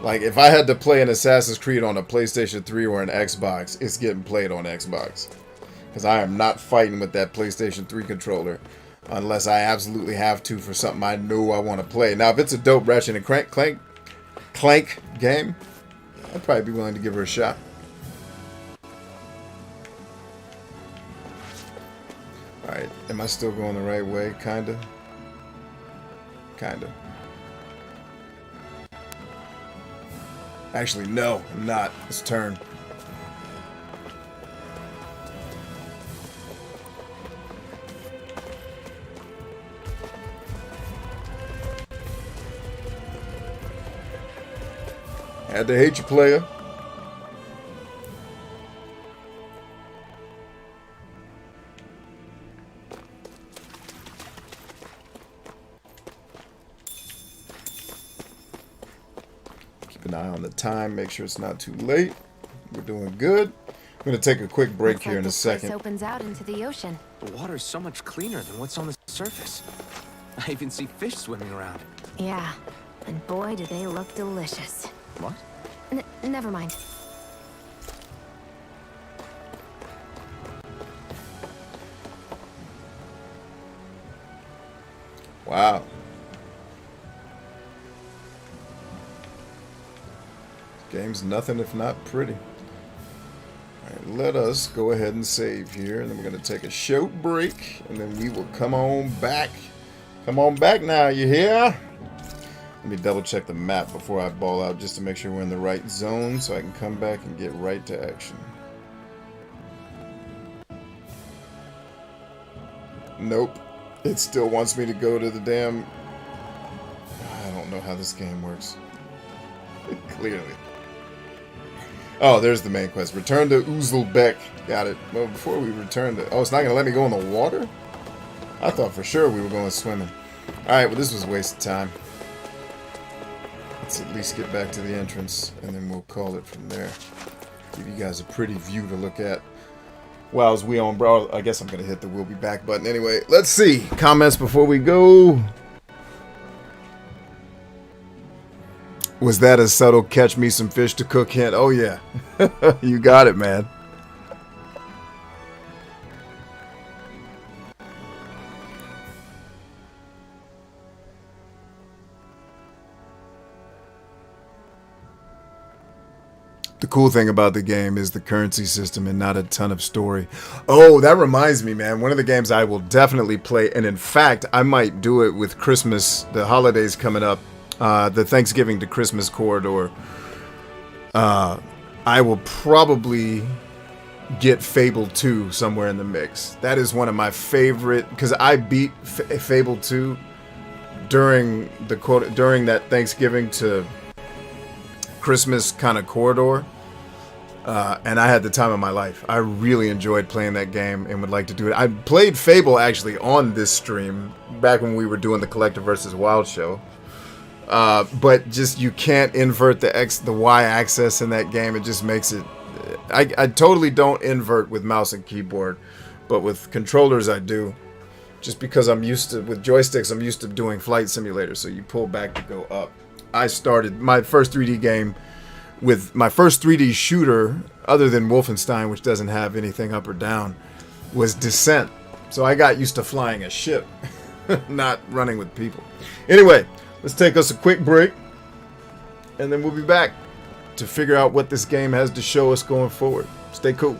Like, if I had to play an Assassin's Creed on a PlayStation 3 or an Xbox, it's getting played on Xbox. Because I am not fighting with that PlayStation 3 controller unless I absolutely have to for something I know I want to play. Now, if it's a dope Ratchet and Clank game, I'd probably be willing to give her a shot. Alright, am I still going the right way? Kinda. Kinda. Actually, no, I'm not. Let's turn. Had to hate you, player. Keep an eye on the time, make sure it's not too late. We're doing good. I'm going to take a quick break Looks here like in a this place second. opens out into the ocean. The water's so much cleaner than what's on the surface. I even see fish swimming around. Yeah, and boy, do they look delicious. What? Never mind. Wow. Game's nothing if not pretty. Alright, let us go ahead and save here, and then we're going to take a short break, and then we will come on back. Come on back now, you hear? Let me double check the map before I ball out just to make sure we're in the right zone so I can come back and get right to action. Nope. It still wants me to go to the damn... I don't know how this game works. Clearly. Oh, there's the main quest. Return to Uzlbek. Got it. Well, before we return to... Oh, it's not going to let me go in the water? I thought for sure we were going swimming. Alright, well, this was a waste of time. Let's at least get back to the entrance, and then we'll call it from there. Give you guys a pretty view to look at. Well, as we on, bro, I guess I'm going to hit the we'll be back button. Anyway, let's see. Comments before we go. Was that a subtle catch me some fish to cook hint? Oh, yeah. You got it, man. The cool thing about the game is the currency system and not a ton of story. Oh, that reminds me, man. One of the games I will definitely play, and in fact, I might do it with Christmas, the holidays coming up, the Thanksgiving to Christmas corridor. I will probably get Fable 2 somewhere in the mix. That is one of my favorite, because I beat Fable 2 during that Thanksgiving to Christmas kind of corridor, and I had the time of my life. I really enjoyed playing that game and would like to do it. I played Fable actually on this stream back when we were doing the Collector versus Wild show, but just you can't invert the Y axis in that game. It just makes it. I totally don't invert with mouse and keyboard, but with controllers I do. Just because I'm used to, with joysticks, I'm used to doing Flight Simulator, so you pull back to go up. I started my first 3D game with my first 3D shooter, other than Wolfenstein, which doesn't have anything up or down, was Descent. So I got used to flying a ship, not running with people. Anyway, let's take us a quick break, and then we'll be back to figure out what this game has to show us going forward. Stay cool.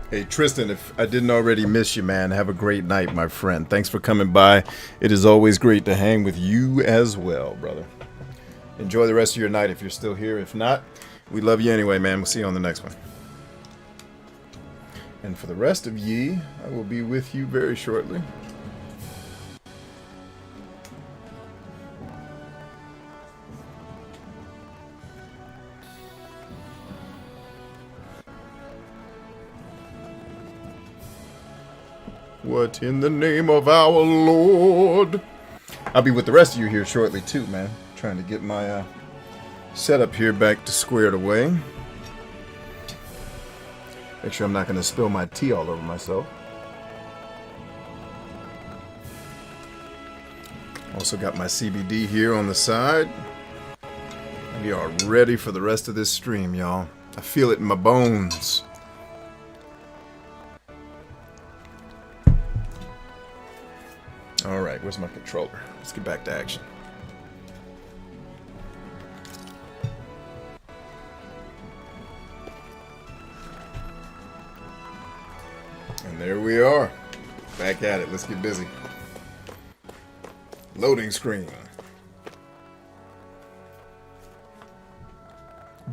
Hey, Tristan, if I didn't already miss you, man, have a great night, my friend. Thanks for coming by. It is always great to hang with you as well, brother. Enjoy the rest of your night if you're still here. If not, we love you anyway, man. We'll see you on the next one. And for the rest of ye, I will be with you very shortly. What in the name of our Lord? I'll be with the rest of you here shortly too, man. Trying to get my setup here back to squared away. Make sure I'm not going to spill my tea all over myself. Also got my CBD here on the side. We are ready for the rest of this stream, y'all. I feel it in my bones. Alright, where's my controller? Let's get back to action. And there we are. Back at it. Let's get busy. Loading screen.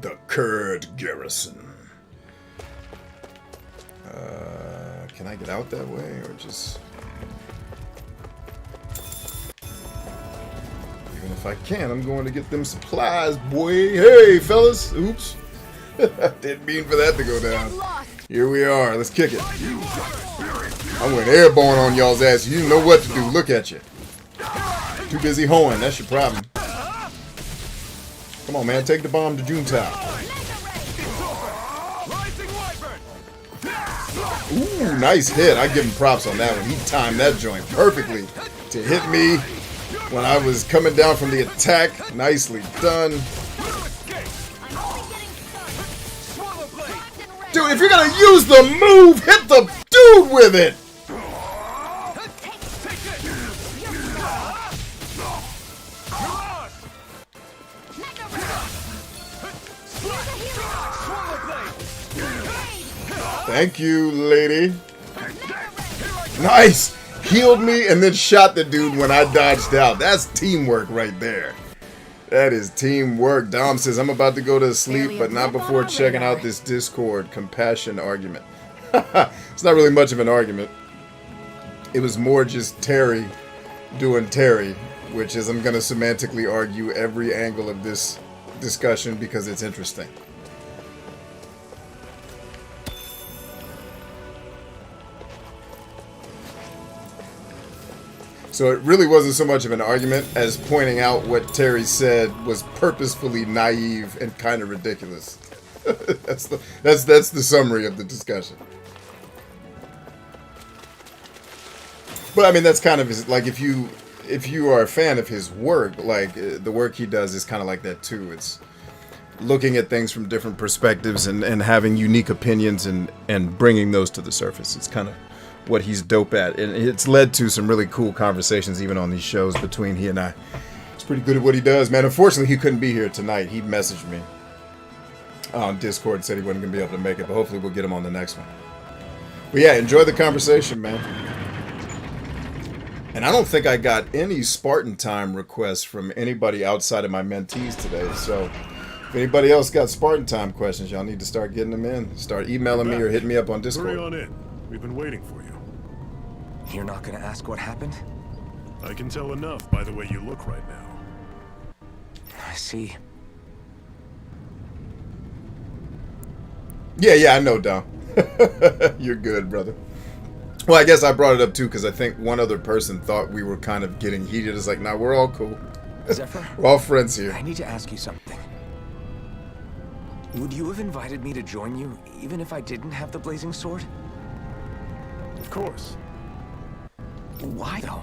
The Kurd garrison. Can I get out that way or just... Even if I can, I'm going to get them supplies, boy. Hey, fellas. Oops. Didn't mean for that to go down. Here we are. Let's kick it. I went airborne on y'all's ass. You didn't know what to do. Look at you. Too busy hoeing. That's your problem. Come on, man. Take the bomb to Juntao. Ooh, nice hit. I give him props on that one. He timed that joint perfectly to hit me when I was coming down from the attack. Nicely done. Dude, if you're gonna use the move, hit the dude with it! Thank you, lady. Nice! Healed me and then shot the dude when I dodged out. That's teamwork right there. That is teamwork. Dom says, I'm about to go to sleep, but not before checking out this Discord compassion argument. It's not really much of an argument. It was more just Terry doing Terry, which is I'm going to semantically argue every angle of this discussion because it's interesting. So it really wasn't so much of an argument as pointing out what Terry said was purposefully naive and kind of ridiculous. That's the summary of the discussion. But I mean, that's kind of his, like if you are a fan of his work, like the work he does is kind of like that too. It's looking at things from different perspectives and having unique opinions and bringing those to the surface. It's kind of what he's dope at, and it's led to some really cool conversations even on these shows between he and I. He's pretty good at what he does, man. Unfortunately, he couldn't be here tonight. He messaged me on Discord and said he wasn't going to be able to make it, but hopefully we'll get him on the next one. But yeah, enjoy the conversation, man. And I don't think I got any Spartan time requests from anybody outside of my mentees today, so if anybody else got Spartan time questions, y'all need to start getting them in. Start emailing me or hitting me up on Discord. Hurry on in. We've been waiting for you. You're not gonna ask what happened? I can tell enough by the way you look right now. I see. Yeah, I know, Dom. You're good, brother. Well, I guess I brought it up too because I think one other person thought we were kind of getting heated. It's like, nah, we're all cool. Zephyr? We're all friends here. I need to ask you something. Would you have invited me to join you, even if I didn't have the blazing sword? Of course. Why, though?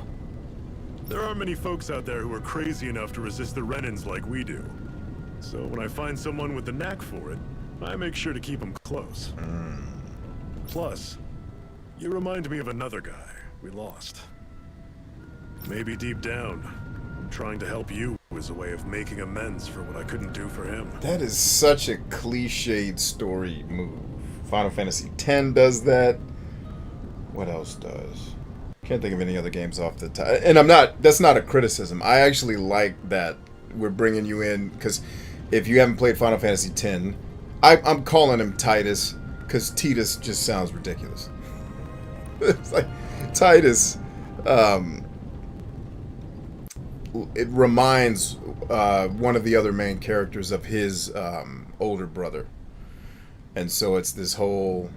There aren't many folks out there who are crazy enough to resist the Renans like we do. So when I find someone with the knack for it, I make sure to keep them close. Plus, you remind me of another guy we lost. Maybe deep down, trying to help you is a way of making amends for what I couldn't do for him. That is such a cliched story move. Final Fantasy X does that. What else does? Can't think of any other games off the top. And that's not a criticism. I actually like that we're bringing you in, because if you haven't played Final Fantasy X, I'm calling him Titus, because Titus just sounds ridiculous. It's like Titus. It reminds one of the other main characters of his older brother, and so it's this whole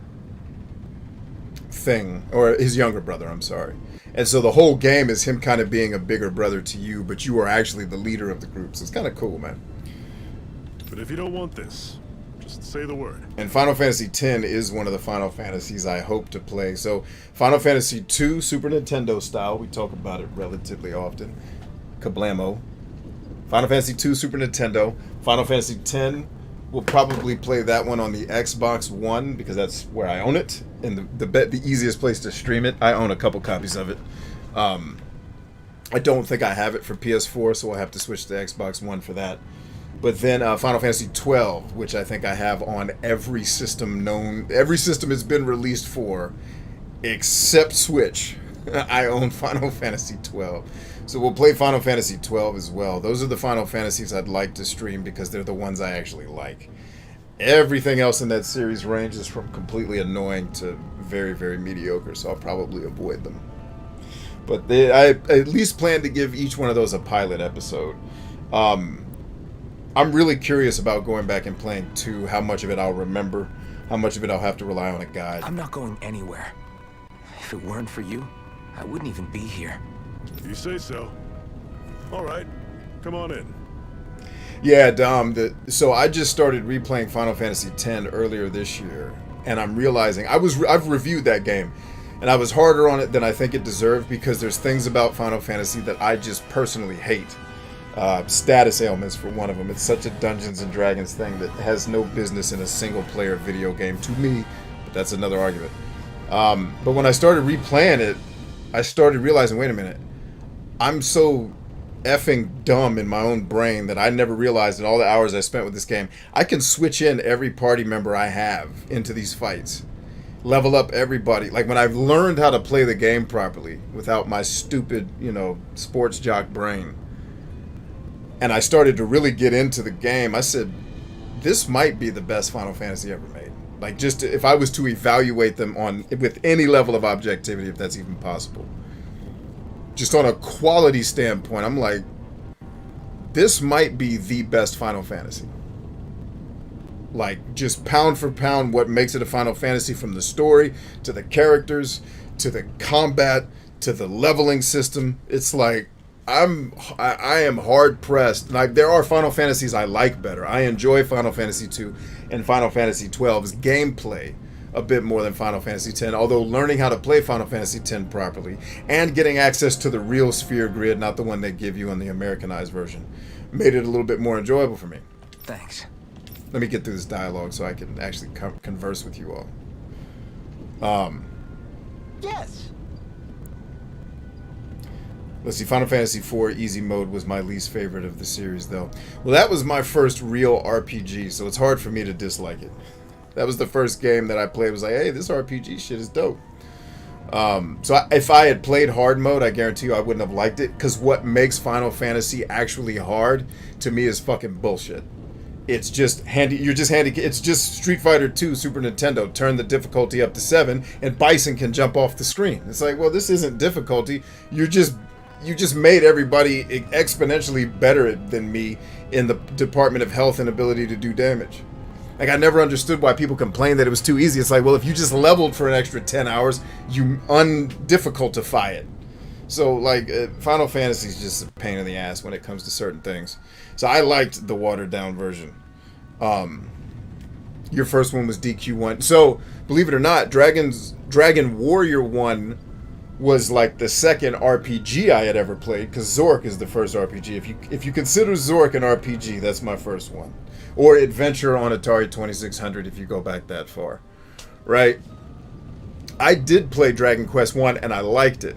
thing, or his younger brother, I'm sorry. And so the whole game is him kind of being a bigger brother to you, but you are actually the leader of the group. So it's kind of cool, man. But if you don't want this, just say the word. And Final Fantasy X is one of the Final Fantasies I hope to play. So Final Fantasy II, Super Nintendo style, we talk about it relatively often. Kablamo. Final Fantasy II, Super Nintendo. Final Fantasy X, we'll probably play that one on the Xbox One, because that's where I own it, and the easiest place to stream it. I own a couple copies of it. I don't think I have it for PS4, so I'll have to switch to Xbox One for that. But then Final Fantasy XII, which I think I have on every system known, every system it's been released for, except Switch. I own Final Fantasy XII. So we'll play Final Fantasy XII as well. Those are the Final Fantasies I'd like to stream, because they're the ones I actually like. Everything else in that series ranges from completely annoying to very, very mediocre, so I'll probably avoid them. But I at least plan to give each one of those a pilot episode. I'm really curious about going back and playing 2, how much of it I'll remember, how much of it I'll have to rely on a guide. I'm not going anywhere. If it weren't for you, I wouldn't even be here. You say so. All right, come on in. Yeah, Dom, so I just started replaying Final Fantasy X earlier this year, and I'm realizing I've reviewed that game, and I was harder on it than I think it deserved, because there's things about Final Fantasy that I just personally hate. Status ailments for one of them. It's such a Dungeons and Dragons thing that has no business in a single-player video game to me, but that's another argument. But when I started replaying it, I started realizing, wait a minute, I'm so effing dumb in my own brain that I never realized in all the hours I spent with this game, I can switch in every party member I have into these fights. Level up everybody. Like, when I've learned how to play the game properly without my stupid, sports jock brain, and I started to really get into the game, I said, this might be the best Final Fantasy ever made. Like, just if I was to evaluate them with any level of objectivity, if that's even possible. Just on a quality standpoint, I'm like, this might be the best Final Fantasy. Like, just pound for pound, what makes it a Final Fantasy, from the story, to the characters, to the combat, to the leveling system. It's like, I am hard pressed. Like, there are Final Fantasies I like better. I enjoy Final Fantasy II and Final Fantasy XII's gameplay a bit more than Final Fantasy X, although learning how to play Final Fantasy X properly and getting access to the real sphere grid, not the one they give you on the Americanized version, made it a little bit more enjoyable for me. Thanks. Let me get through this dialogue so I can actually converse with you all. Yes. Let's see, Final Fantasy IV Easy Mode was my least favorite of the series, though. Well, that was my first real RPG, so it's hard for me to dislike it. That was the first game that I played. Was like, hey, this RPG shit is dope. If I had played hard mode, I guarantee you I wouldn't have liked it, because what makes Final Fantasy actually hard, to me, is fucking bullshit. It's just it's just Street Fighter 2 Super Nintendo. Turn the difficulty up to 7, and Bison can jump off the screen. It's like, well, this isn't difficulty. You just made everybody exponentially better than me in the department of health and ability to do damage. Like, I never understood why people complained that it was too easy. It's like, well, if you just leveled for an extra 10 hours, you undifficultify it. So, like, Final Fantasy is just a pain in the ass when it comes to certain things. So I liked the watered-down version. Your first one was DQ1. So, believe it or not, Dragon Warrior 1 was like the second RPG I had ever played, because Zork is the first RPG. If you consider Zork an RPG, that's my first one. Or Adventure on Atari 2600 if you go back that far. Right? I did play Dragon Quest 1 and I liked it.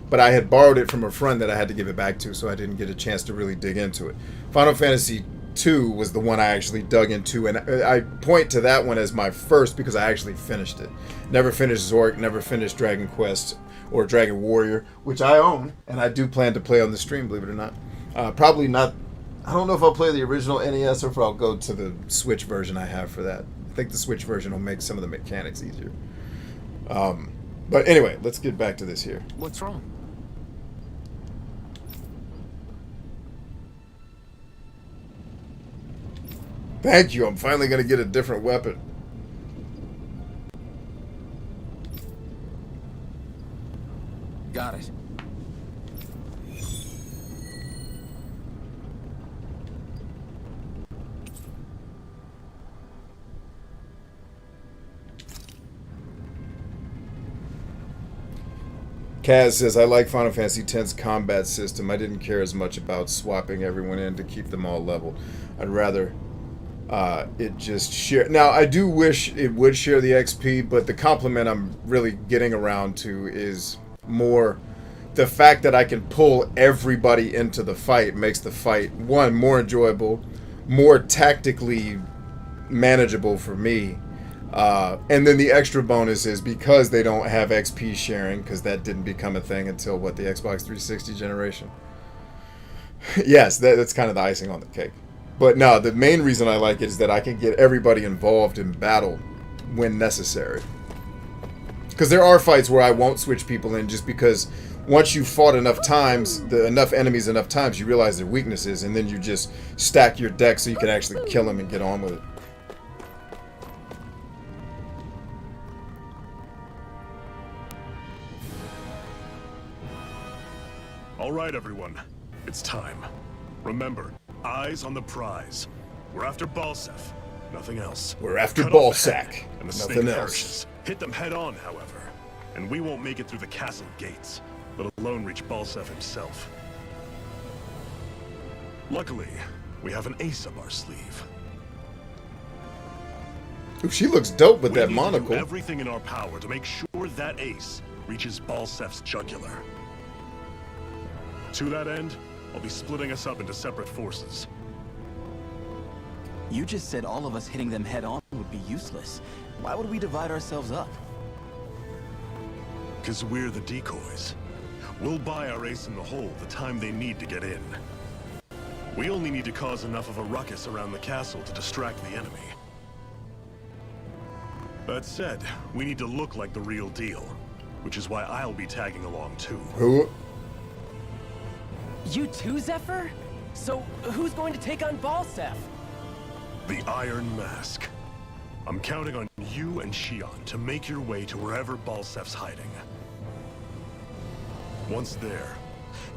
But I had borrowed it from a friend that I had to give it back to, so I didn't get a chance to really dig into it. Final Fantasy 2 was the one I actually dug into, and I point to that one as my first because I actually finished it. Never finished Zork, never finished Dragon Quest or Dragon Warrior, which I own, and I do plan to play on the stream, believe it or not. Probably not. I don't know if I'll play the original NES or if I'll go to the Switch version I have for that. I think the Switch version will make some of the mechanics easier. But anyway, let's get back to this here. What's wrong? Thank you. I'm finally going to get a different weapon. Got it. Kaz says, I like Final Fantasy X's combat system. I didn't care as much about swapping everyone in to keep them all level. I'd rather it just share. Now, I do wish it would share the XP, but the compliment I'm really getting around to is more the fact that I can pull everybody into the fight makes the fight, one, more enjoyable, more tactically manageable for me. And then the extra bonus is because they don't have XP sharing, because that didn't become a thing until, what, the Xbox 360 generation. Yes, that's kind of the icing on the cake. But no, the main reason I like it is that I can get everybody involved in battle when necessary. Because there are fights where I won't switch people in just because once you've fought enough times, enough enemies enough times, you realize their weaknesses, and then you just stack your deck so you can actually kill them and get on with it. All right, everyone. It's time. Remember, eyes on the prize. We're after Balsef. Nothing else. We're after Cut off the Ballsack. head, and the Nothing snake else. perishes. Hit them head on, however. And we won't make it through the castle gates, let alone reach Balsef himself. Luckily, we have an ace up our sleeve. Ooh, she looks dope with We that need to do monocle. everything in our power to make sure that ace reaches Balsef's jugular. To that end, I'll be splitting us up into separate forces. You just said all of us hitting them head on would be useless. Why would we divide ourselves up? Because we're the decoys. We'll buy our ace in the hole the time they need to get in. We only need to cause enough of a ruckus around the castle to distract the enemy. That said, we need to look like the real deal, which is why I'll be tagging along too. Who? You too, Zephyr? So, who's going to take on Balsef? The Iron Mask. I'm counting on you and Shion to make your way to wherever Balsef's hiding. Once there,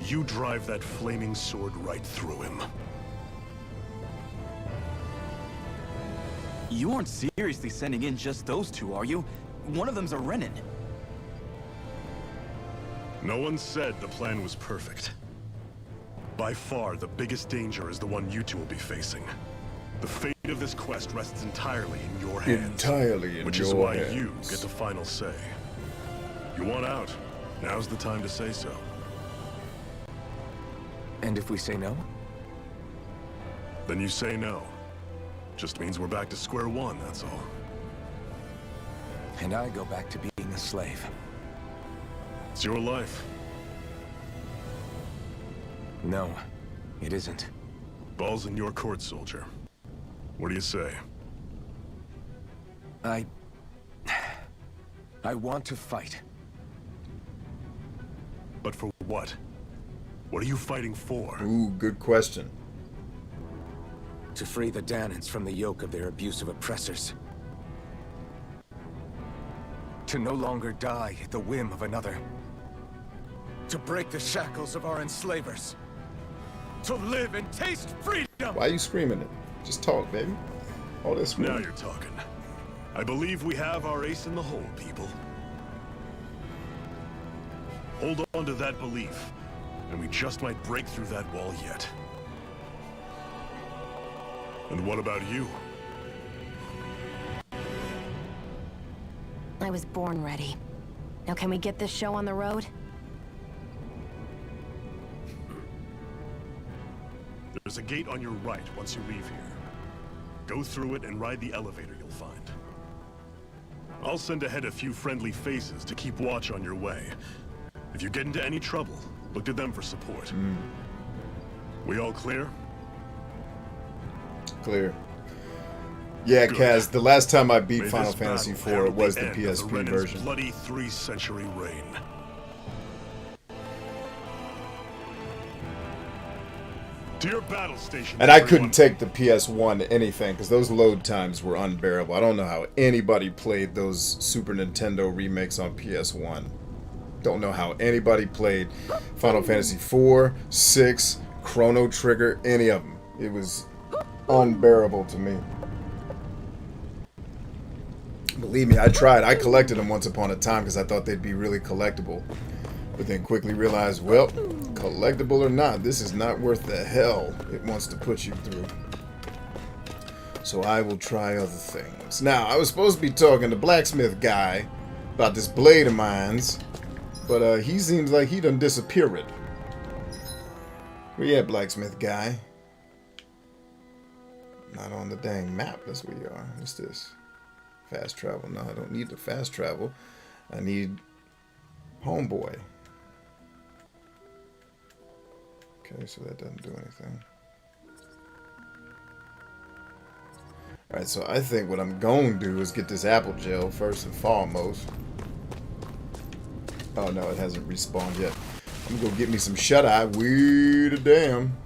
you drive that flaming sword right through him. You aren't seriously sending in just those two, are you? One of them's a Renin. No one said the plan was perfect. By far, the biggest danger is the one you two will be facing. The fate of this quest rests entirely in your hands. Entirely in which your is why hands. you get the final say. You want out? Now's the time to say so. And if we say no? Then you say no. Just means we're back to square one, that's all. And I go back to being a slave. It's your life. No, it isn't. Ball's in your court, soldier. What do you say? I want to fight. But for what? What are you fighting for? Ooh, good question. To free the Danans from the yoke of their abusive oppressors. To no longer die at the whim of another. To break the shackles of our enslavers. To live and taste freedom! Why are you screaming it? Just talk, baby. All this Now screaming. you're talking. I believe we have our ace in the hole, people. Hold on to that belief, and we just might break through that wall yet. And what about you? I was born ready. Now can we get this show on the road? There's a gate on your right once you leave here. Go through it and ride the elevator you'll find. I'll send ahead a few friendly faces to keep watch on your way. If you get into any trouble, look to them for support. We all clear? Clear. Yeah, Good. Kaz, the last time I beat May Final this Fantasy battle IV, it herald was the the end of PSP Renan's version. bloody 3-century reign. To your battle station. And I everyone. couldn't take the PS1 to anything, because those load times were unbearable. I don't know how anybody played those Super Nintendo remakes on PS1. Don't know how anybody played Final Fantasy IV, 6, Chrono Trigger, any of them. It was unbearable to me. Believe me, I tried. I collected them once upon a time because I thought they'd be really collectible. But then quickly realized, well, collectible or not, this is not worth the hell it wants to put you through. So I will try other things. Now, I was supposed to be talking to Blacksmith guy about this blade of mine's, but he seems like he done disappeared. Where you at, Blacksmith guy? Not on the dang map, that's where you are. What's this? Fast travel. No, I don't need the fast travel. I need Homeboy. Okay, so that doesn't do anything. Alright, so I think what I'm going to do is get this apple gel first and foremost. Oh no, it hasn't respawned yet. I'm gonna go get me some shut-eye. Weird a damn.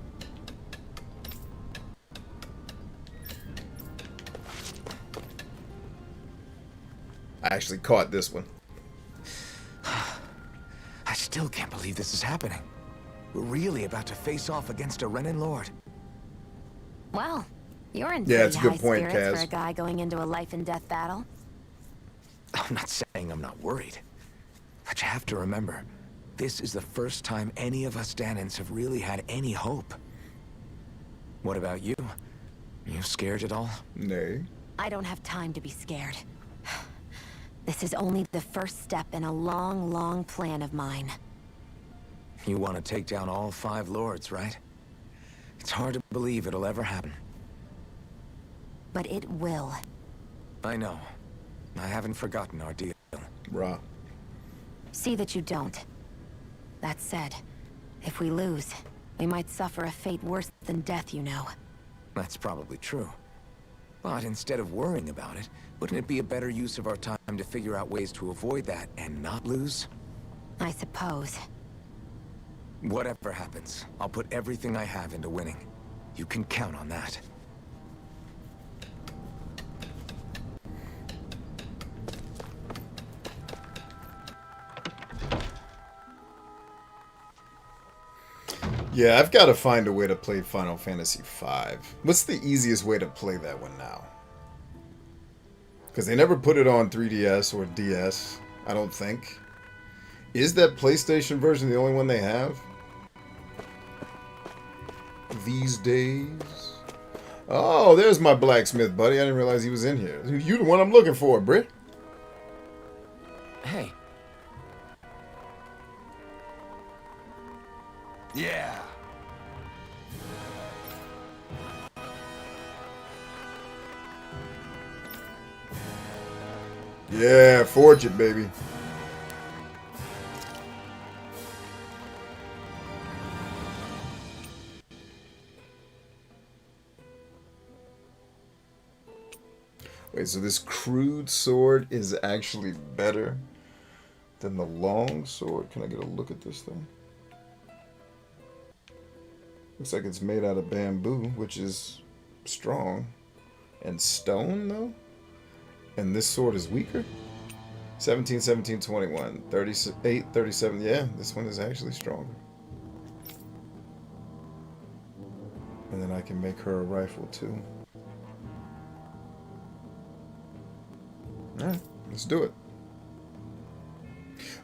I actually caught this one. I still can't believe this is happening. We're really about to face off against a Renan Lord. Well, you're in Yeah, pretty it's a good high point, spirits Kaz. for a guy going into a life and death battle. I'm not saying I'm not worried. But you have to remember, this is the first time any of us Danins have really had any hope. What about you? You scared at all? Nay. I don't have time to be scared. This is only the first step in a long, long plan of mine. You want to take down all 5 lords, right? It's hard to believe it'll ever happen. But it will. I know. I haven't forgotten our deal. Raw. See that you don't. That said, if we lose, we might suffer a fate worse than death, you know. That's probably true. But instead of worrying about it, wouldn't it be a better use of our time to figure out ways to avoid that and not lose? I suppose. Whatever happens, I'll put everything I have into winning. You can count on that. Yeah, I've got to find a way to play Final Fantasy V. What's the easiest way to play that one now? Because they never put it on 3DS or DS, I don't think. Is that PlayStation version the only one they have? These days? Oh, there's my blacksmith buddy. I didn't realize he was in here. You the one I'm looking for, Britt. Hey. Yeah. Yeah, forge it, baby. Wait, so this crude sword is actually better than the long sword? Can I get a look at this thing? Looks like it's made out of bamboo, which is strong. And stone, though? And this sword is weaker? 17, 17, 21. 38, 37. Yeah, this one is actually stronger. And then I can make her a rifle, too. Alright, let's do it.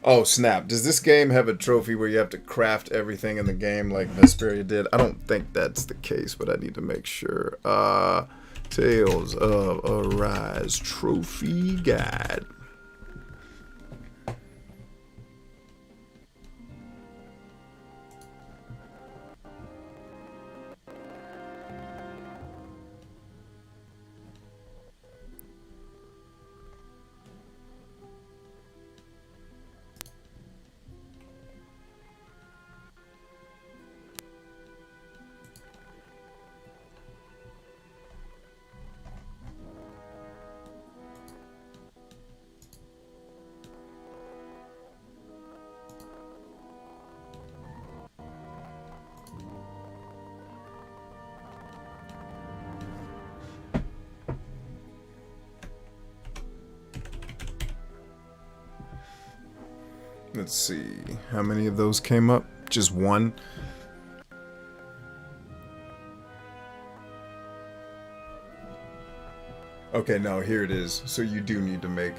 Oh, snap. Does this game have a trophy where you have to craft everything in the game like Vesperia did? I don't think that's the case, but I need to make sure. Tales of Arise Trophy Guide. Let's see. How many of those came up? Just one? Okay, no, here it is. So you do need to make...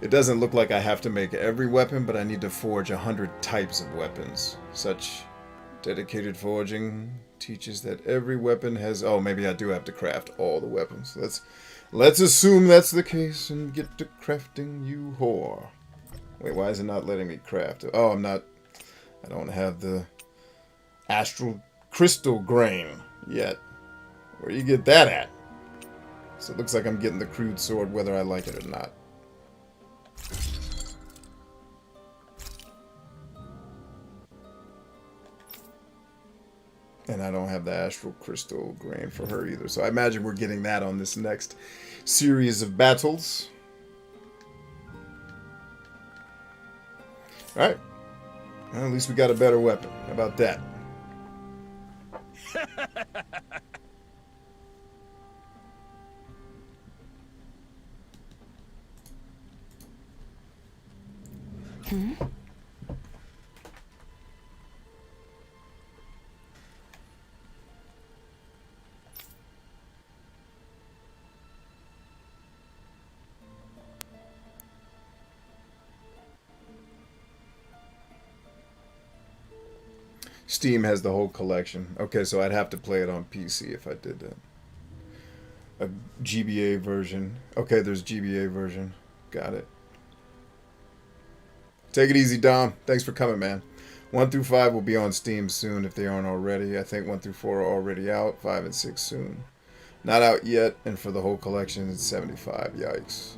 It doesn't look like I have to make every weapon, but I need to forge 100 types of weapons. Such dedicated forging teaches that every weapon has... Oh, maybe I do have to craft all the weapons. Let's assume that's the case and get to crafting, you whore. Wait, why is it not letting me craft it? Oh, I'm not... I don't have the astral crystal grain yet. Where do you get that at? So it looks like I'm getting the crude sword whether I like it or not. And I don't have the astral crystal grain for her either. So I imagine we're getting that on this next series of battles. Alright. Well, at least we got a better weapon. How about that? Steam has the whole collection. Okay, so I'd have to play it on PC if I did that. A GBA version. Okay, there's GBA version. Got it. Take it easy, Dom. Thanks for coming, man. 1 through 5 will be on Steam soon if they aren't already. I think 1 through 4 are already out. 5 and 6 soon. Not out yet, and for the whole collection, it's 75. Yikes.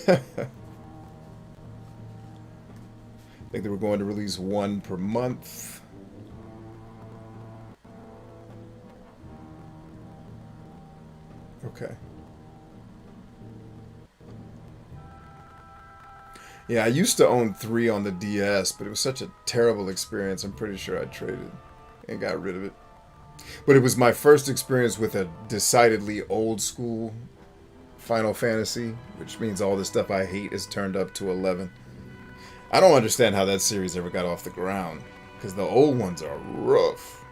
I think they were going to release 1 per month. Okay. Yeah, I used to own 3 on the DS, but it was such a terrible experience. I'm pretty sure I traded and got rid of it. But it was my first experience with a decidedly old school Final Fantasy, which means all the stuff I hate is turned up to 11. I don't understand how that series ever got off the ground, because the old ones are rough.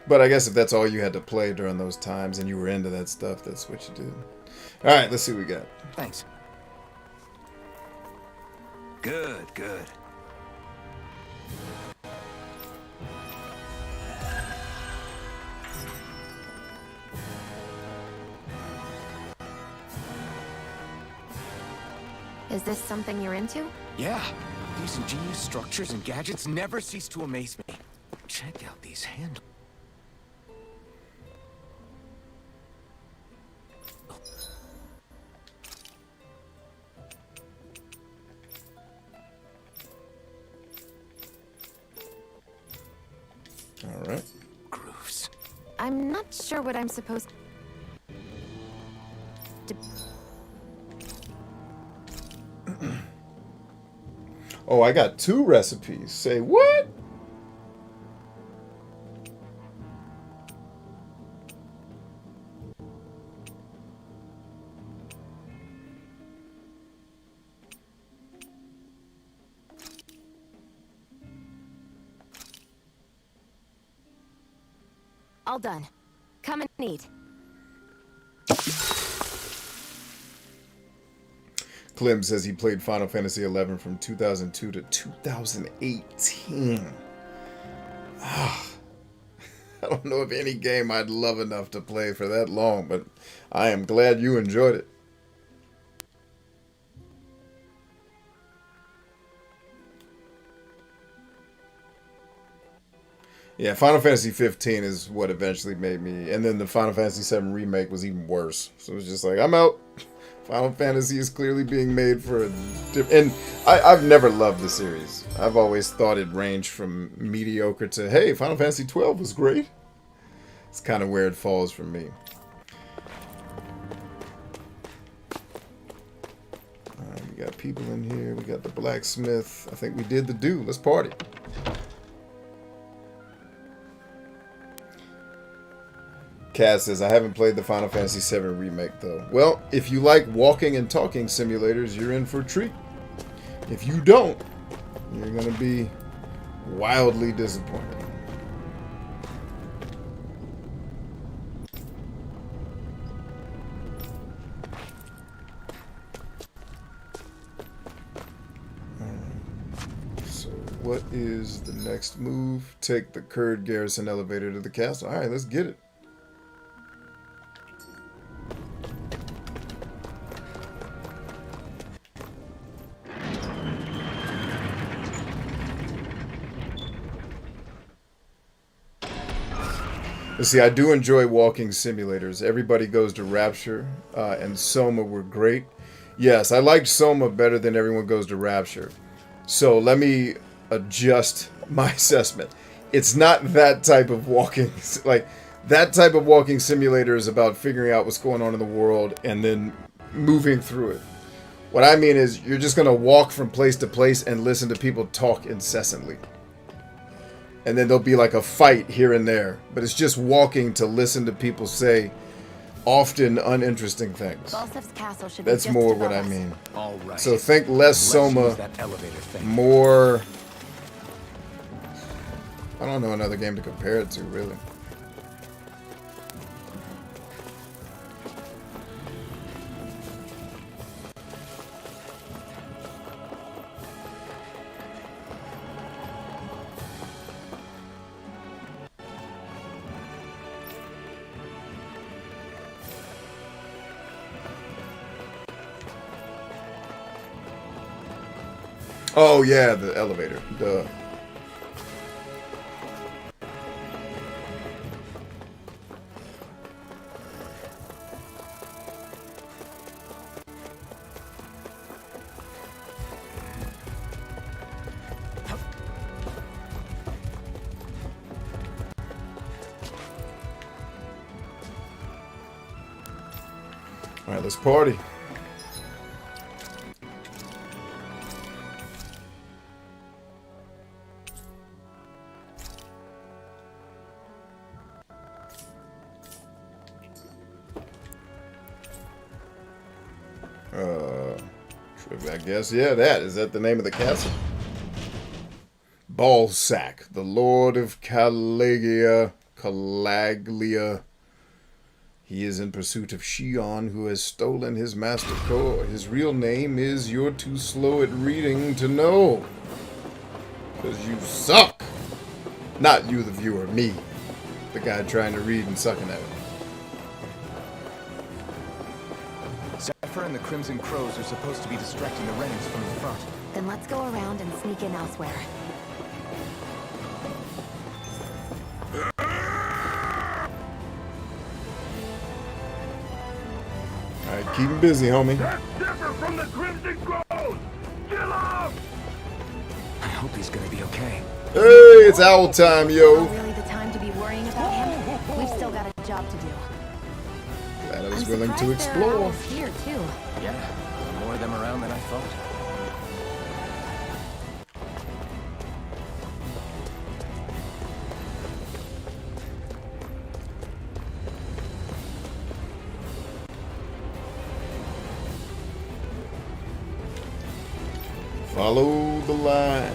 But I guess if that's all you had to play during those times and you were into that stuff, that's what you did. Alright, let's see what we got. Thanks. Good, good. Is this something you're into? Yeah, these ingenious structures and gadgets never cease to amaze me. Check out these handles. Alright. Grooves. I'm not sure what I'm supposed to... Oh, I got 2 recipes. Say what? All done. Come and eat. Clem says he played Final Fantasy XI from 2002 to 2018. I don't know of any game I'd love enough to play for that long, but I am glad you enjoyed it. Yeah, Final Fantasy 15 is what eventually made me, and then the Final Fantasy 7 remake was even worse. So it was just like, I'm out. Final Fantasy is clearly being made for a and I've never loved the series. I've always thought it ranged from mediocre to, hey, Final Fantasy 12 was great. It's kind of where it falls for me. Alright, we got people in here. We got the blacksmith. I think we did the do. Let's party. Kaz says, I haven't played the Final Fantasy VII Remake, though. Well, if you like walking and talking simulators, you're in for a treat. If you don't, you're going to be wildly disappointed. So what is the next move? Take the Kurd garrison elevator to the castle. All right, let's get it. See, I do enjoy walking simulators. Everybody Goes to Rapture and Soma were great. Yes, I liked Soma better than Everyone Goes to Rapture. So let me adjust my assessment. It's not that type of walking. Like, that type of walking simulator is about figuring out what's going on in the world and then moving through it. What I mean is you're just going to walk from place to place and listen to people talk incessantly. And then there'll be like a fight here and there. But it's just walking to listen to people say often uninteresting things. Balsef's castle should be That's just more above what I us. mean. All right. So think less Let's Soma, use that elevator thing. more... I don't know another game to compare it to, really. Oh yeah, the elevator. Duh. All right, let's party. I guess, yeah, that. Is that the name of the castle? Balsac, the Lord of Calaglia. He is in pursuit of Shion, who has stolen his master core. His real name is You're Too Slow at Reading to Know. Because you suck. Not you, the viewer, me. The guy trying to read and sucking at it. Zephyr and the Crimson Crows are supposed to be distracting the Renans from the front. Then let's go around and sneak in elsewhere. Alright, keep him busy, homie. That's Zephyr from the Crimson Crows! Kill him! I hope he's gonna be okay. Hey, it's owl time, yo. Not really the time to be worrying about him. We've still got a job to do. Glad I was I'm willing to surprised there are explore. owls here too. Yeah, more of them around than I thought. Follow the line.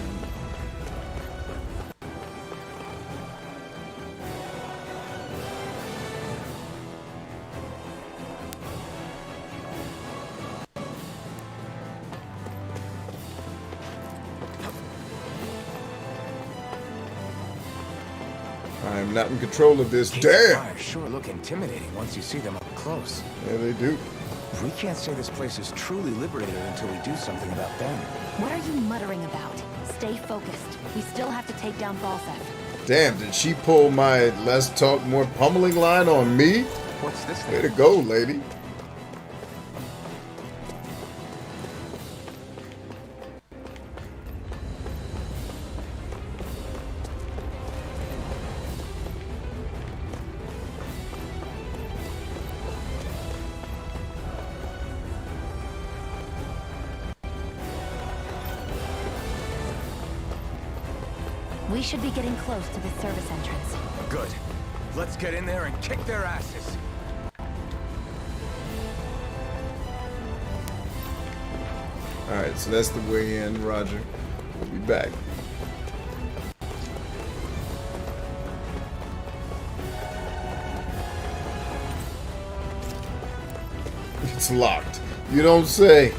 I'm not in control of this. These Damn! fires sure look intimidating once you see them up close. Yeah, they do. We can't say this place is truly liberated until we do something about them. What are you muttering about? Stay focused. We still have to take down Balsef. Damn, did she pull my less talk, more pummeling line on me? What's this Way thing? to go, lady. We should be getting close to the service entrance. Good. Let's get in there and kick their asses. Alright, so that's the way in, Roger. We'll be back. It's locked. You don't say.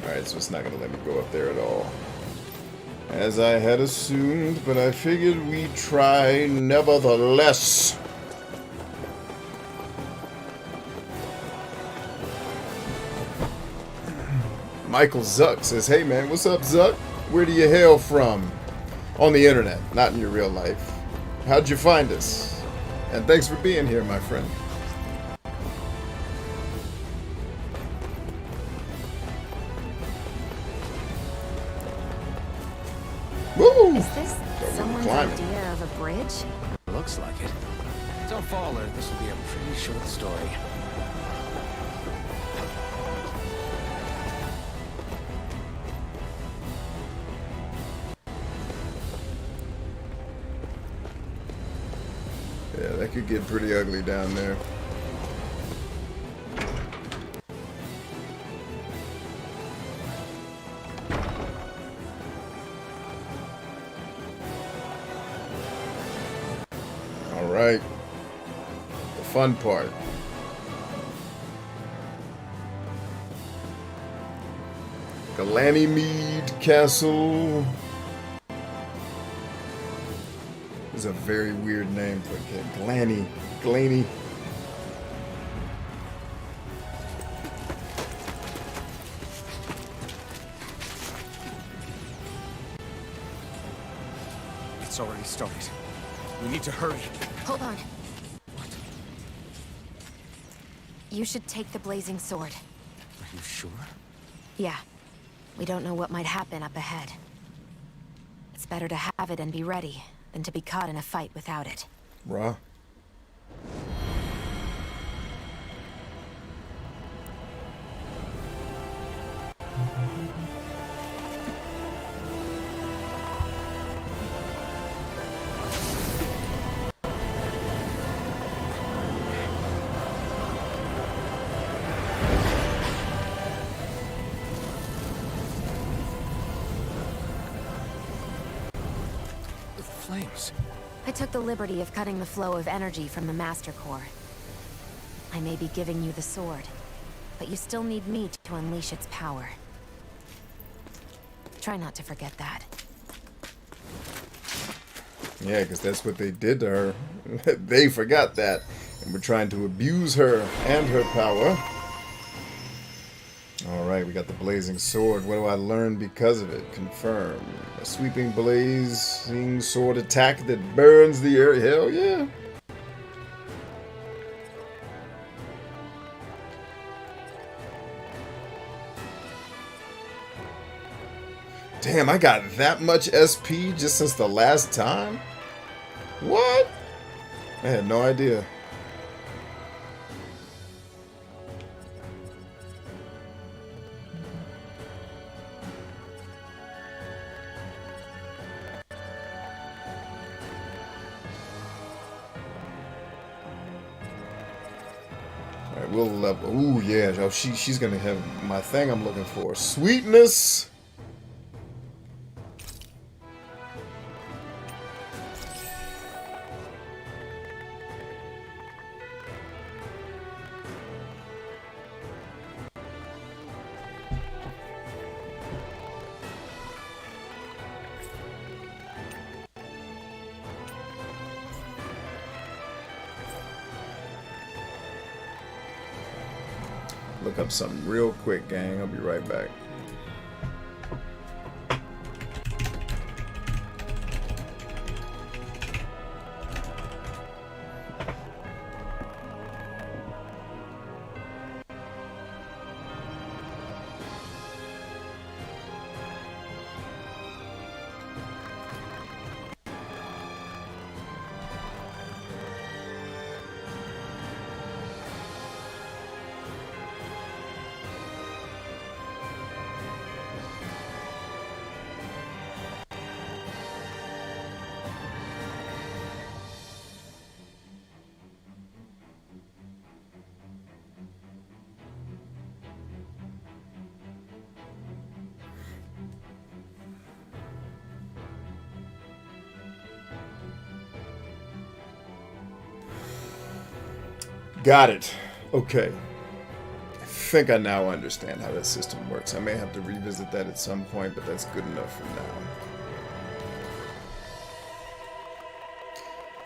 Alright, so it's not gonna let me go up there at all. As I had assumed, but I figured we'd try nevertheless. Michael Zuck says, hey man, what's up Zuck? Where do you hail from? On the internet, not in your real life. How'd you find us? And thanks for being here, my friend. Woo! Is this someone's climbing. idea of a bridge? Looks like it. Don't fall or this will be a pretty short story. Yeah, that could get pretty ugly down there. All right. The fun part. Ganymede Castle. Is a very weird name for a kid. Glanny. It's already started. We need to hurry. Hold on. You should take the blazing sword. Are you sure? Yeah. We don't know what might happen up ahead. It's better to have it and be ready than to be caught in a fight without it. Raw. The flames. I took the liberty of cutting the flow of energy from the Master Core. I may be giving you the sword, but you still need me to unleash its power. Try not to forget that. Yeah, because that's what they did to her. They forgot that. And were trying to abuse her and her power. Alright, we got the blazing sword. What do I learn because of it? Confirm. A sweeping blazing sword attack that burns the air. Hell yeah. Damn, I got that much SP just since the last time? What? I had no idea. Alright, we'll level. Ooh, yeah. Oh, she's gonna have my thing I'm looking for. Sweetness! Look up something real quick, gang. I'll be right back. Got it. Okay. I think I now understand how that system works. I may have to revisit that at some point, but that's good enough for now.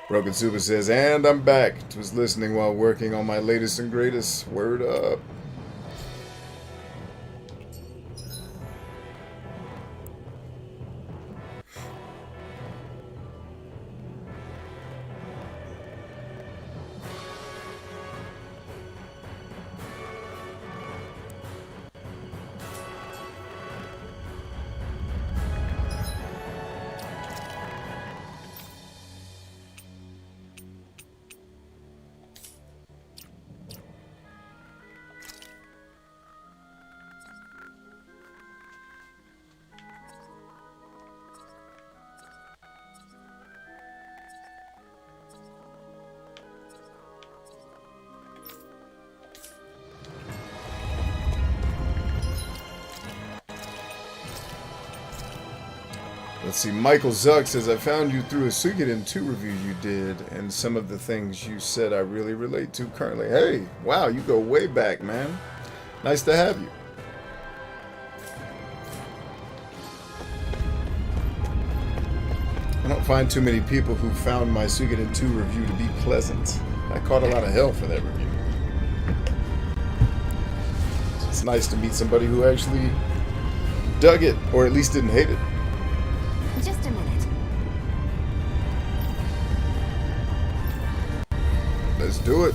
Broken Super says, and I'm back. Was listening while working on my latest and greatest. Word up. Let's see, Michael Zuck says, I found you through a Suikoden 2 review you did, and some of the things you said I really relate to currently. Hey, wow, you go way back, man. Nice to have you. I don't find too many people who found my Suikoden 2 review to be pleasant. I caught a lot of hell for that review. So it's nice to meet somebody who actually dug it, or at least didn't hate it. Just a minute. Let's do it.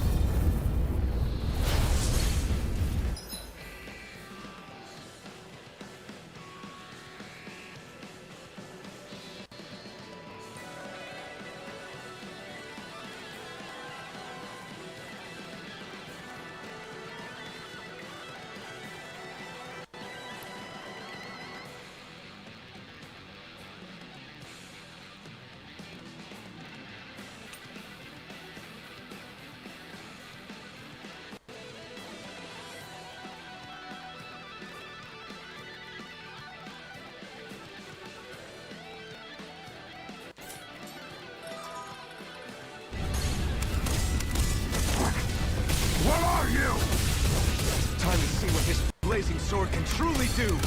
Time to see what this blazing sword can truly do.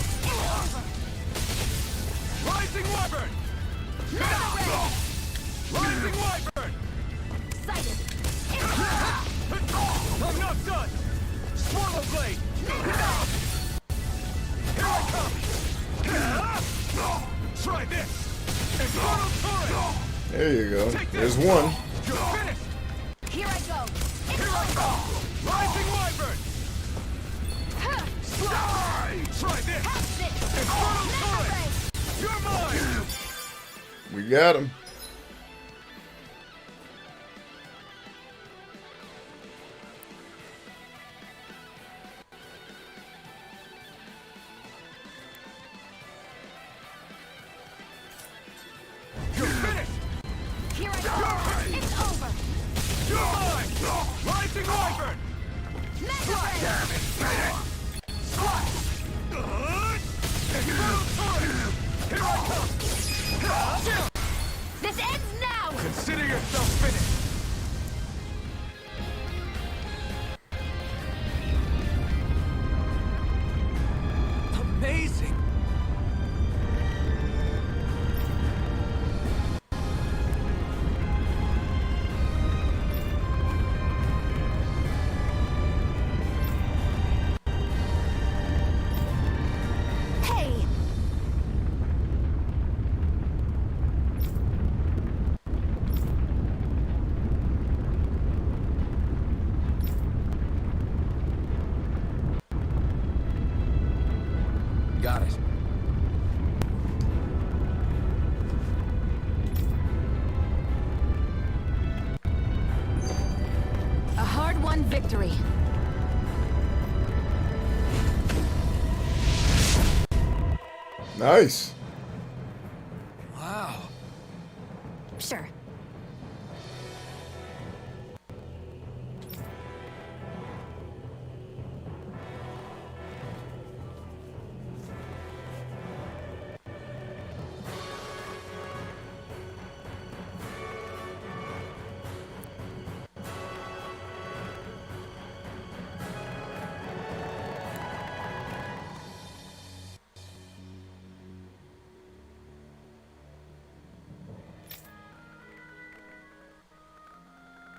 Rising Wyvern! Rising Wyvern! Cited. I'm not done! Swallow Blade! Here I come! Try this! Infernal Torrent! There you go. Take this. There's one. You're finished! Here I go. Here I come! Rising Wyvern! Try this! Have this. Infernal Mega Torrent! Ray. You're mine! We got him. You're finished! Here I go. It's over. You're mine! Rising Wyvern! Mega Ray. Infernal Torrent! Here I come! This ends now. Consider yourself finished! Amazing! Hey. Got it. A hard-won victory. Nice. Wow. Sure.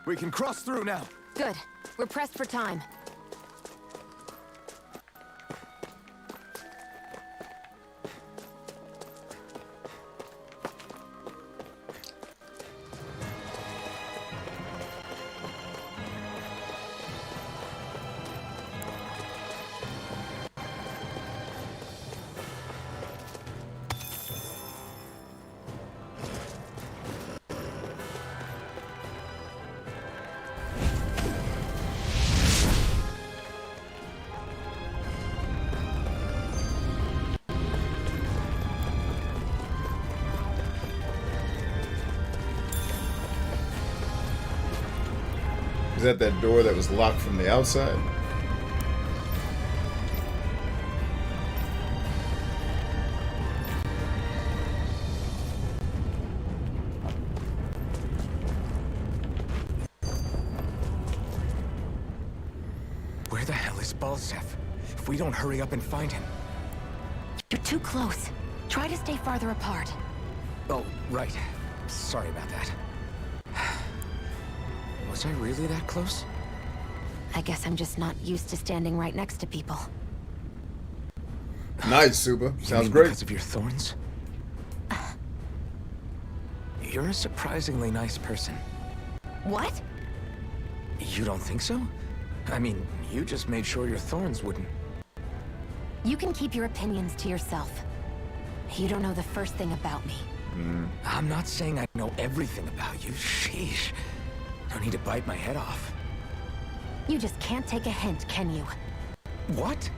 We can cross through now. Good. We're pressed for time. Is that that door that was locked from the outside? Where the hell is Balsef? If we don't hurry up and find him... You're too close. Try to stay farther apart. Oh, right. Sorry about that. Was I really that close? I guess I'm just not used to standing right next to people. Nice, Suba. You Sounds mean great. because of your thorns? You're a surprisingly nice person. What? You don't think so? I mean, you just made sure your thorns wouldn't... You can keep your opinions to yourself. You don't know the first thing about me. I'm not saying I know everything about you. Sheesh. No need to bite my head off. You just can't take a hint, can you? What?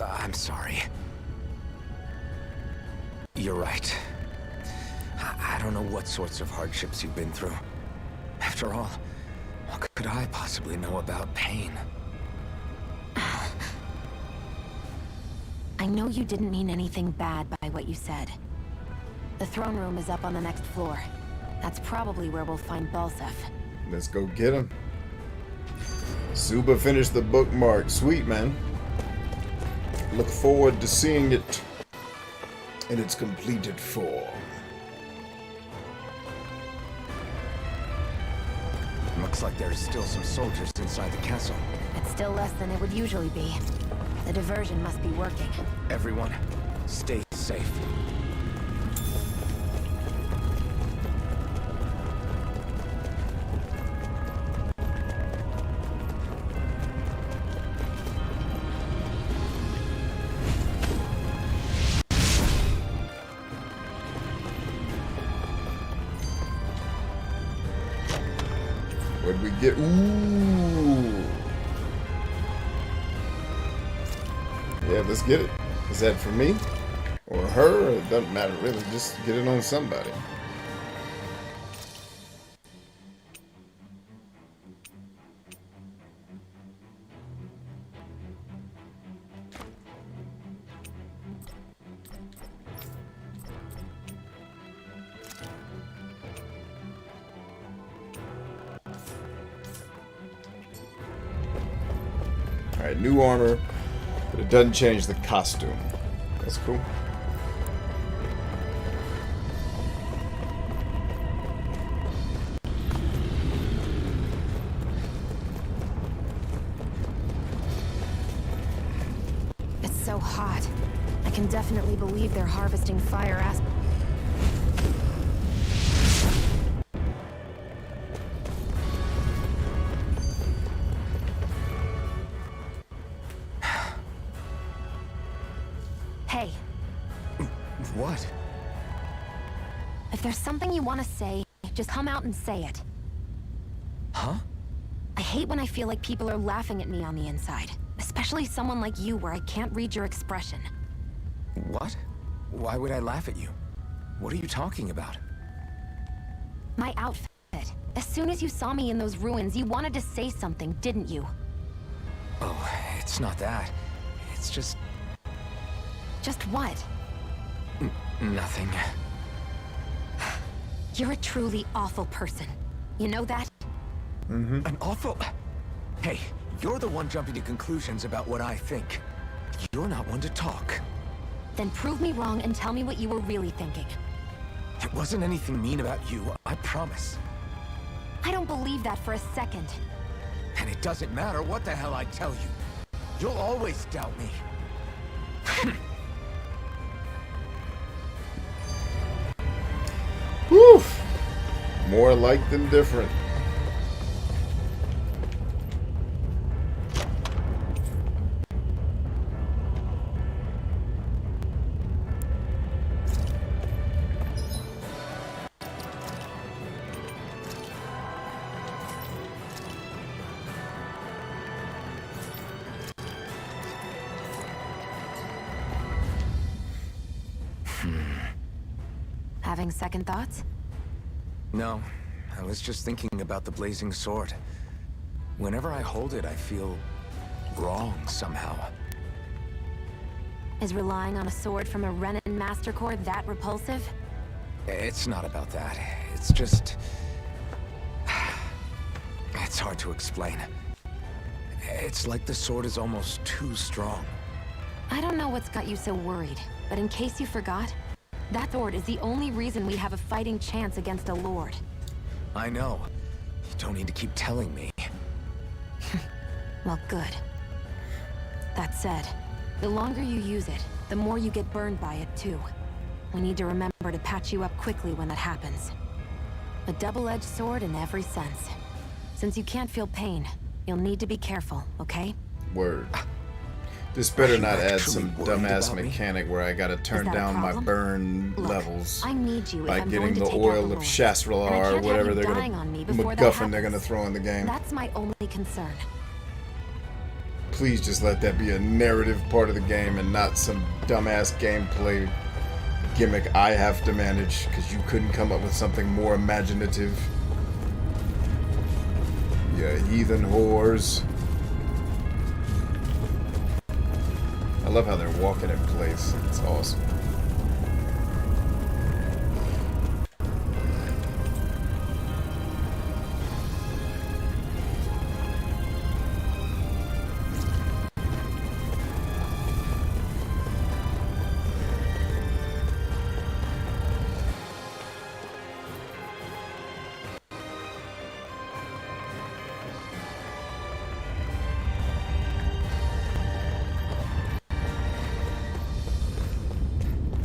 I'm sorry. You're right. I don't know what sorts of hardships you've been through. After all, what could I possibly know about pain? I know you didn't mean anything bad by what you said. The throne room is up on the next floor. That's probably where we'll find Balsef. Let's go get him. Suba finished the bookmark. Sweet, man. Look forward to seeing it in its completed form. Looks like there's still some soldiers inside the castle. It's still less than it would usually be. The diversion must be working. Everyone, stay safe. What'd we get? Ooh. Yeah, let's get it. Is that for me? Or her? Or it doesn't matter really. Just get it on somebody. Alright, new armor, but it doesn't change the costume. That's cool. It's so hot. I can definitely believe they're harvesting fire as... Hey, What? if there's something you want to say, just come out and say it. Huh? I hate when I feel like people are laughing at me on the inside. Especially someone like you where I can't read your expression. What? Why would I laugh at you? What are you talking about? My outfit. As soon as you saw me in those ruins, you wanted to say something, didn't you? Oh, it's not that. It's just... Just what? nothing. You're a truly awful person. You know that? An awful... Hey, you're the one jumping to conclusions about what I think. You're not one to talk. Then prove me wrong and tell me what you were really thinking. It wasn't anything mean about you, I promise. I don't believe that for a second. And it doesn't matter what the hell I tell you. You'll always doubt me. Whew. More like than different. Having second thoughts? No, I was just thinking about the blazing sword. Whenever I hold it, I feel wrong somehow. Is relying on a sword from a Renin Master Core that repulsive? It's not about that. It's just... It's hard to explain. It's like the sword is almost too strong. I don't know what's got you so worried, but in case you forgot, that sword is the only reason we have a fighting chance against a lord. I know. You don't need to keep telling me. Well, good. That said, the longer you use it, the more you get burned by it, too. We need to remember to patch you up quickly when that happens. A double-edged sword in every sense. Since you can't feel pain, you'll need to be careful, okay? Word. This better not add actually some worried dumbass about me? mechanic where I gotta turn that a down my problem? burn Look, levels I need you if by I'm getting going to the take out oil the of Lord. And I Shasralar can't or have whatever you they're dying gonna on me before that MacGuffin they're gonna happens. throw in the game. That's my only concern. Please just let that be a narrative part of the game and not some dumbass gameplay gimmick I have to manage because you couldn't come up with something more imaginative. Yeah, heathen whores. I love how they're walking in place. It's awesome.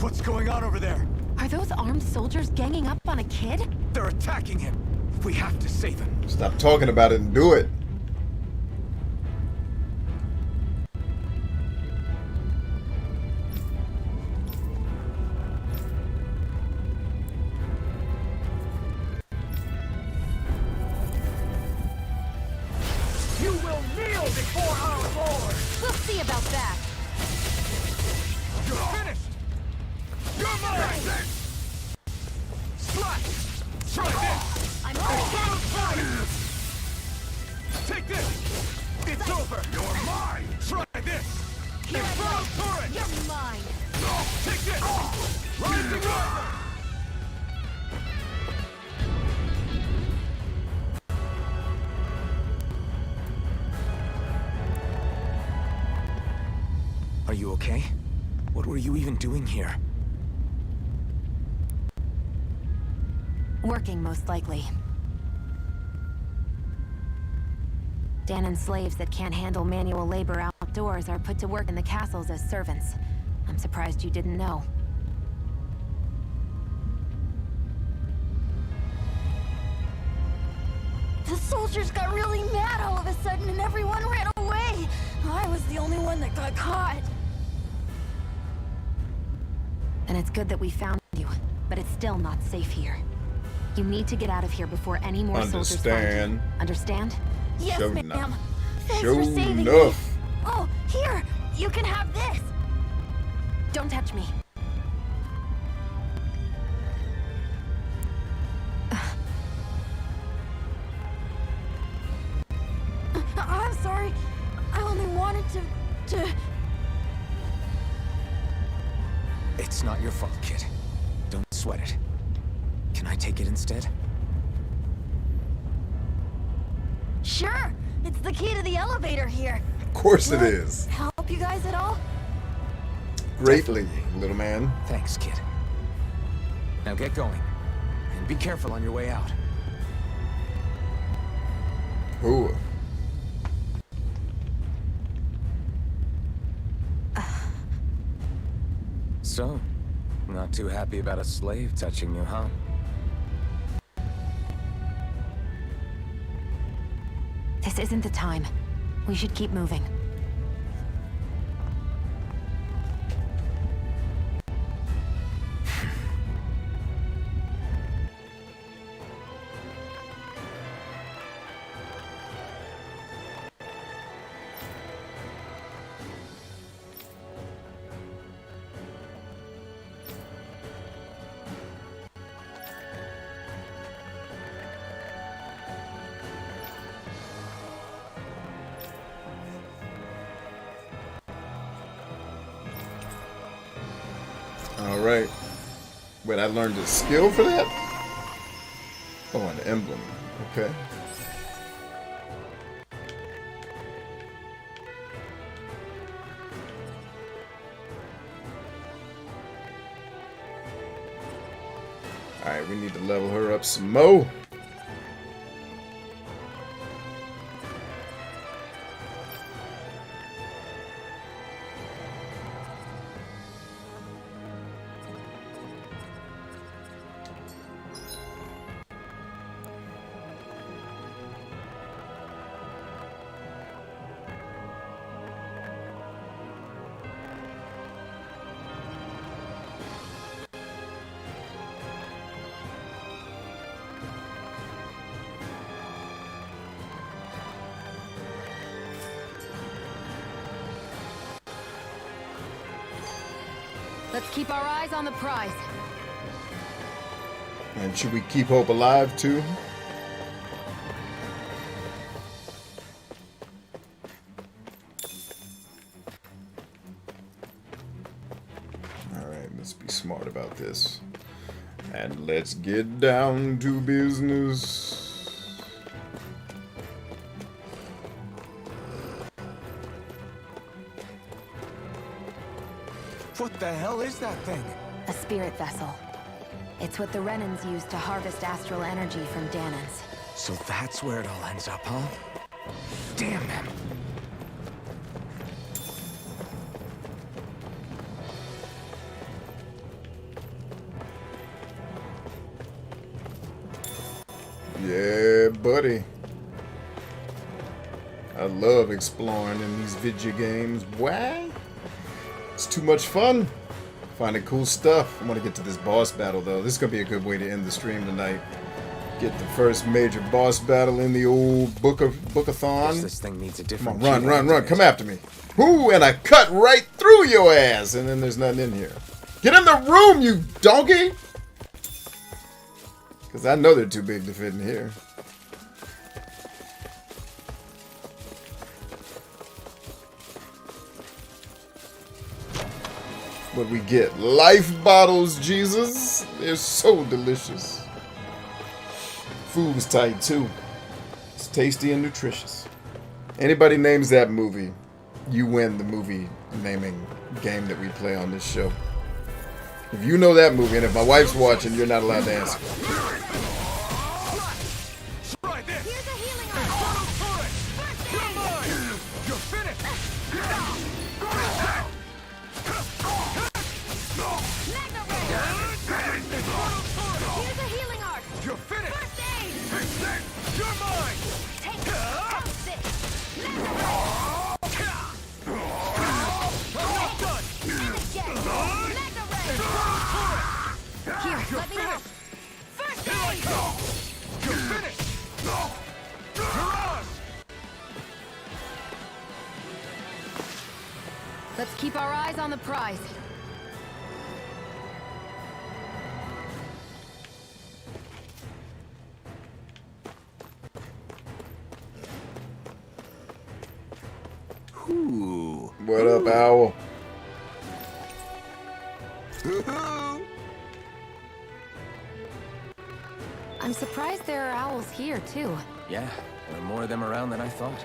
What's going on over there? Are those armed soldiers ganging up on a kid? They're attacking him. We have to save him. Stop talking about it and do it. You will kneel before our Lord! We'll see about that. You're finished! You're mine! Slash! Try this! I'm already Take this! It's over! You're mine! Try this! Here I Throw go. turret! You're mine. Take this! Rising armor! Are you okay? What were you even doing here? Working, most likely. Danon slaves that can't handle manual labor outdoors are put to work in the castles as servants. I'm surprised you didn't know. The soldiers got really mad all of a sudden and everyone ran away. I was the only one that got caught. And it's good that we found you, but it's still not safe here. You need to get out of here before any more soldiers find you. Understand? Yes, Sure ma'am. enough. Thanks Sure for saving me. enough. Oh, here! You can have this! Don't touch me. I'm sorry. I only wanted to... It's not your fault, kid. Don't sweat it. Can I take it instead? Sure! It's the key to the elevator here. Of course it Will is. help you guys at all? Greatly, little man. Thanks, kid. Now get going. And be careful on your way out. Ooh. So, not too happy about a slave touching you, huh? This isn't the time. We should keep moving. Alright. Wait, I learned a skill for that? Oh, an emblem. Okay. Alright, we need to level her up some more. Let's keep our eyes on the prize. And should we keep hope alive too? Alright, let's be smart about this. And let's get down to business. What the hell is that thing? A spirit vessel. It's what the Renans use to harvest astral energy from Danans. So that's where it all ends up, huh? Damn them. Yeah, buddy. I love exploring in these video games. Why? It's too much fun. Finding cool stuff. I want to get to this boss battle, though. This is going to be a good way to end the stream tonight. Get the first major boss battle in the old bookathon. This thing needs a Come different on, key run. to it. Come after me. Ooh, and I cut right through your ass. And then there's nothing in here. Get in the room, you donkey! Because I know they're too big to fit in here. What we get? Life bottles, Jesus. They're so delicious. Food was tight too. It's tasty and nutritious. Anybody names that movie, you win the movie naming game that we play on this show. If you know that movie, and if my wife's watching, you're not allowed to answer. Here's a healing arm. You're finished! Magna Ray. Here's a healing arc. You're finished! First aid. You're mine! Take this. Magna Ray. Energetic. Magna Ray. Here, let me help. First aid. You're finished! Let's keep our eyes on the prize. Ooh. What up, Owl? I'm surprised there are owls here, too. Yeah, there are more of them around than I thought.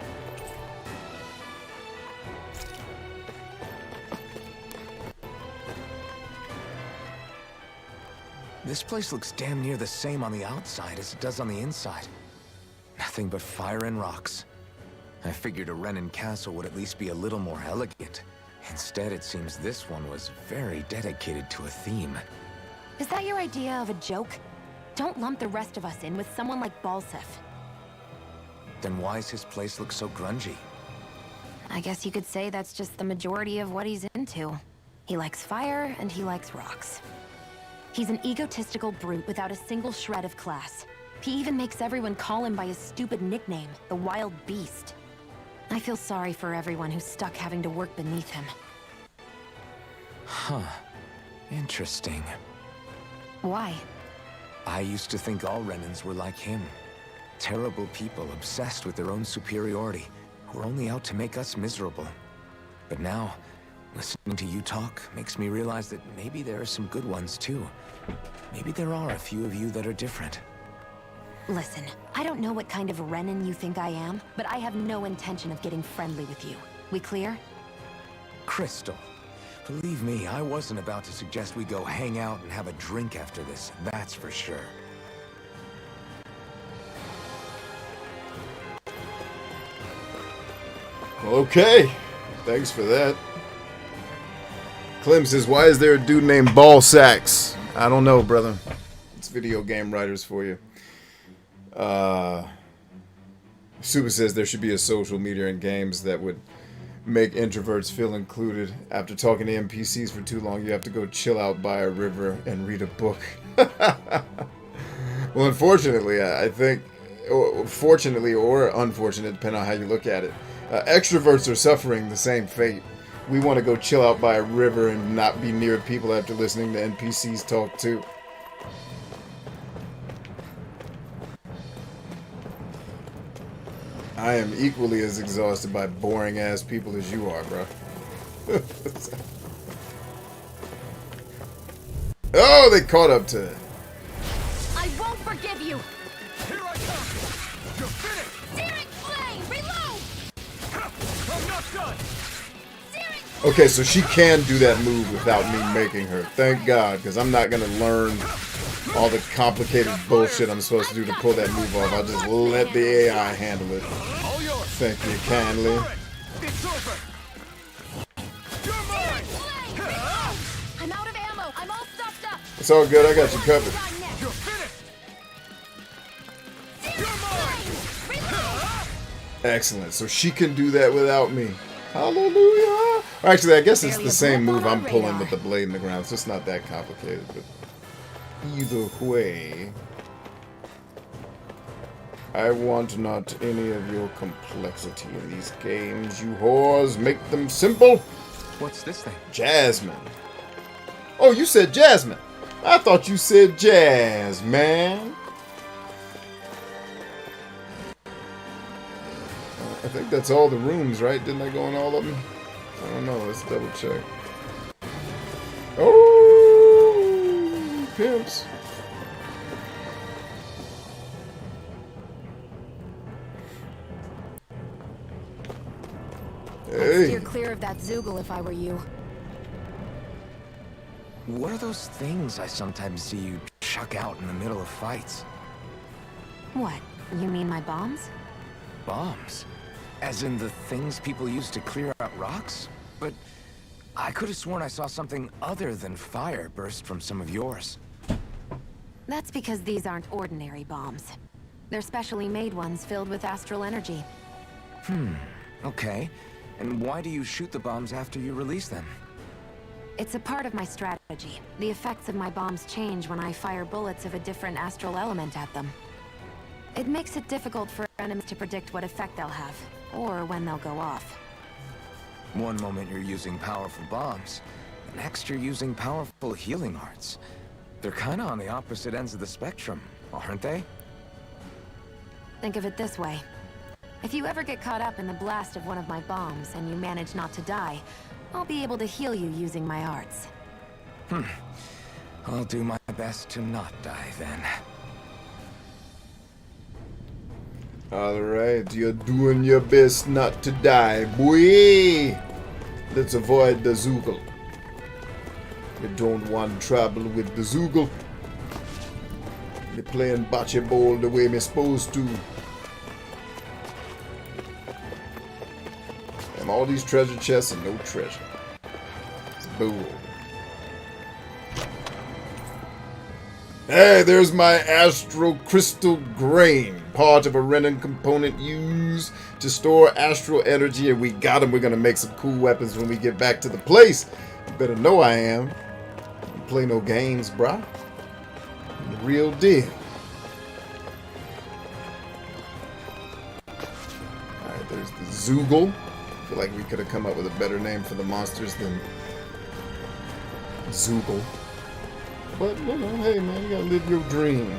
This place looks damn near the same on the outside as it does on the inside. Nothing but fire and rocks. I figured a Renin castle would at least be a little more elegant. Instead, it seems this one was very dedicated to a theme. Is that your idea of a joke? Don't lump the rest of us in with someone like Balsef. Then why's his place look so grungy? I guess you could say that's just the majority of what he's into. He likes fire and he likes rocks. He's an egotistical brute without a single shred of class. He even makes everyone call him by his stupid nickname, the Wild Beast. I feel sorry for everyone who's stuck having to work beneath him. Huh. Interesting. Why? I used to think all Renins were like him. Terrible people obsessed with their own superiority, who are only out to make us miserable. But now, listening to you talk makes me realize that maybe there are some good ones too. Maybe there are a few of you that are different. Listen, I don't know what kind of Renin you think I am, but I have no intention of getting friendly with you. We clear? Crystal, believe me, I wasn't about to suggest we go hang out and have a drink after this, that's for sure. Okay, thanks for that. Clem says, why is there a dude named Ballsacks? I don't know, brother. It's video game writers for you. Suba says there should be a social media in games that would make introverts feel included. After talking to NPCs for too long, you have to go chill out by a river and read a book. Well, unfortunately, I think, fortunately or unfortunate, depending on how you look at it, extroverts are suffering the same fate. We want to go chill out by a river and not be near people after listening to NPCs talk too. I am equally as exhausted by boring ass people as you are, bro. Oh, they caught up to it. I won't forgive you! Here I come! You're finished! Searing flame! Reload! I'm not done! Searing Okay, so she can do that move without me making her. Thank God, because I'm not going to learn all the complicated bullshit I'm supposed to do to pull that move off. I'll just let the AI handle it. All yours! Thank you kindly. It's over! You're Searing mine! flame! Reload! I'm out of ammo! I'm all stuffed up! It's all good, I got you covered. I'm next. You're finished! Searing flame! Reload! Excellent. So she can do that without me. Hallelujah. Actually, I guess it's the same move I'm pulling with the blade in the ground. So it's not that complicated. But either way, I want not any of your complexity in these games, you whores. Make them simple. What's this thing? Jasmine. Oh, you said Jasmine. I thought you said Jazz, man. I think that's all the rooms, right? Didn't I go in all of them? I don't know. Let's double check. Oh, pimps. I'd Hey. steer clear of that Zoogle if I were you. What are those things I sometimes see you chuck out in the middle of fights? What? You mean my bombs? Bombs? As in the things people use to clear out rocks? But I could have sworn I saw something other than fire burst from some of yours. That's because these aren't ordinary bombs. They're specially made ones filled with astral energy. Okay. And why do you shoot the bombs after you release them? It's a part of my strategy. The effects of my bombs change when I fire bullets of a different astral element at them. It makes it difficult for enemies to predict what effect they'll have, or when they'll go off. One moment you're using powerful bombs, the next you're using powerful healing arts. They're kinda on the opposite ends of the spectrum, aren't they? Think of it this way. If you ever get caught up in the blast of one of my bombs and you manage not to die, I'll be able to heal you using my arts. I'll do my best to not die then. Alright, you're doing your best not to die, boy. Let's avoid the Zoogle. You don't want trouble with the Zoogle. You're playing bocce ball the way me supposed to. And all these treasure chests and no treasure. It's bull. Hey, there's my astral crystal grain. Part of a Renin component used to store astral energy, and we got him. We're gonna make some cool weapons when we get back to the place. You better know I am. Don't play no games, brah. I'm the real deal. Alright, there's the Zoogle. I feel like we could have come up with a better name for the monsters than Zoogle. But, you know, hey man, you gotta live your dream.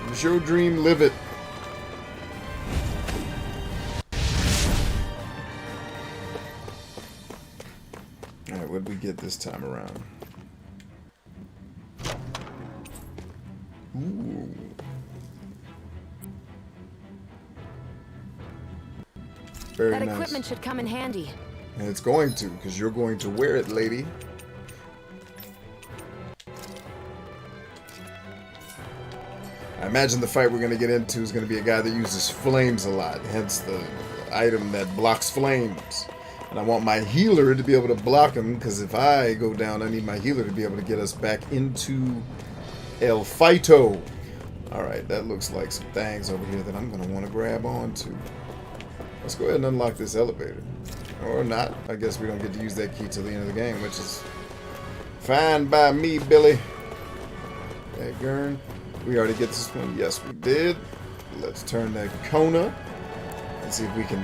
It's your dream, live it. Alright, what did we get this time around? Ooh. Very That nice. equipment should come in handy. And it's going to, because you're going to wear it, lady. I imagine the fight we're going to get into is going to be a guy that uses flames a lot, hence the item that blocks flames. And I want my healer to be able to block him, because if I go down, I need my healer to be able to get us back into El Fighto. Alright, that looks like some things over here that I'm going to want to grab onto. Let's go ahead and unlock this elevator. Or not. I guess we don't get to use that key till the end of the game, which is fine by me, Billy. Hey, Gurn. We already get this one. Yes, we did. Let's turn that corner and see if we can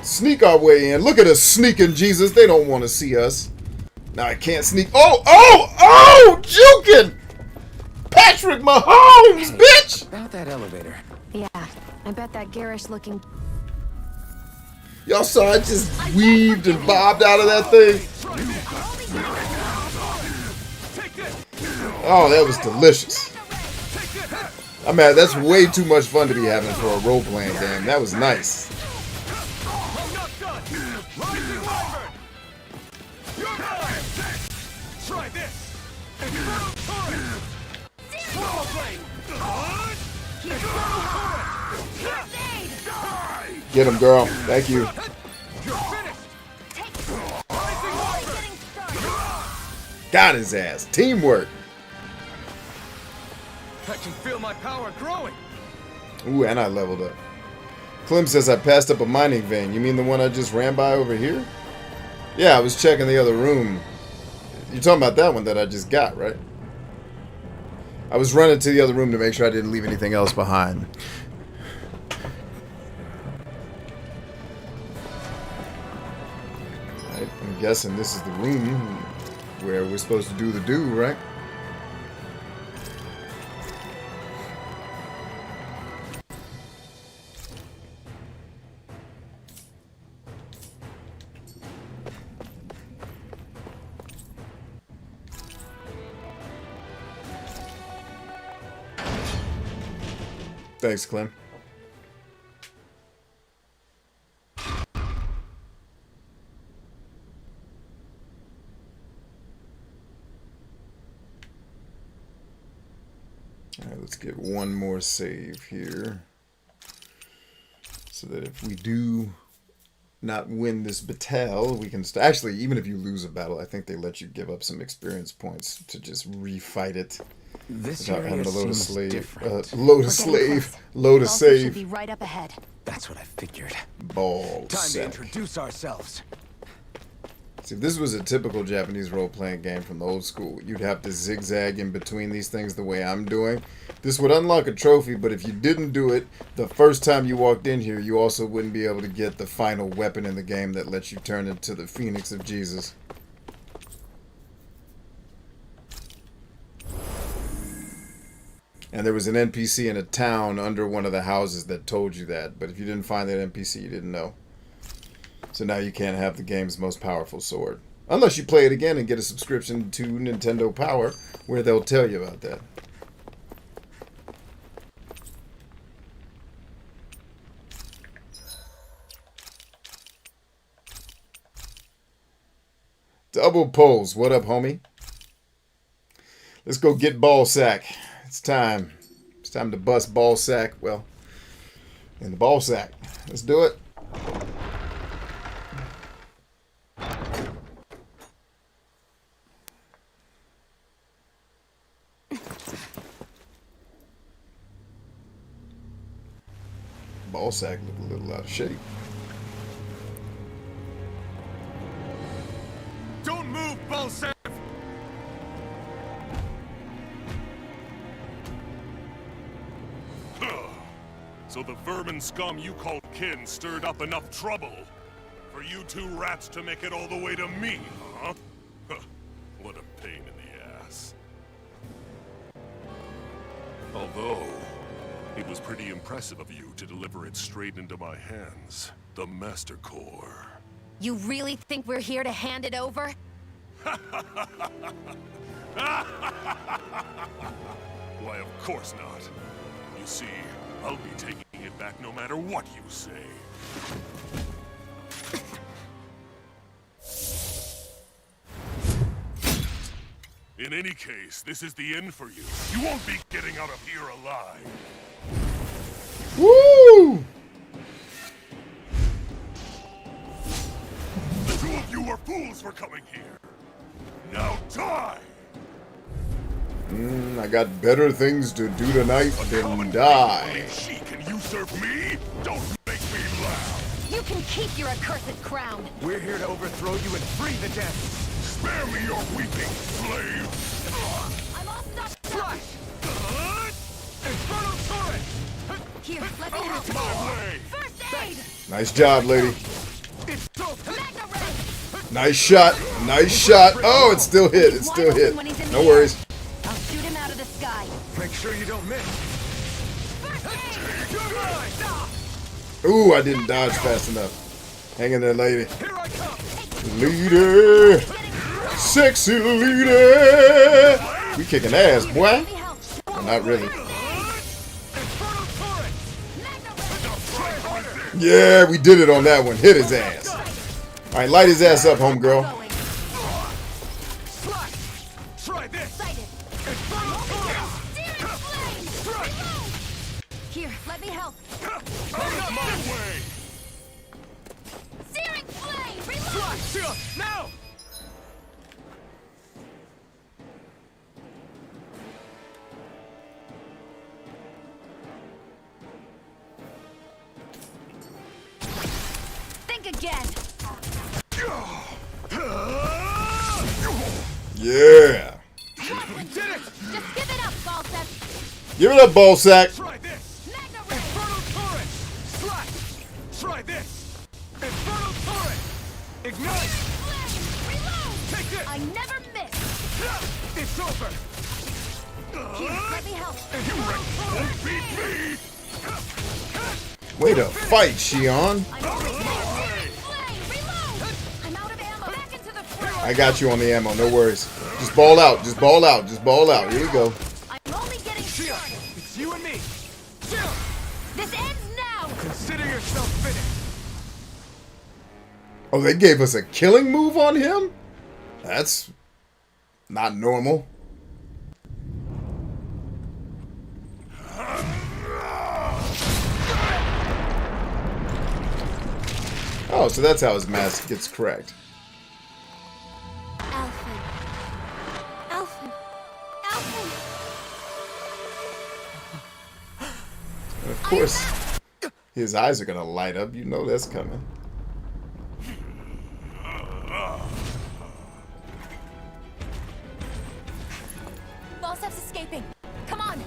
sneak our way in. Look at us sneaking, Jesus. They don't want to see us. Now I can't sneak. Oh, juking! Patrick Mahomes, bitch! About that elevator. Yeah, I bet that garish looking... Y'all saw it just weaved and bobbed out of that thing? Oh, that was delicious. I mean, that's way too much fun to be having for a role-playing game. That was nice. Try this! Get him, girl. Thank you. Got his ass. Teamwork. I can feel my power growing. Ooh, and I leveled up. Clem says I passed up a mining vein. You mean the one I just ran by over here? Yeah, I was checking the other room. You're talking about that one that I just got, right? I was running to the other room to make sure I didn't leave anything else behind. Right, I'm guessing this is the room where we're supposed to do the do, right? Thanks, Clem. Alright, let's get one more save here. So that if we do not win this battle, we can... Actually, even if you lose a battle, I think they let you give up some experience points to just refight it. This Without area having to load a seems slave. different. Load a slave. Load a Also should save. be right up ahead. That's what I figured. Ball Time to sack. introduce ourselves. See, if this was a typical Japanese role-playing game from the old school, you'd have to zigzag in between these things the way I'm doing. This would unlock a trophy, but if you didn't do it the first time you walked in here, you also wouldn't be able to get the final weapon in the game that lets you turn into the Phoenix of Jesus. And there was an NPC in a town under one of the houses that told you that, but if you didn't find that NPC, you didn't know. So now you can't have the game's most powerful sword. Unless you play it again and get a subscription to Nintendo Power, where they'll tell you about that. Double pose. What up, homie? Let's go get ball sack. It's time. It's time to bust ball sack. Well, in the ball sack. Let's do it. Ball sack look a little out of shape. Don't move, Balsav! So the vermin scum you call kin stirred up enough trouble for you two rats to make it all the way to me, huh? What a pain in the ass. Although, it was pretty impressive of you to deliver it straight into my hands. The Master Core. You really think we're here to hand it over? Why, of course not. You see, I'll be taking it back no matter what you say. In any case, this is the end for you. You won't be getting out of here alive. Woo! The two of you are fools for coming here. Now die! I got better things to do tonight than die. She can usurp me? Don't make me laugh. You can keep your accursed crown. We're here to overthrow you and free the dead. Spare me your weeping, slave! I'm all stuck. Flash! Infernal turret! Here, let me Out help. of my way! First aid! Nice job, lady. It's over! Magna ray! Nice shot. Nice shot. Oh, it still hit. It still hit. No worries. I'll shoot him out of the sky. Make sure you don't miss. First aid! Good line! Ooh, I didn't dodge fast enough. Hang in there, lady. Here I come! Leader. Sexy leader. We kicking ass, boy. Let me help. Well, not really. Infernal turret! Magna ray! Yeah, we did it on that one. Hit his ass. All right, light his ass up, homegirl. Going. Slash! Try this! Cited. Infernal turret! Searing flame! Reload! Here, let me help. Out of my way! Searing flame! Reload! Slash! Now! Think again. Yeah. We did it! Just give it up, Balsep. Give it up, ball sack. Try this! Magna ray! Infernal turret! Slash! Try this! Infernal turret! Ignite! Flame! Reload! Take this! I never miss. It's over! Here, let me help. Won't beat me! Way to fight, Shion. I'm almost there. Flame! Reload! I'm out of ammo. Back into the fray. I got you on the ammo. No worries. Just ball out. Just ball out. Just ball out. Here we go. I'm only getting Shia, started. it's you and me! Shia! This ends now. Consider yourself finished! Oh, they gave us a killing move on him? That's not normal. Oh, so that's how his mask gets cracked. Alfred. Alfred. Alfred. And of course, his eyes are going to light up. You know that's coming. Balsep's escaping. Come on.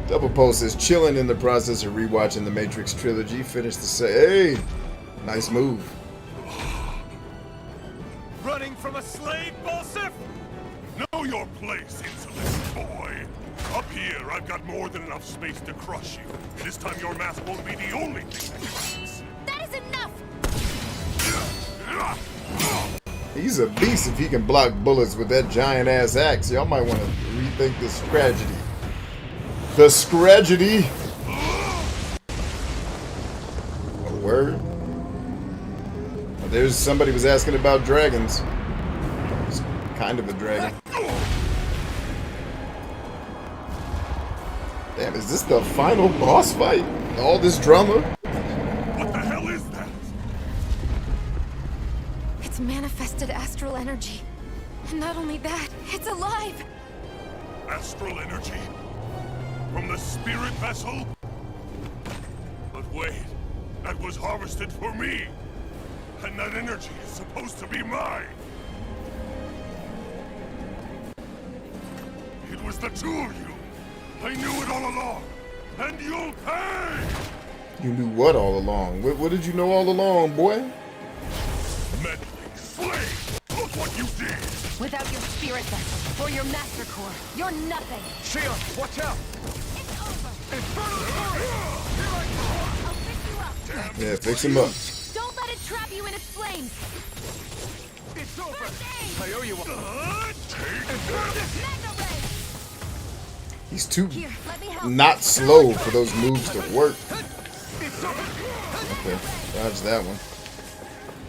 B+Pos is chilling in the process of rewatching the Matrix trilogy. Finished to say, hey, nice move. Running from a slave, Balsif? Know your place, insolent boy. Up here, I've got more than enough space to crush you. This time your mask won't be the only thing that cracks. That is enough. He's a beast if he can block bullets with that giant ass axe. Y'all might want to rethink this tragedy. The scragedy. A word? There's somebody was asking about dragons. It's kind of a dragon. Damn, is this the final boss fight? All this drama? What the hell is that? It's manifested astral energy. And not only that, it's alive! Astral energy? From the spirit vessel? But wait, that was harvested for me! And that energy is supposed to be mine! It was the two of you! I knew it all along! And you'll pay! You knew what all along? What did you know all along, boy? Meddling slave! Look what you did! Without your spirit vessel or your master core, you're nothing. Shield, watch out! It's over. Infernal fury! Here I come! I'll pick you up. Yeah, fix him up. Don't let it trap you in its flames. It's over! First aid. I owe you one. Mega ray. He's too Here, let me help. not slow for those moves to work. It's over! Okay, dodge that one.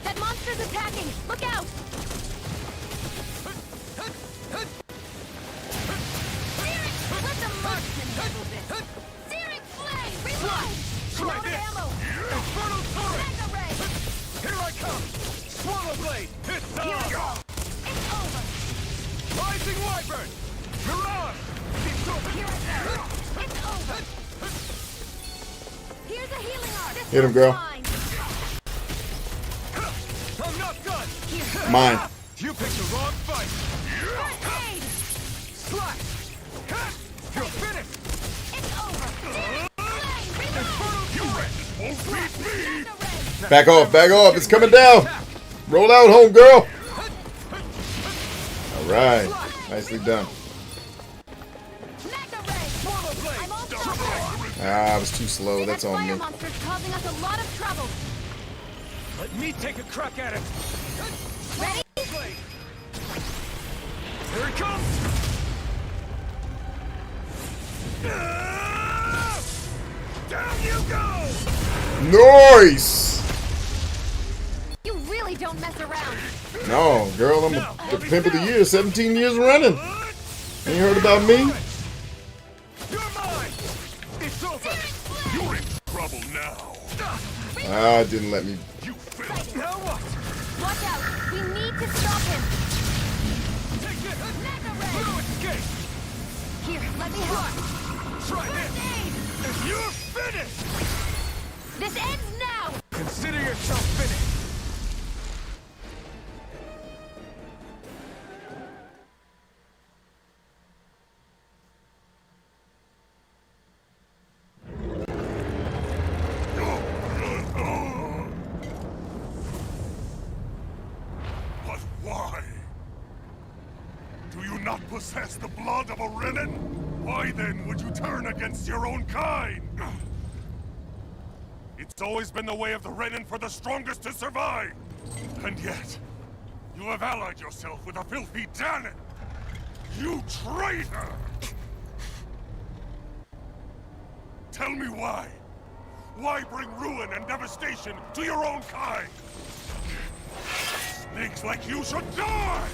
That monster's attacking. Look out. Spirit, let the marksman handle this. Searing flame. Reload. Try Load of this. ammo. Infernal fury! Mega ray. Here I come! Swallow blade! It's Here we go. on! It's over. Rising wyvern! Mirage! It's over! Here it is. It's over. Here's a healing art. This Hit him, one's girl. mine. I'm not done! Mine. You picked the wrong fight! First aid. Slash! You're finished! It's over. Flame. Reload. Infernal fury! Won't beat me! Mega ray. Back off, back off. It's coming down. Roll out, homegirl. All right. Nicely done. Mega ray. Swallow I'm blade! all set. Ah, I was too slow. That's That on fire me. monster's causing us a lot of trouble. Let me take a crack at it! Ready? Blade! Here it comes! Down you go! Nice. You really don't mess around. No, girl, I'm the pimp of the year. 17 years running. Ain't heard about me? You're mine! It's over! You're in trouble now! Ah, didn't let me. You finished! Now what? Watch out. We need to stop him. Take this! Mega ray. No escape! Here, let me help. Try First this! aid. You're finished! This ends now. Consider yourself finished! But why? Do you not possess the blood of a Renin? Why then would you turn against your own kind? It's always been the way of the Renin for the strongest to survive! And yet, you have allied yourself with a filthy Danon! You traitor! Tell me why? Why bring ruin and devastation to your own kind? Snakes like you should die!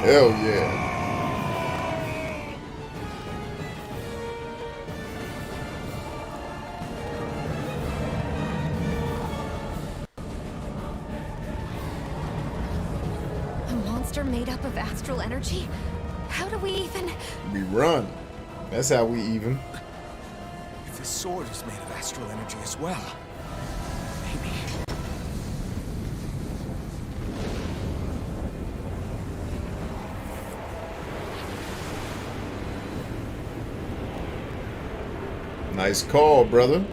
Hell yeah. A monster made up of astral energy? How do we even... We run. That's how we even. If this sword is made of astral energy as well, maybe... Nice call, brother.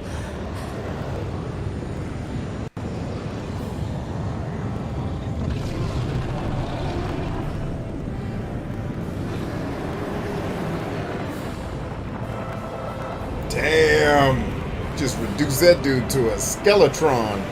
reduce that dude to a skeletron.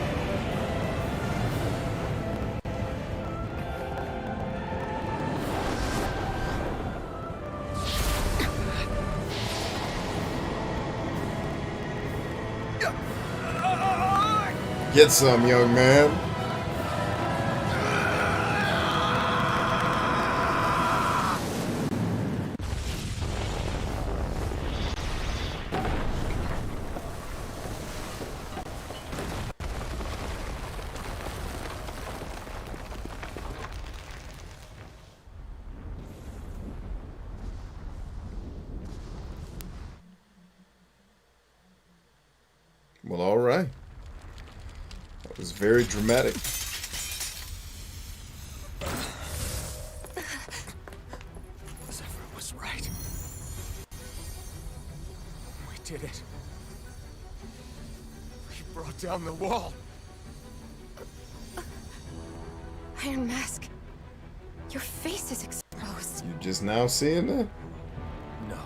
Get some, young man. Well, all right. That was very dramatic. Zephyr was right. We did it. We brought down the wall. Iron Mask. Your face is exposed. You just now seeing that? No.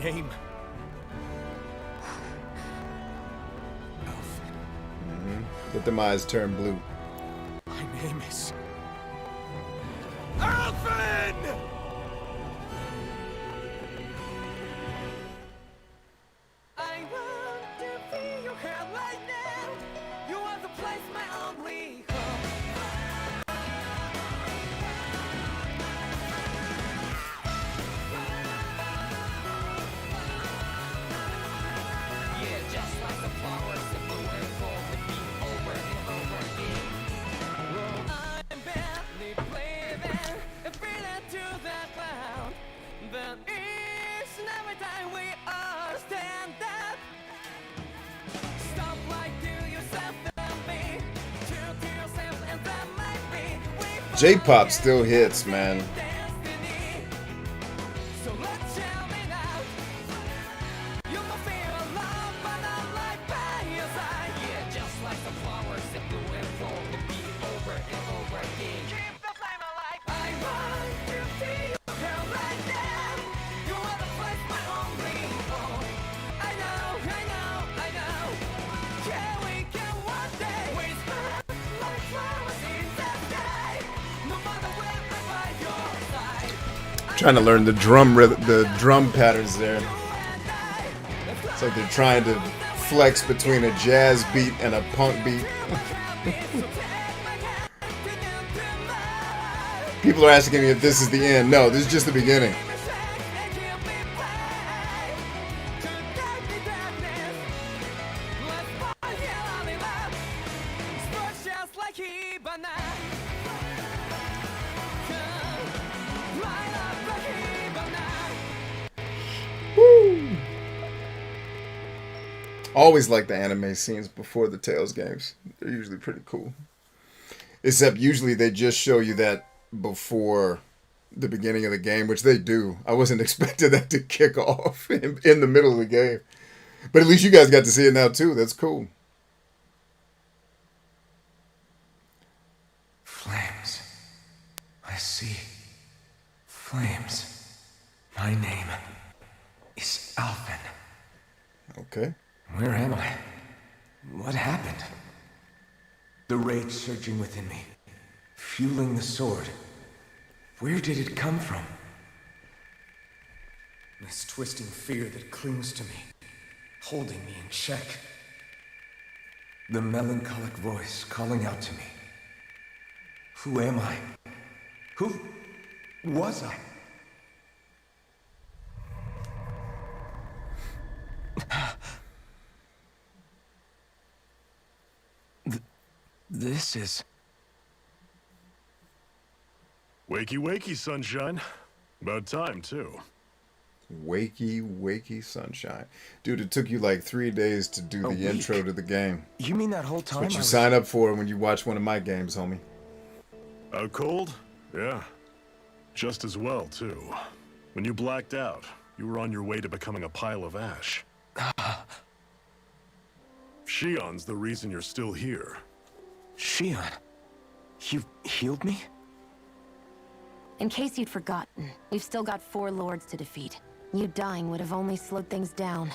Name. Let them eyes turn blue. My name is Alvin! I want to feel your hair right now. You are the place, my only home. J-pop still hits, man. Trying to learn the drum patterns there. It's like they're trying to flex between a jazz beat and a punk beat. People are asking me if this is the end. No, this is just the beginning. Always like the anime scenes before the Tales games. They're usually pretty cool. Except usually they just show you that before the beginning of the game, which they do. I wasn't expecting that to kick off in the middle of the game. But at least you guys got to see it now too. That's cool. Flames. I see. Flames. My name is Alvin. Okay. Where am I? What happened? The rage surging within me, fueling the sword. Where did it come from? This twisting fear that clings to me, holding me in check. The melancholic voice calling out to me. Who am I? Who was I? This is... Wakey, wakey, sunshine. About time, too. Wakey, wakey, sunshine. Dude, it took you like 3 days to do the intro to the game. You mean that whole time? That's what you sign up for when you watch one of my games, homie. Out cold? Yeah. Just as well, too. When you blacked out, you were on your way to becoming a pile of ash. Shion's the reason you're still here. Shion, you healed me? In case you'd forgotten, we've still got 4 lords to defeat. You dying would have only slowed things down.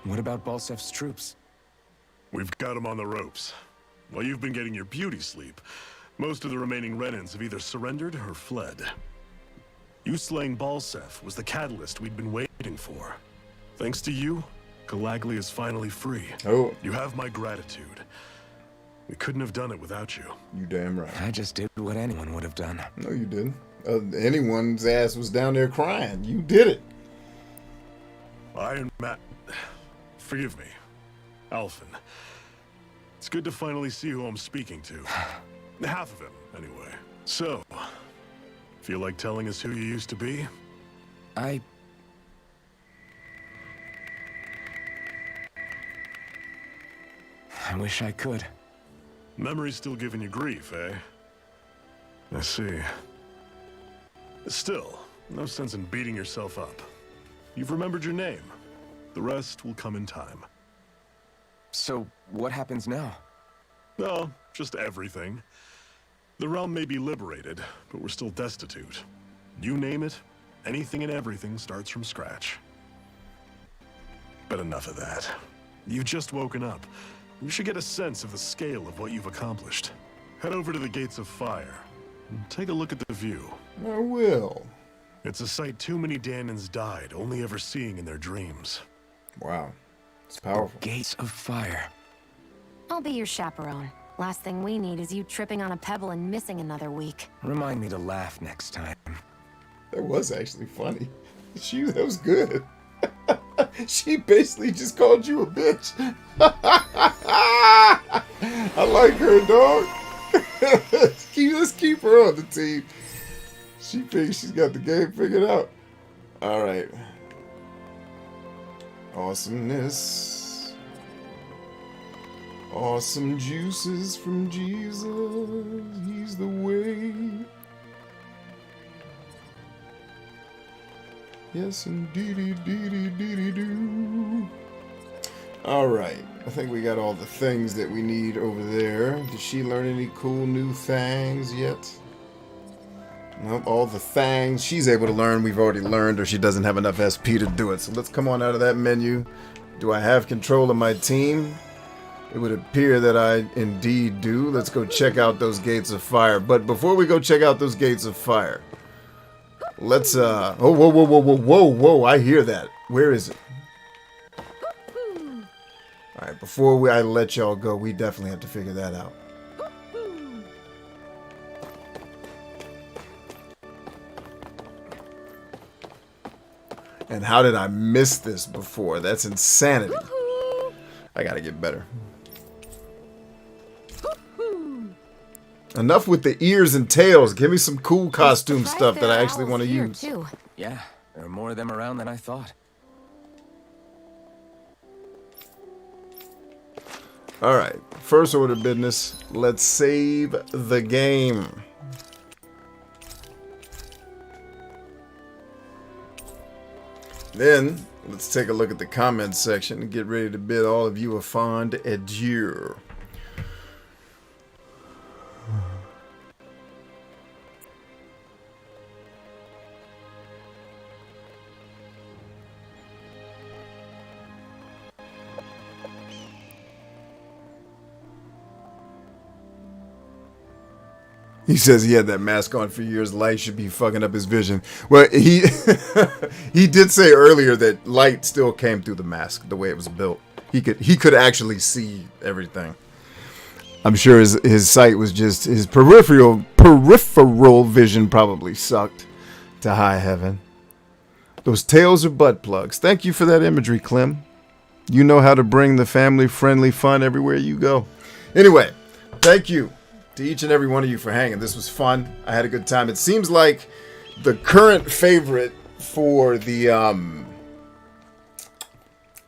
What about Balsef's troops? We've got them on the ropes. While you've been getting your beauty sleep, most of the remaining Renans have either surrendered or fled. You slaying Balsef was the catalyst we'd been waiting for. Thanks to you, Galagly is finally free. Oh. You have my gratitude. We couldn't have done it without you. You damn right. I just did what anyone would have done. No, you didn't. Anyone's ass was down there crying. You did it. Iron Matt, forgive me. Alphen. It's good to finally see who I'm speaking to. Half of him, anyway. So, feel like telling us who you used to be? I wish I could. Memory's still giving you grief, eh? I see. Still, no sense in beating yourself up. You've remembered your name. The rest will come in time. So, what happens now? No, just everything. The realm may be liberated, but we're still destitute. You name it, anything and everything starts from scratch. But enough of that. You've just woken up. You should get a sense of the scale of what you've accomplished. Head over to the Gates of Fire and take a look at the view. I will. It's a sight too many Danans died only ever seeing in their dreams. Wow. It's powerful. Gates of Fire. I'll be your chaperone. Last thing we need is you tripping on a pebble and missing another week. Remind me to laugh next time. That was actually funny. That was good. She basically just called you a bitch. I like her, dog. Let's keep her on the team. She thinks she's got the game figured out. All right. Awesomeness. Awesome juices from Jesus. He's the way. Yes, indeedy, deedy, deedy, doo. Alright, I think we got all the things that we need over there. Did she learn any cool new things yet? Nope, all the things she's able to learn, we've already learned, or she doesn't have enough SP to do it. So let's come on out of that menu. Do I have control of my team? It would appear that I indeed do. Let's go check out those Gates of Fire. But before we go check out those Gates of Fire, let's, oh, whoa, whoa, whoa, whoa, whoa, whoa, I hear that. Where is it? Alright, before I let y'all go, we definitely have to figure that out. And how did I miss this before? That's insanity. I gotta get better. Enough with the ears and tails. Give me some cool costume stuff that I actually want to use. Yeah, there are more of them around than I thought. Alright, first order of business. Let's save the game. Then, let's take a look at the comments section and get ready to bid all of you a fond adieu. He says he had that mask on for years. Light should be fucking up his vision. Well, he he did say earlier that light still came through the mask the way it was built. He could actually see everything. I'm sure his sight was just his peripheral vision probably sucked to high heaven. Those tails are butt plugs. Thank you for that imagery, Clem. You know how to bring the family-friendly fun everywhere you go. Anyway, thank you to each and every one of you for hanging. This was fun. I had a good time. It seems like the current favorite for the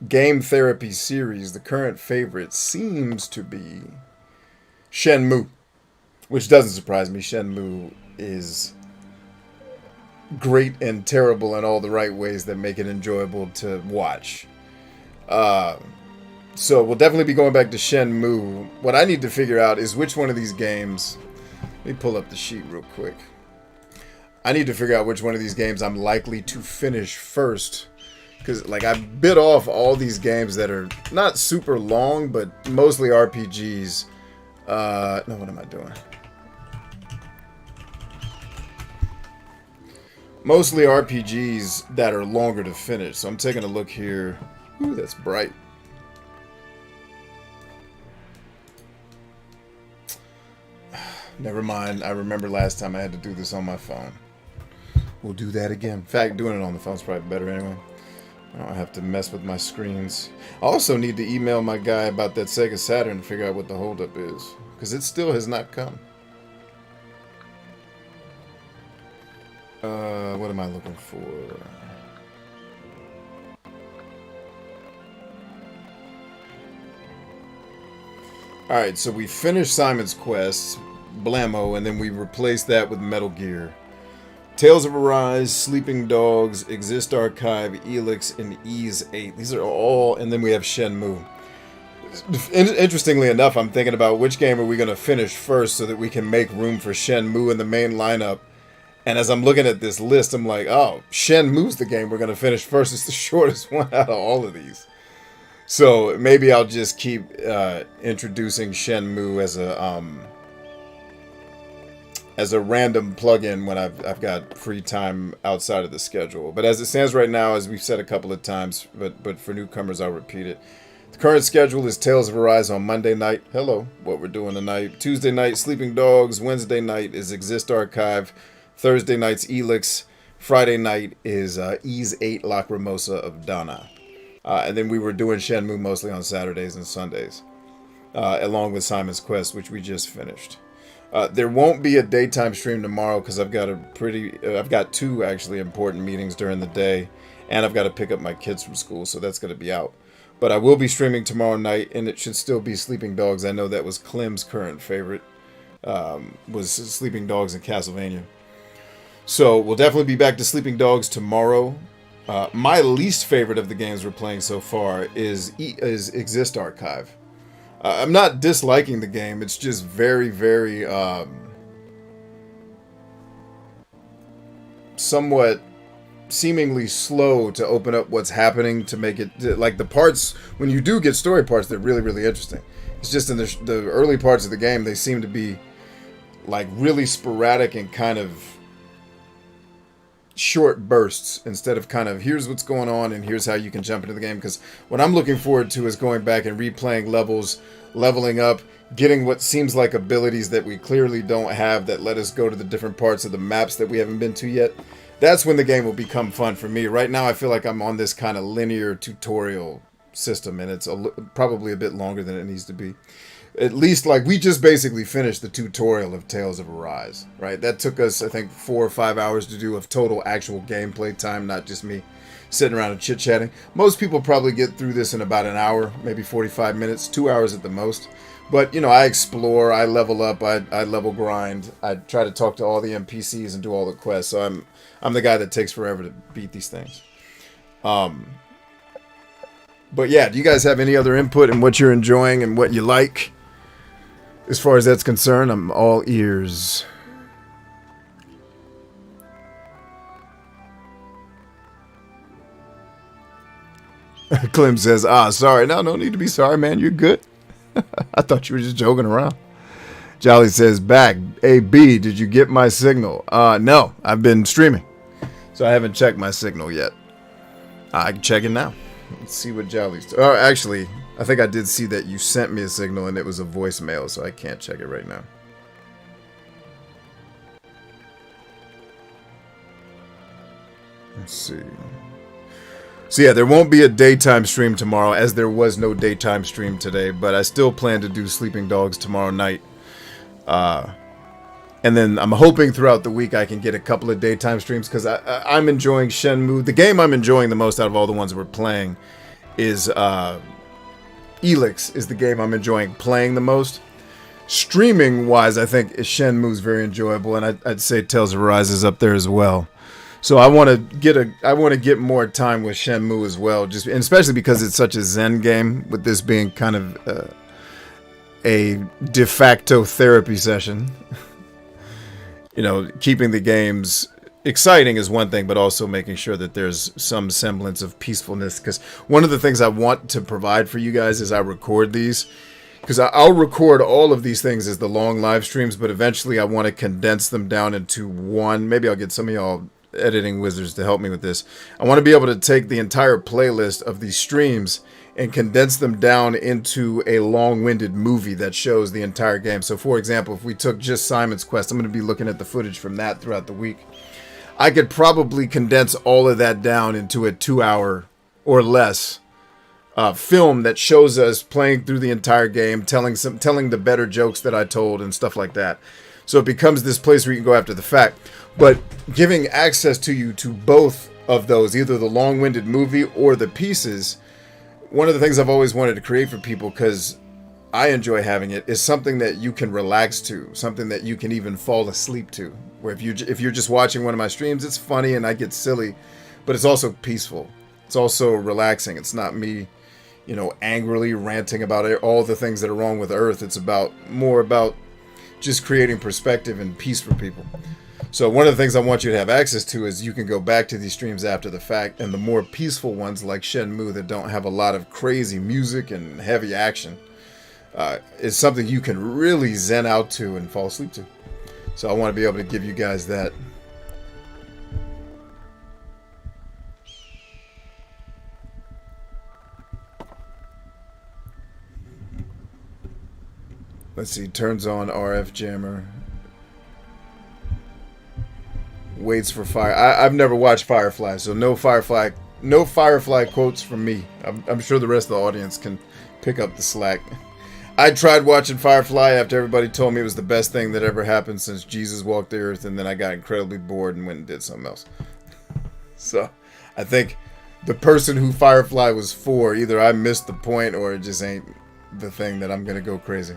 game therapy series, the current favorite seems to be Shenmue, which doesn't surprise me. Shenmue is great and terrible in all the right ways that make it enjoyable to watch. So we'll definitely be going back to Shenmue. What I need to figure out is which one of these games... Let me pull up the sheet real quick. I need to figure out which one of these games I'm likely to finish first. Because, like, I bit off all these games that are not super long, but mostly RPGs. No, what am I doing? Mostly RPGs that are longer to finish. So I'm taking a look here. Ooh, that's bright. Never mind. I remember last time I had to do this on my phone. We'll do that again. In fact, doing it on the phone is probably better anyway. I don't have to mess with my screens. I also need to email my guy about that Sega Saturn to figure out what the holdup is. Because it still has not come. What am I looking for? Alright, so we finished Simon's Quest, Blammo, and then we replaced that with Metal Gear. Tales of Arise, Sleeping Dogs, Exist Archive, Elix, and Ys 8. These are all, and then we have Shenmue. Interestingly enough, I'm thinking about which game are we going to finish first so that we can make room for Shenmue in the main lineup. And as I'm looking at this list, I'm like, oh, Shenmue's the game we're going to finish first. It's the shortest one out of all of these. So maybe I'll just keep introducing Shenmue as a random plug-in when I've got free time outside of the schedule. But as it stands right now, as we've said a couple of times, but for newcomers, I'll repeat it. The current schedule is Tales of Arise on Monday night. Hello, what we're doing tonight. Tuesday night, Sleeping Dogs. Wednesday night is Exist Archive. Thursday night's Elix. Friday night is Ys 8 Lacrimosa of Dana. And then we were doing Shenmue mostly on Saturdays and Sundays. Along with Simon's Quest, which we just finished. There won't be a daytime stream tomorrow because I've got two actually important meetings during the day. And I've got to pick up my kids from school, so that's going to be out. But I will be streaming tomorrow night, and it should still be Sleeping Dogs. I know that was Clem's current favorite, was Sleeping Dogs and Castlevania. So we'll definitely be back to Sleeping Dogs tomorrow. My least favorite of the games we're playing so far is Exist Archive. I'm not disliking the game. It's just very, very somewhat seemingly slow to open up what's happening to make it like the parts when you do get story parts, they're really, really interesting. It's just in the early parts of the game, they seem to be like really sporadic and kind of short bursts instead of kind of here's what's going on and here's how you can jump into the game. Because what I'm looking forward to is going back and replaying levels, leveling up, getting what seems like abilities that we clearly don't have that let us go to the different parts of the maps that we haven't been to yet. That's when the game will become fun for me. Right now I feel like I'm on this kind of linear tutorial system and it's probably a bit longer than it needs to be. At least, like, we just basically finished the tutorial of Tales of Arise, right? That took us, I think, 4 or 5 hours to do of total actual gameplay time, not just me sitting around and chit-chatting. Most people probably get through this in about an hour, maybe 45 minutes, 2 hours at the most. But, you know, I explore, I level up, I level grind, I try to talk to all the NPCs and do all the quests, so I'm the guy that takes forever to beat these things. But yeah, do you guys have any other input in what you're enjoying and what you like? As far as that's concerned, I'm all ears. Clem says, sorry. No need to be sorry, man. You're good. I thought you were just joking around. Jolly says, back. AB, did you get my signal? No, I've been streaming. So I haven't checked my signal yet. I can check it now. Let's see what Jolly's... Oh, actually... I think I did see that you sent me a signal and it was a voicemail, so I can't check it right now. Let's see. So yeah, there won't be a daytime stream tomorrow, as there was no daytime stream today, but I still plan to do Sleeping Dogs tomorrow night. And then I'm hoping throughout the week I can get a couple of daytime streams, because I'm enjoying Shenmue. The game I'm enjoying the most out of all the ones we're playing is... Elix is the game I'm enjoying playing the most. Streaming-wise, I think Shenmue's very enjoyable, and I'd say Tales of Arise is up there as well. So I want to get more time with Shenmue as well, just and especially because it's such a zen game, with this being kind of a de facto therapy session. You know, keeping the games exciting is one thing, but also making sure that there's some semblance of peacefulness. Because one of the things I want to provide for you guys is I record these. Because I'll record all of these things as the long live streams, but eventually I want to condense them down into one. Maybe I'll get some of y'all editing wizards to help me with this. I want to be able to take the entire playlist of these streams and condense them down into a long-winded movie that shows the entire game. So for example, if we took just Simon's Quest, I'm going to be looking at the footage from that throughout the week. I could probably condense all of that down into a 2-hour or less film that shows us playing through the entire game, telling the better jokes that I told and stuff like that. So it becomes this place where you can go after the fact. But giving access to you to both of those, either the long-winded movie or the pieces, one of the things I've always wanted to create for people, because I enjoy having it, is something that you can relax to, something that you can even fall asleep to. Where if you're just watching one of my streams, it's funny and I get silly, but it's also peaceful. It's also relaxing. It's not me, you know, angrily ranting about all the things that are wrong with Earth. It's more about just creating perspective and peace for people. So one of the things I want you to have access to is you can go back to these streams after the fact, and the more peaceful ones like Shenmue that don't have a lot of crazy music and heavy action is something you can really zen out to and fall asleep to. So I want to be able to give you guys that. Let's see, turns on RF jammer. Waits for fire. I've never watched Firefly, so no Firefly quotes from me. I'm sure the rest of the audience can pick up the slack. I tried watching Firefly after everybody told me it was the best thing that ever happened since Jesus walked the earth, and then I got incredibly bored and went and did something else. So I think the person who Firefly was for, either I missed the point or it just ain't the thing that I'm gonna go crazy.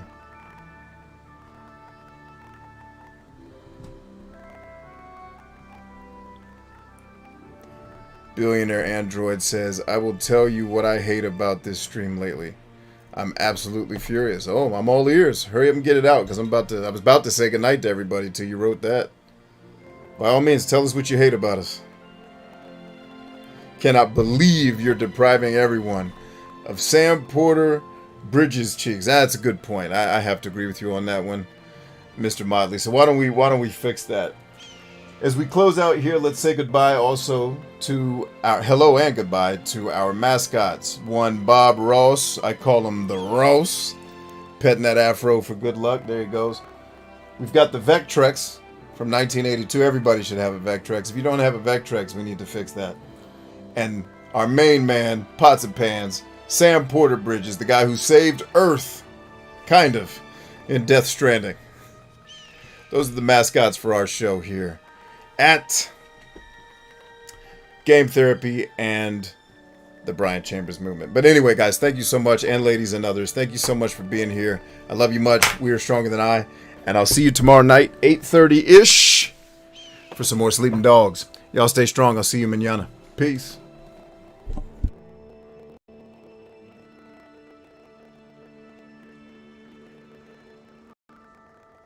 Billionaire Android says, I will tell you what I hate about this stream lately. I'm absolutely furious. Oh, I'm all ears. Hurry up and get it out, because I was about to say goodnight to everybody till you wrote that. By all means, tell us what you hate about us. Cannot believe you're depriving everyone of Sam Porter Bridges cheeks. That's a good point. I have to agree with you on that one, Mr. Motley. So why don't we fix that? As we close out here, let's say goodbye also to hello and goodbye to our mascots. One, Bob Ross. I call him the Ross. Petting that afro for good luck. There he goes. We've got the Vectrex from 1982. Everybody should have a Vectrex. If you don't have a Vectrex, we need to fix that. And our main man, Pots and Pans, Sam Porter Bridges, the guy who saved Earth, kind of, in Death Stranding. Those are the mascots for our show here at Game Therapy and the Brian Chambers Movement. But anyway, guys, thank you so much, and ladies and others, thank you so much for being here. I love you much. We are stronger than I, and I'll see you tomorrow night, 8:30-ish, for some more Sleeping Dogs. Y'all stay strong. I'll see you mañana. Peace.